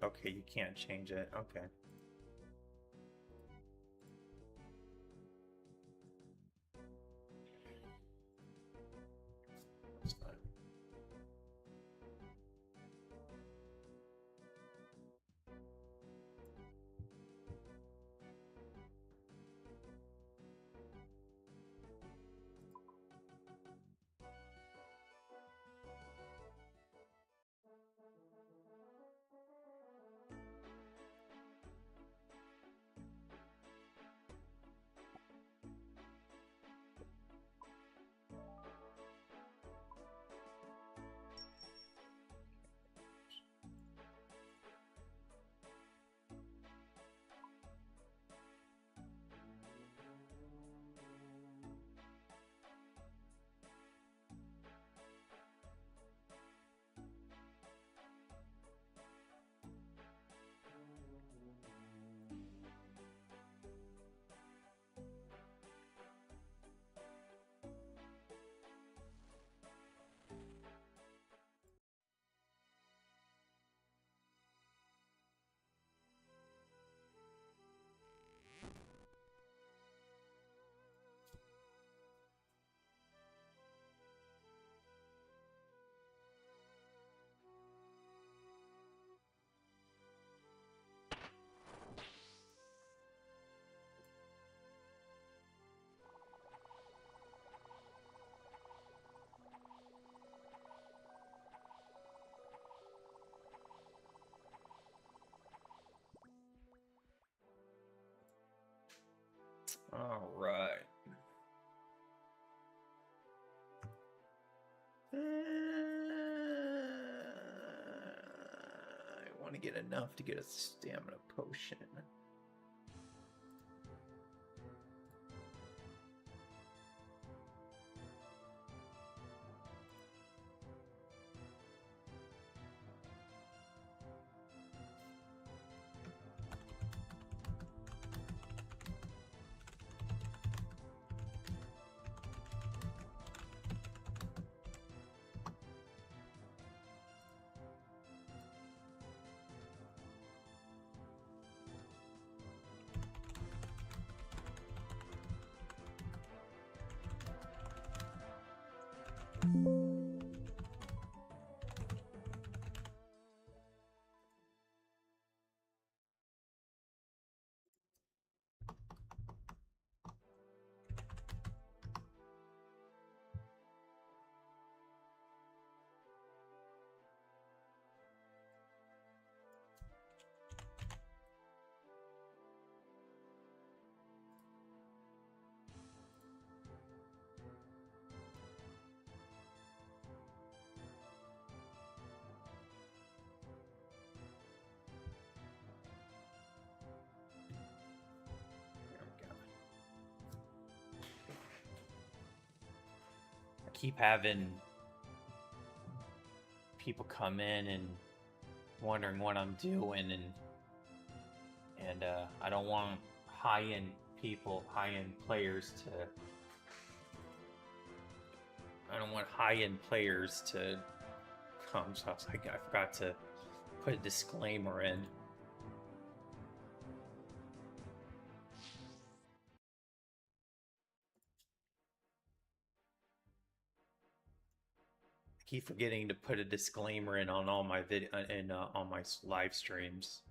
Okay, you can't change it. Okay. That's fine. All right. I want to get enough to get a stamina potion. Keep having people come in and wondering what I'm doing, and I don't want high-end people, high-end players to. I don't want high-end players to come. So I forgot to put a disclaimer in. Keep forgetting to put a disclaimer in on all my video and on my live streams.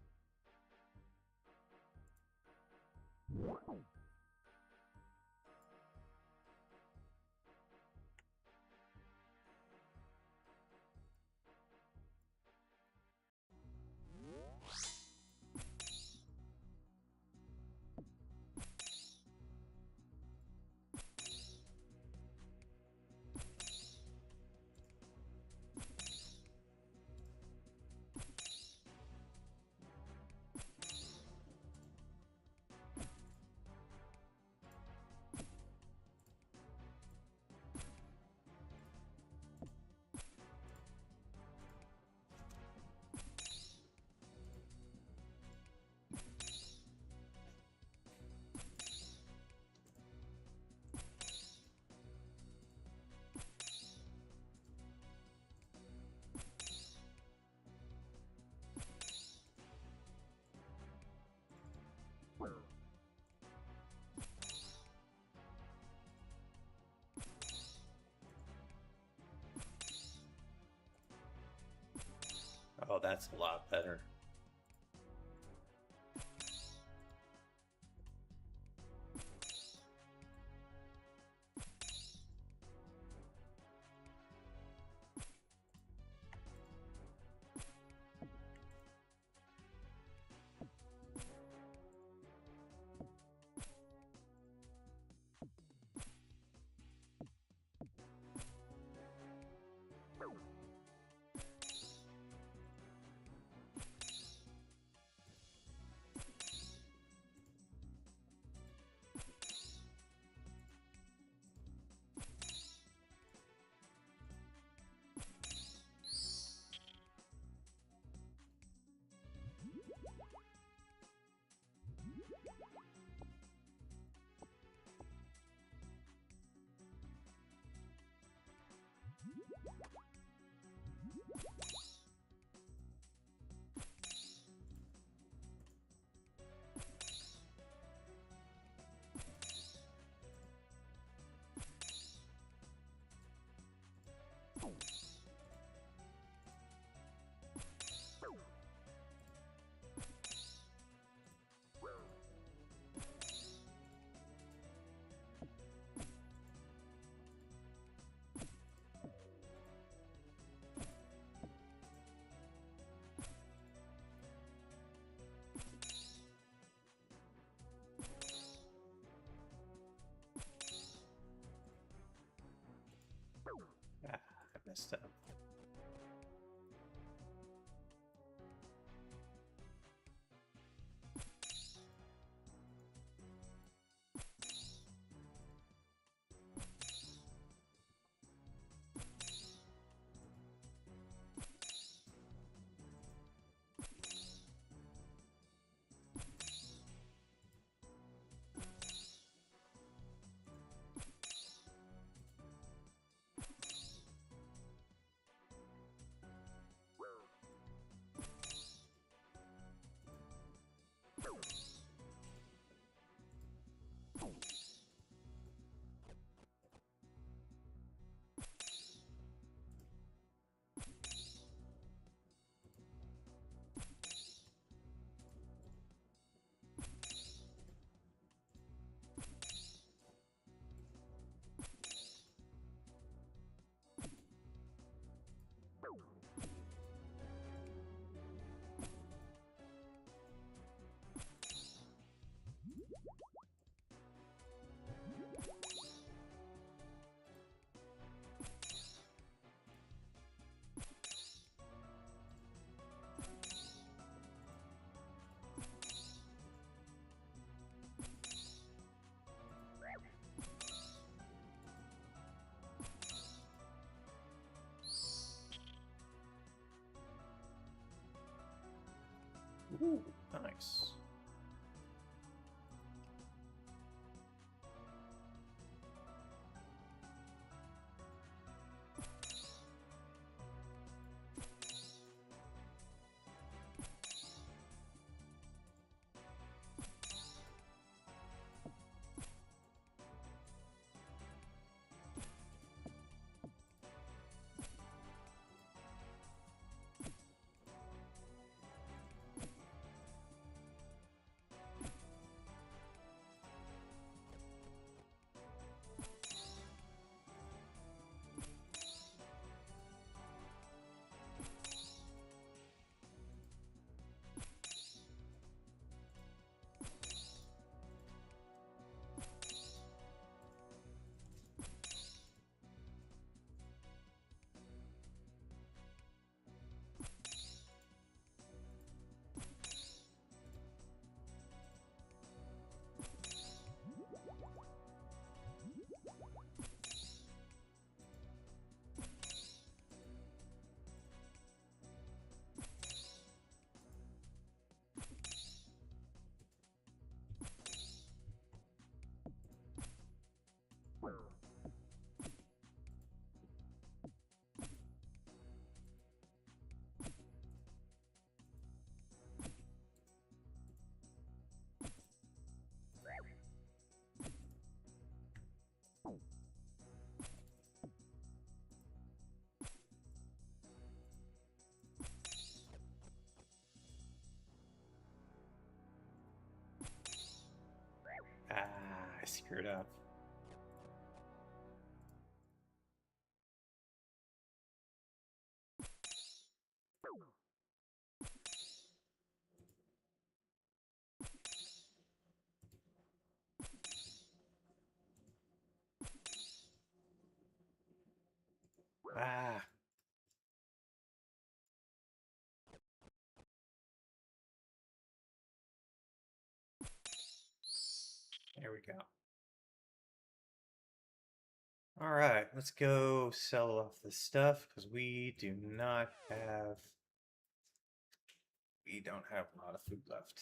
Oh, that's a lot better. messed up. Ooh, nice. Ah, I screwed up. Ah. There we go. All right, let's go sell off this stuff because we don't have a lot of food left.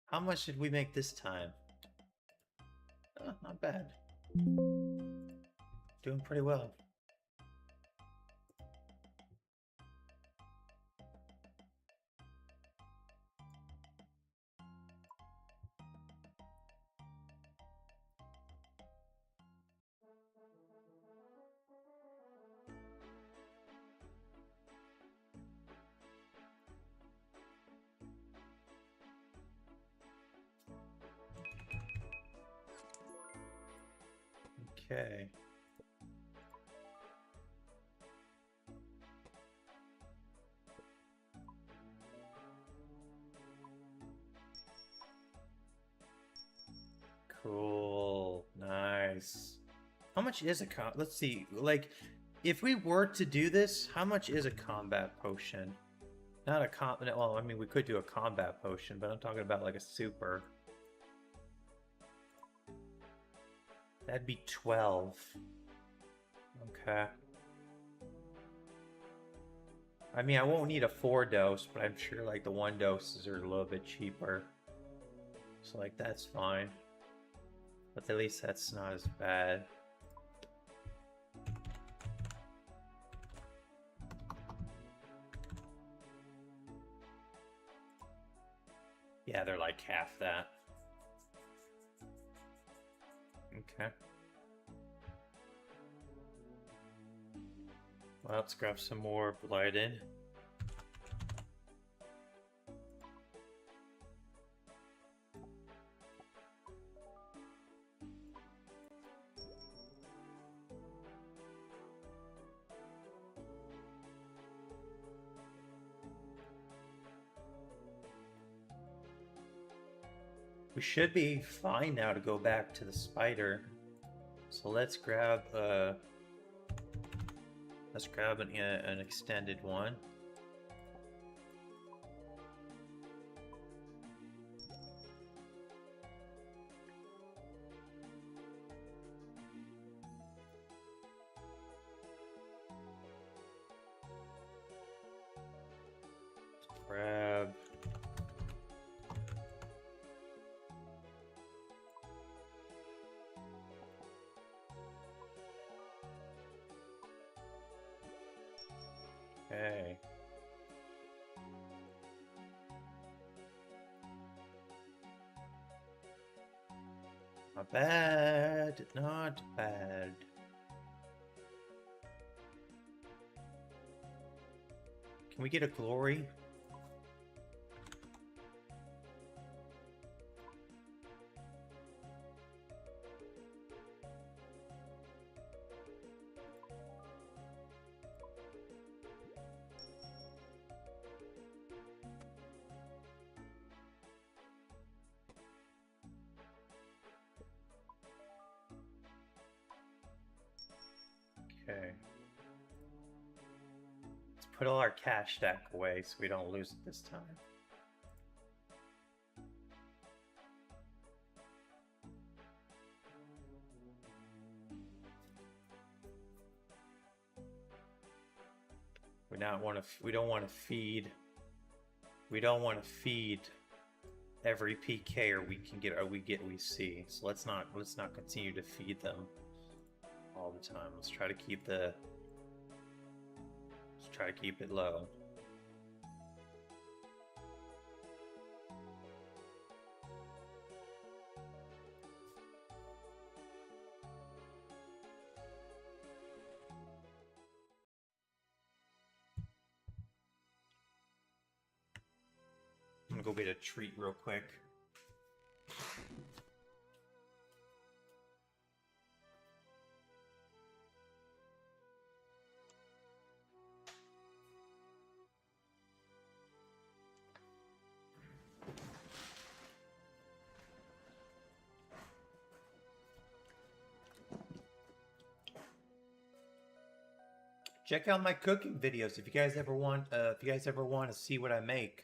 How much did we make this time? Not bad. Doing pretty well. Okay. Cool. Nice. How much is a let's see, like, if we were to do this, how much is a combat potion? Not a well, I mean, we could do a combat potion, but I'm talking about like a super. That'd be 12. Okay. I mean, I won't need a 4-dose, but I'm sure like the 1 doses are a little bit cheaper. So like that's fine. But at least that's not as bad. Yeah, they're like half that. Okay. Well, let's grab some more blighted. We should be fine now to go back to the spider. So let's grab an extended one. Grab okay. Not bad, not bad. Can we get a glory? Okay. Let's put all our cash stack away so we don't lose it this time. We don't want to feed. We don't want to feed every PK or we see. So let's not continue to feed them all the time. Let's try to keep it low. I'm gonna go get a treat real quick. Check out my cooking videos if you guys ever want. If you guys ever want to see what I make.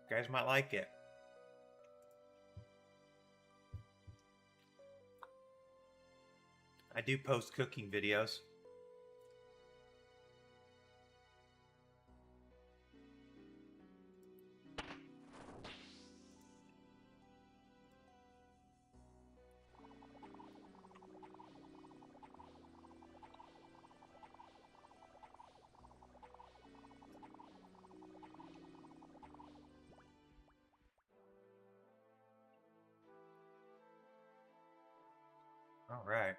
You guys might like it. I do post cooking videos. All right.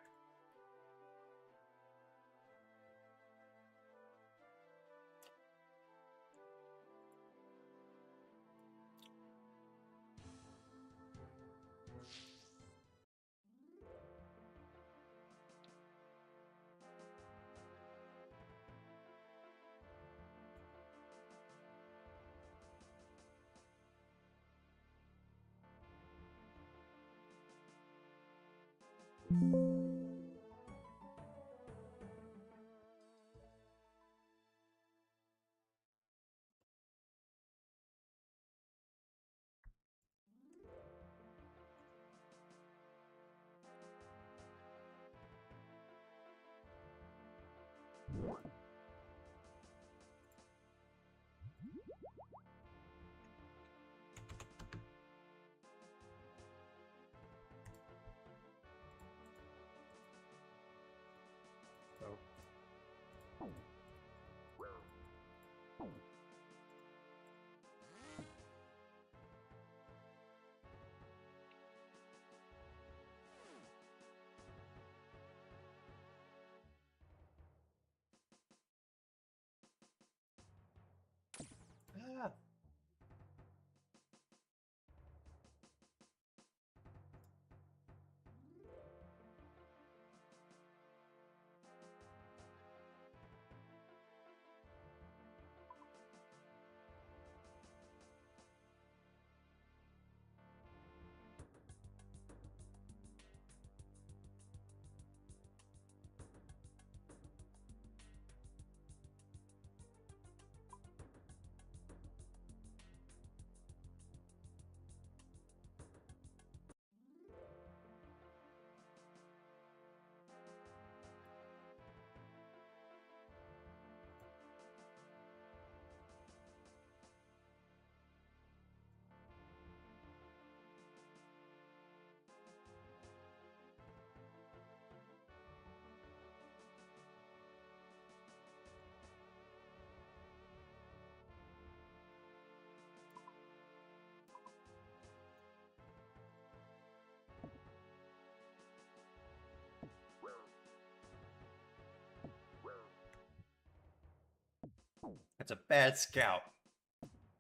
Ah. That's a bad scout.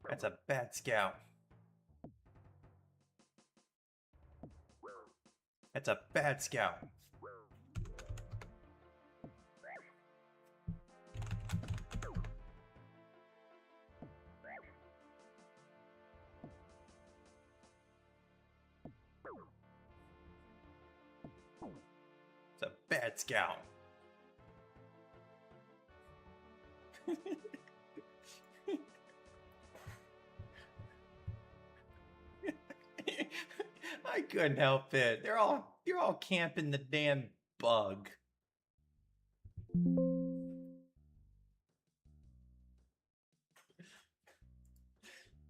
That's a bad scout. That's a bad scout. It's a bad scout. I couldn't help it. They're all camping the damn bug.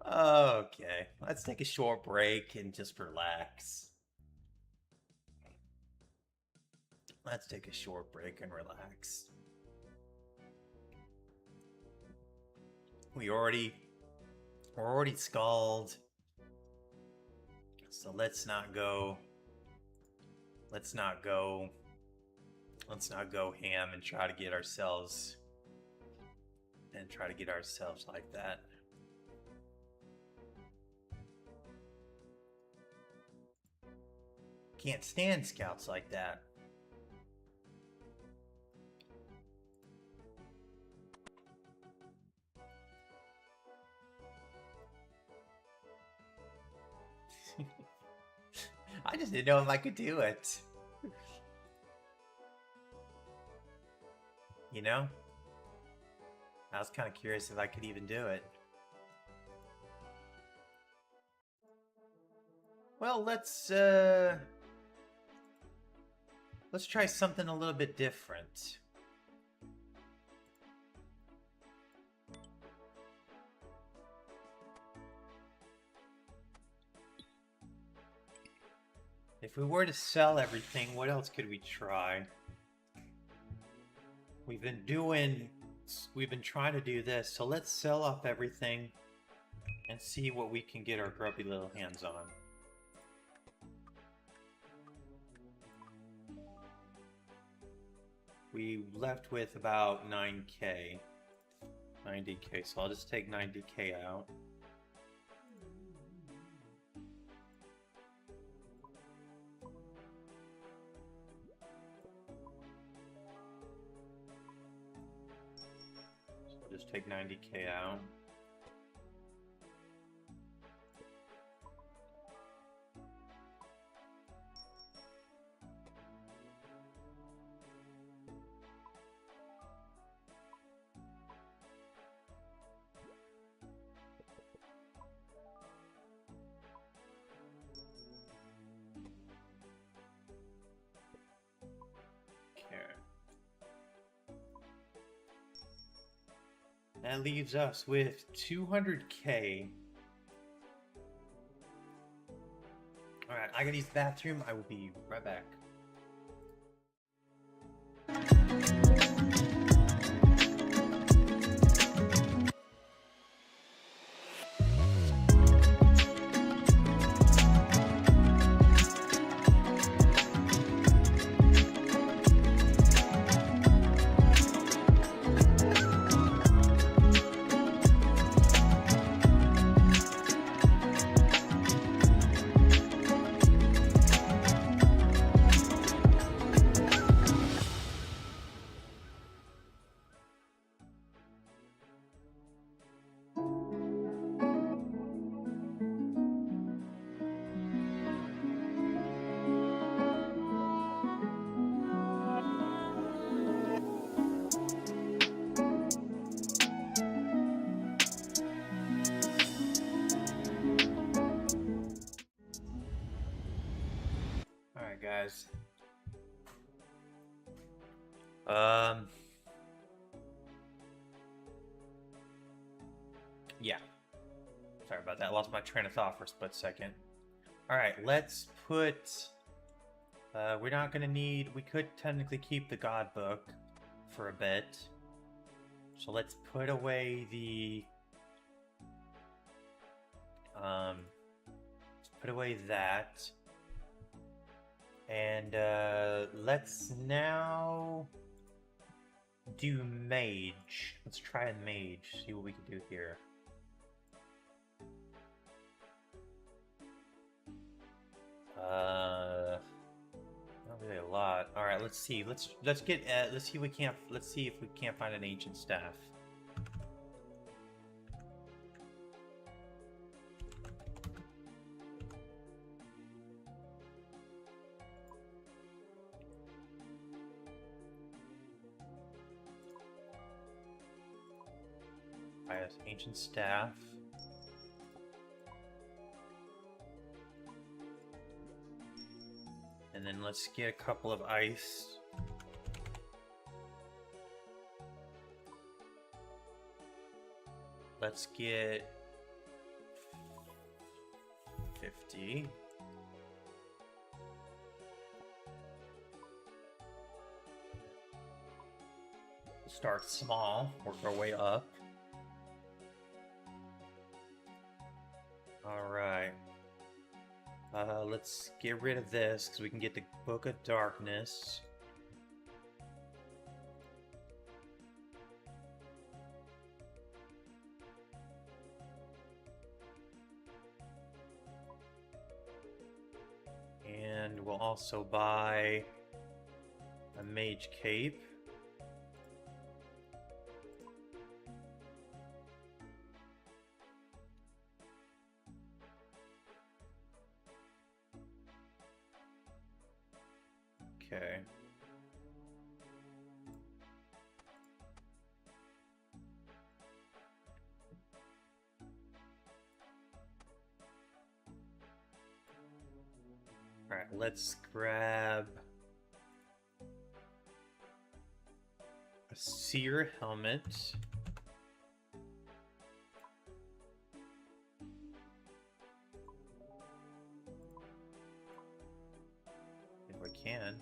Okay, let's take a short break and just relax. Let's take a short break and relax. We're already scalded. So let's not go ham and try to get ourselves like that. Can't stand scouts like that. I just didn't know if I could do it. You know? I was kind of curious if I could even do it. Well, let's try something a little bit different. If we were to sell everything, what else could we try? We've been trying to do this, so let's sell off everything and see what we can get our grubby little hands on. We left with about 9k, 90k, so I'll just take 90k out. Just take 90k out. That leaves us with 200k. Alright, I gotta use the bathroom. I will be right back. Alright, guys. Yeah. Sorry about that. I lost my train of thought for a split second. Alright, let's put... we're not gonna need... We could technically keep the God Book for a bit. So let's put away the... let's put away that. And, let's now... do Mage. Let's try a Mage, see what we can do here. Not really a lot. All right, let's see. Let's see if we can't find an ancient staff. All right, ancient staff. And then let's get a couple of ice. Let's get 50. Start small, work our way up. All right. Let's get rid of this because we can get the Book of Darkness. And we'll also buy a Mage Cape. Okay. All right, let's grab a Seer helmet. If we can.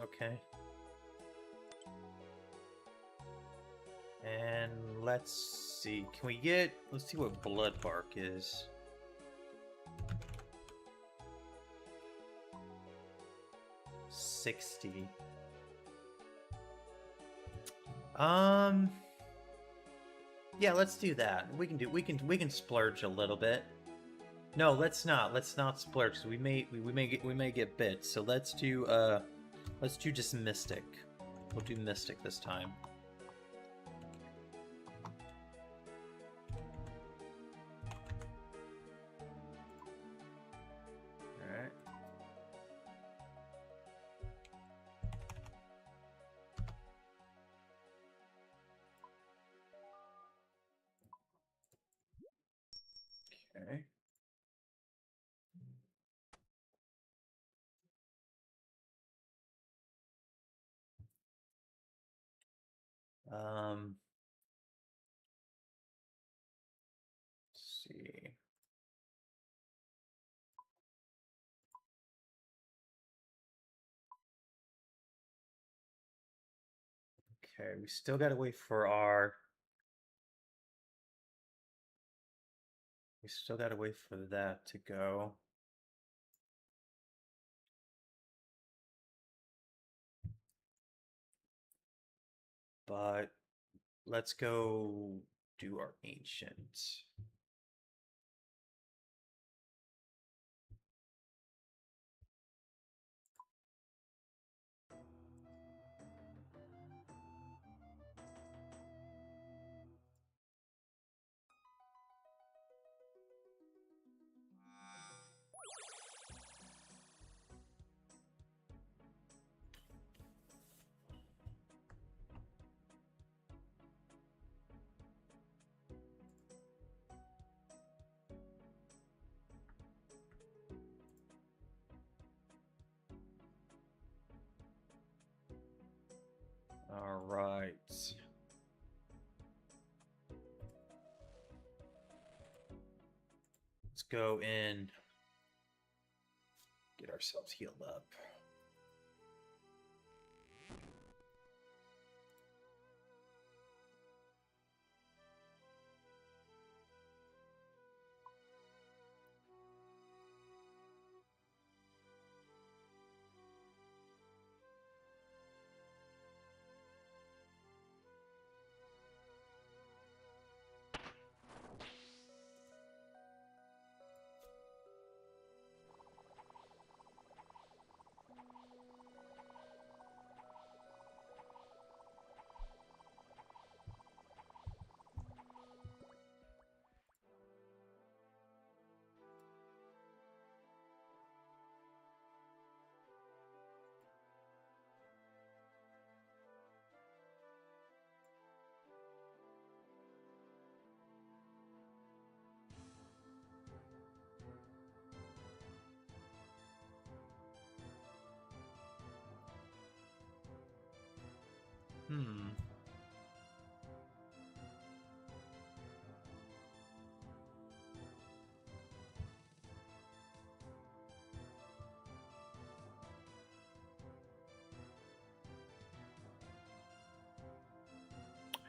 Okay. And let's see. Can we get... Let's see what blood bark is. $60. Yeah, let's do that. We can splurge a little bit. No, let's not. Let's not splurge because we may get bit. So let's do just Mystic. We'll do Mystic this time. Alright. Okay. Let's see. Okay, we still gotta wait for our. We still gotta wait for that to go. But let's go do our ancient. All right. Let's go and get ourselves healed up.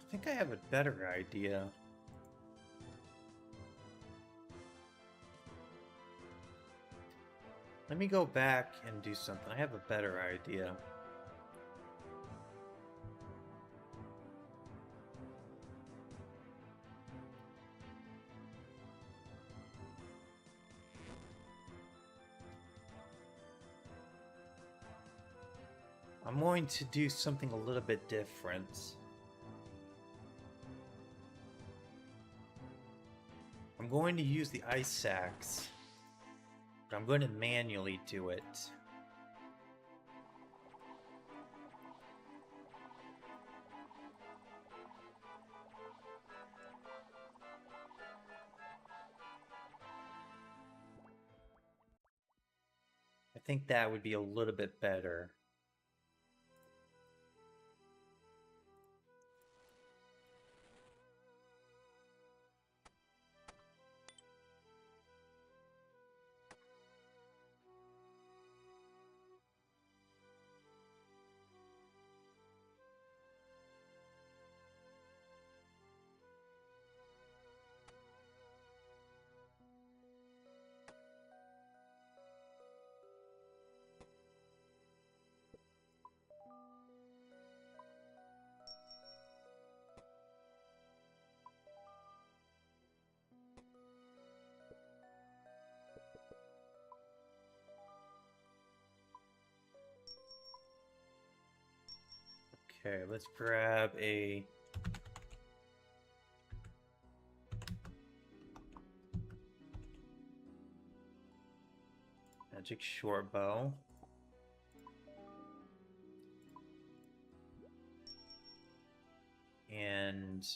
I think I have a better idea. Let me go back and do something. I have a better idea. I'm going to do something a little bit different. I'm going to use the ice axe, but I'm going to manually do it. I think that would be a little bit better. Okay, let's grab a magic short bow. And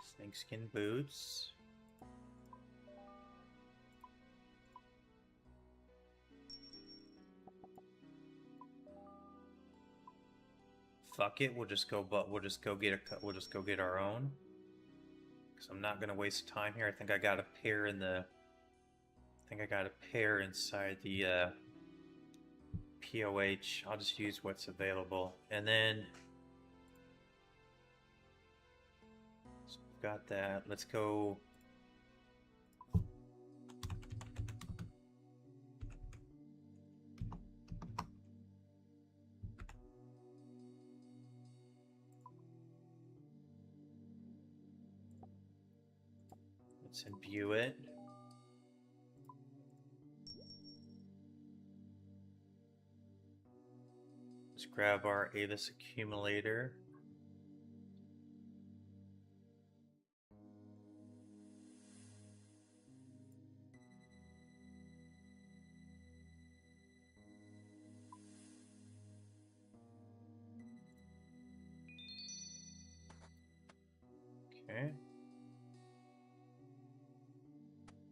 snakeskin boots. fuck it. We'll just go. But we'll just go get a. We'll just go get our own. Because I'm not gonna waste time here. I think I got a pair in the. I think I got a pair inside the POH. I'll just use what's available, and then. So we've got that. Let's go. Let's imbue it. Let's grab our Avis accumulator. Okay.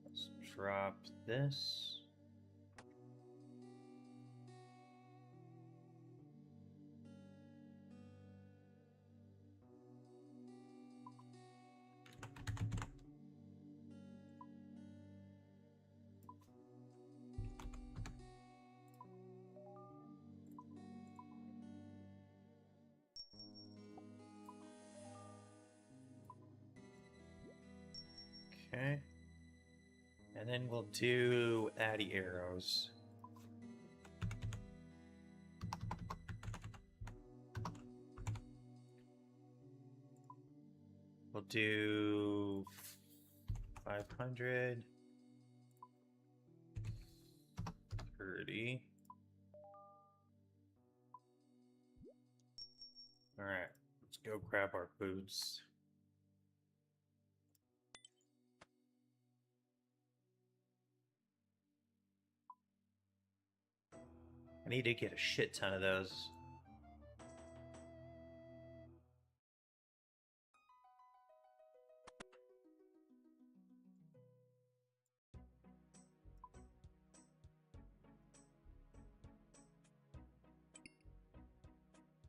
Let's drop this. Okay. And then we'll do Addy arrows. We'll do 500. 30. All right, let's go grab our boots. I need to get a shit ton of those.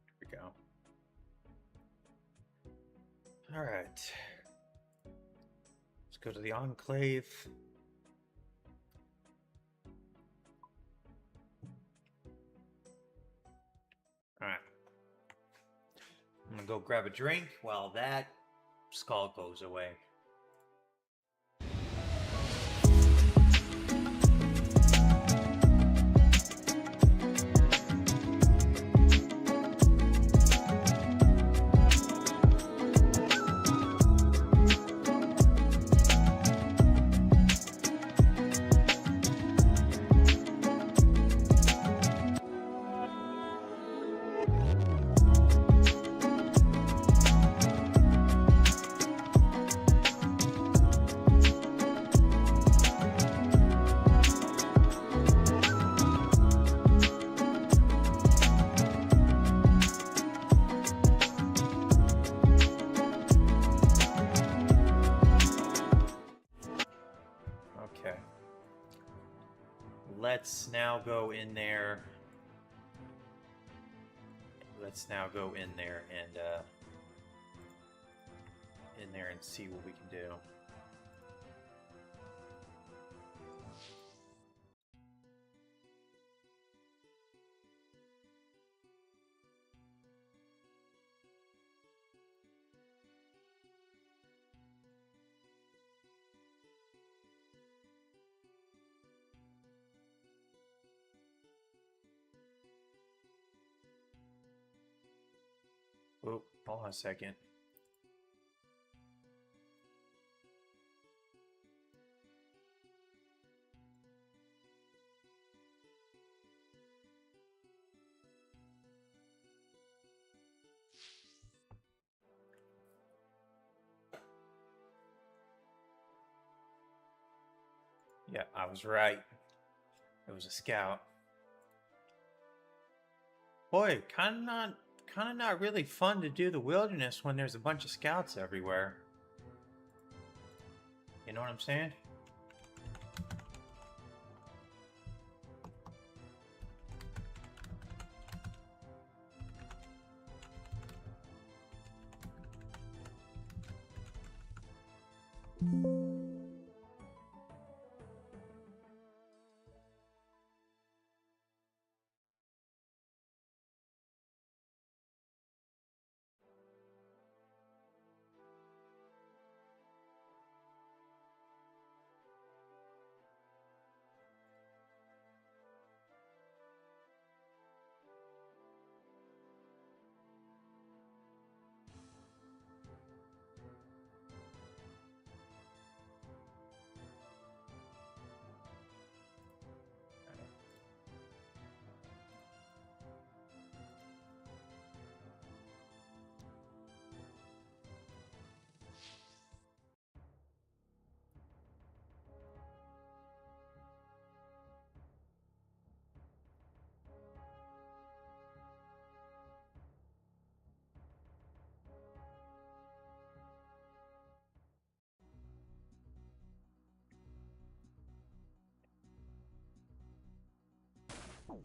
Here we go. All right. Let's go to the Enclave. Alright. I'm gonna go grab a drink while that skull goes away. Let's now go in there. Let's now go in there and see what we can do. Oh, hold on a second. Yeah, I was right. It was a scout. Boy, kind of not really fun to do the wilderness when there's a bunch of scouts everywhere. You know what I'm saying?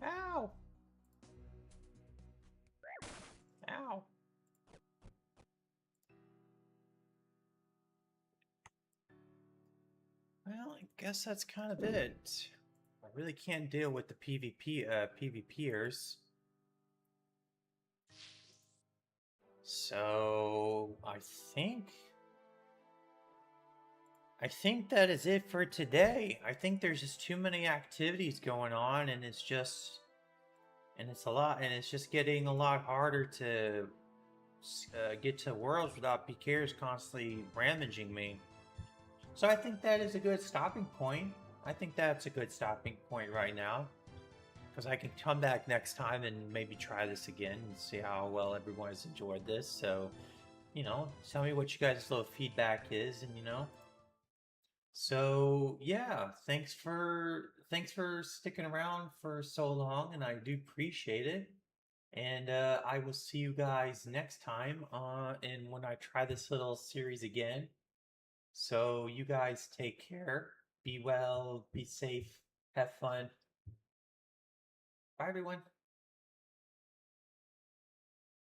Ow! Ow! Well, I guess that's kind of it. I really can't deal with the PvPers. So I think that is it for today. I think there's just too many activities going on, and it's just getting a lot harder to get to worlds without PKers constantly ravaging me. So I think that is a good stopping point. I think that's a good stopping point right now. Because I can come back next time and maybe try this again and see how well everyone has enjoyed this. So, tell me what you guys' little feedback is, and So yeah, thanks for sticking around for so long, and I do appreciate it. And I will see you guys next time, and when I try this little series again. So you guys take care, be well, be safe, have fun. Bye, everyone.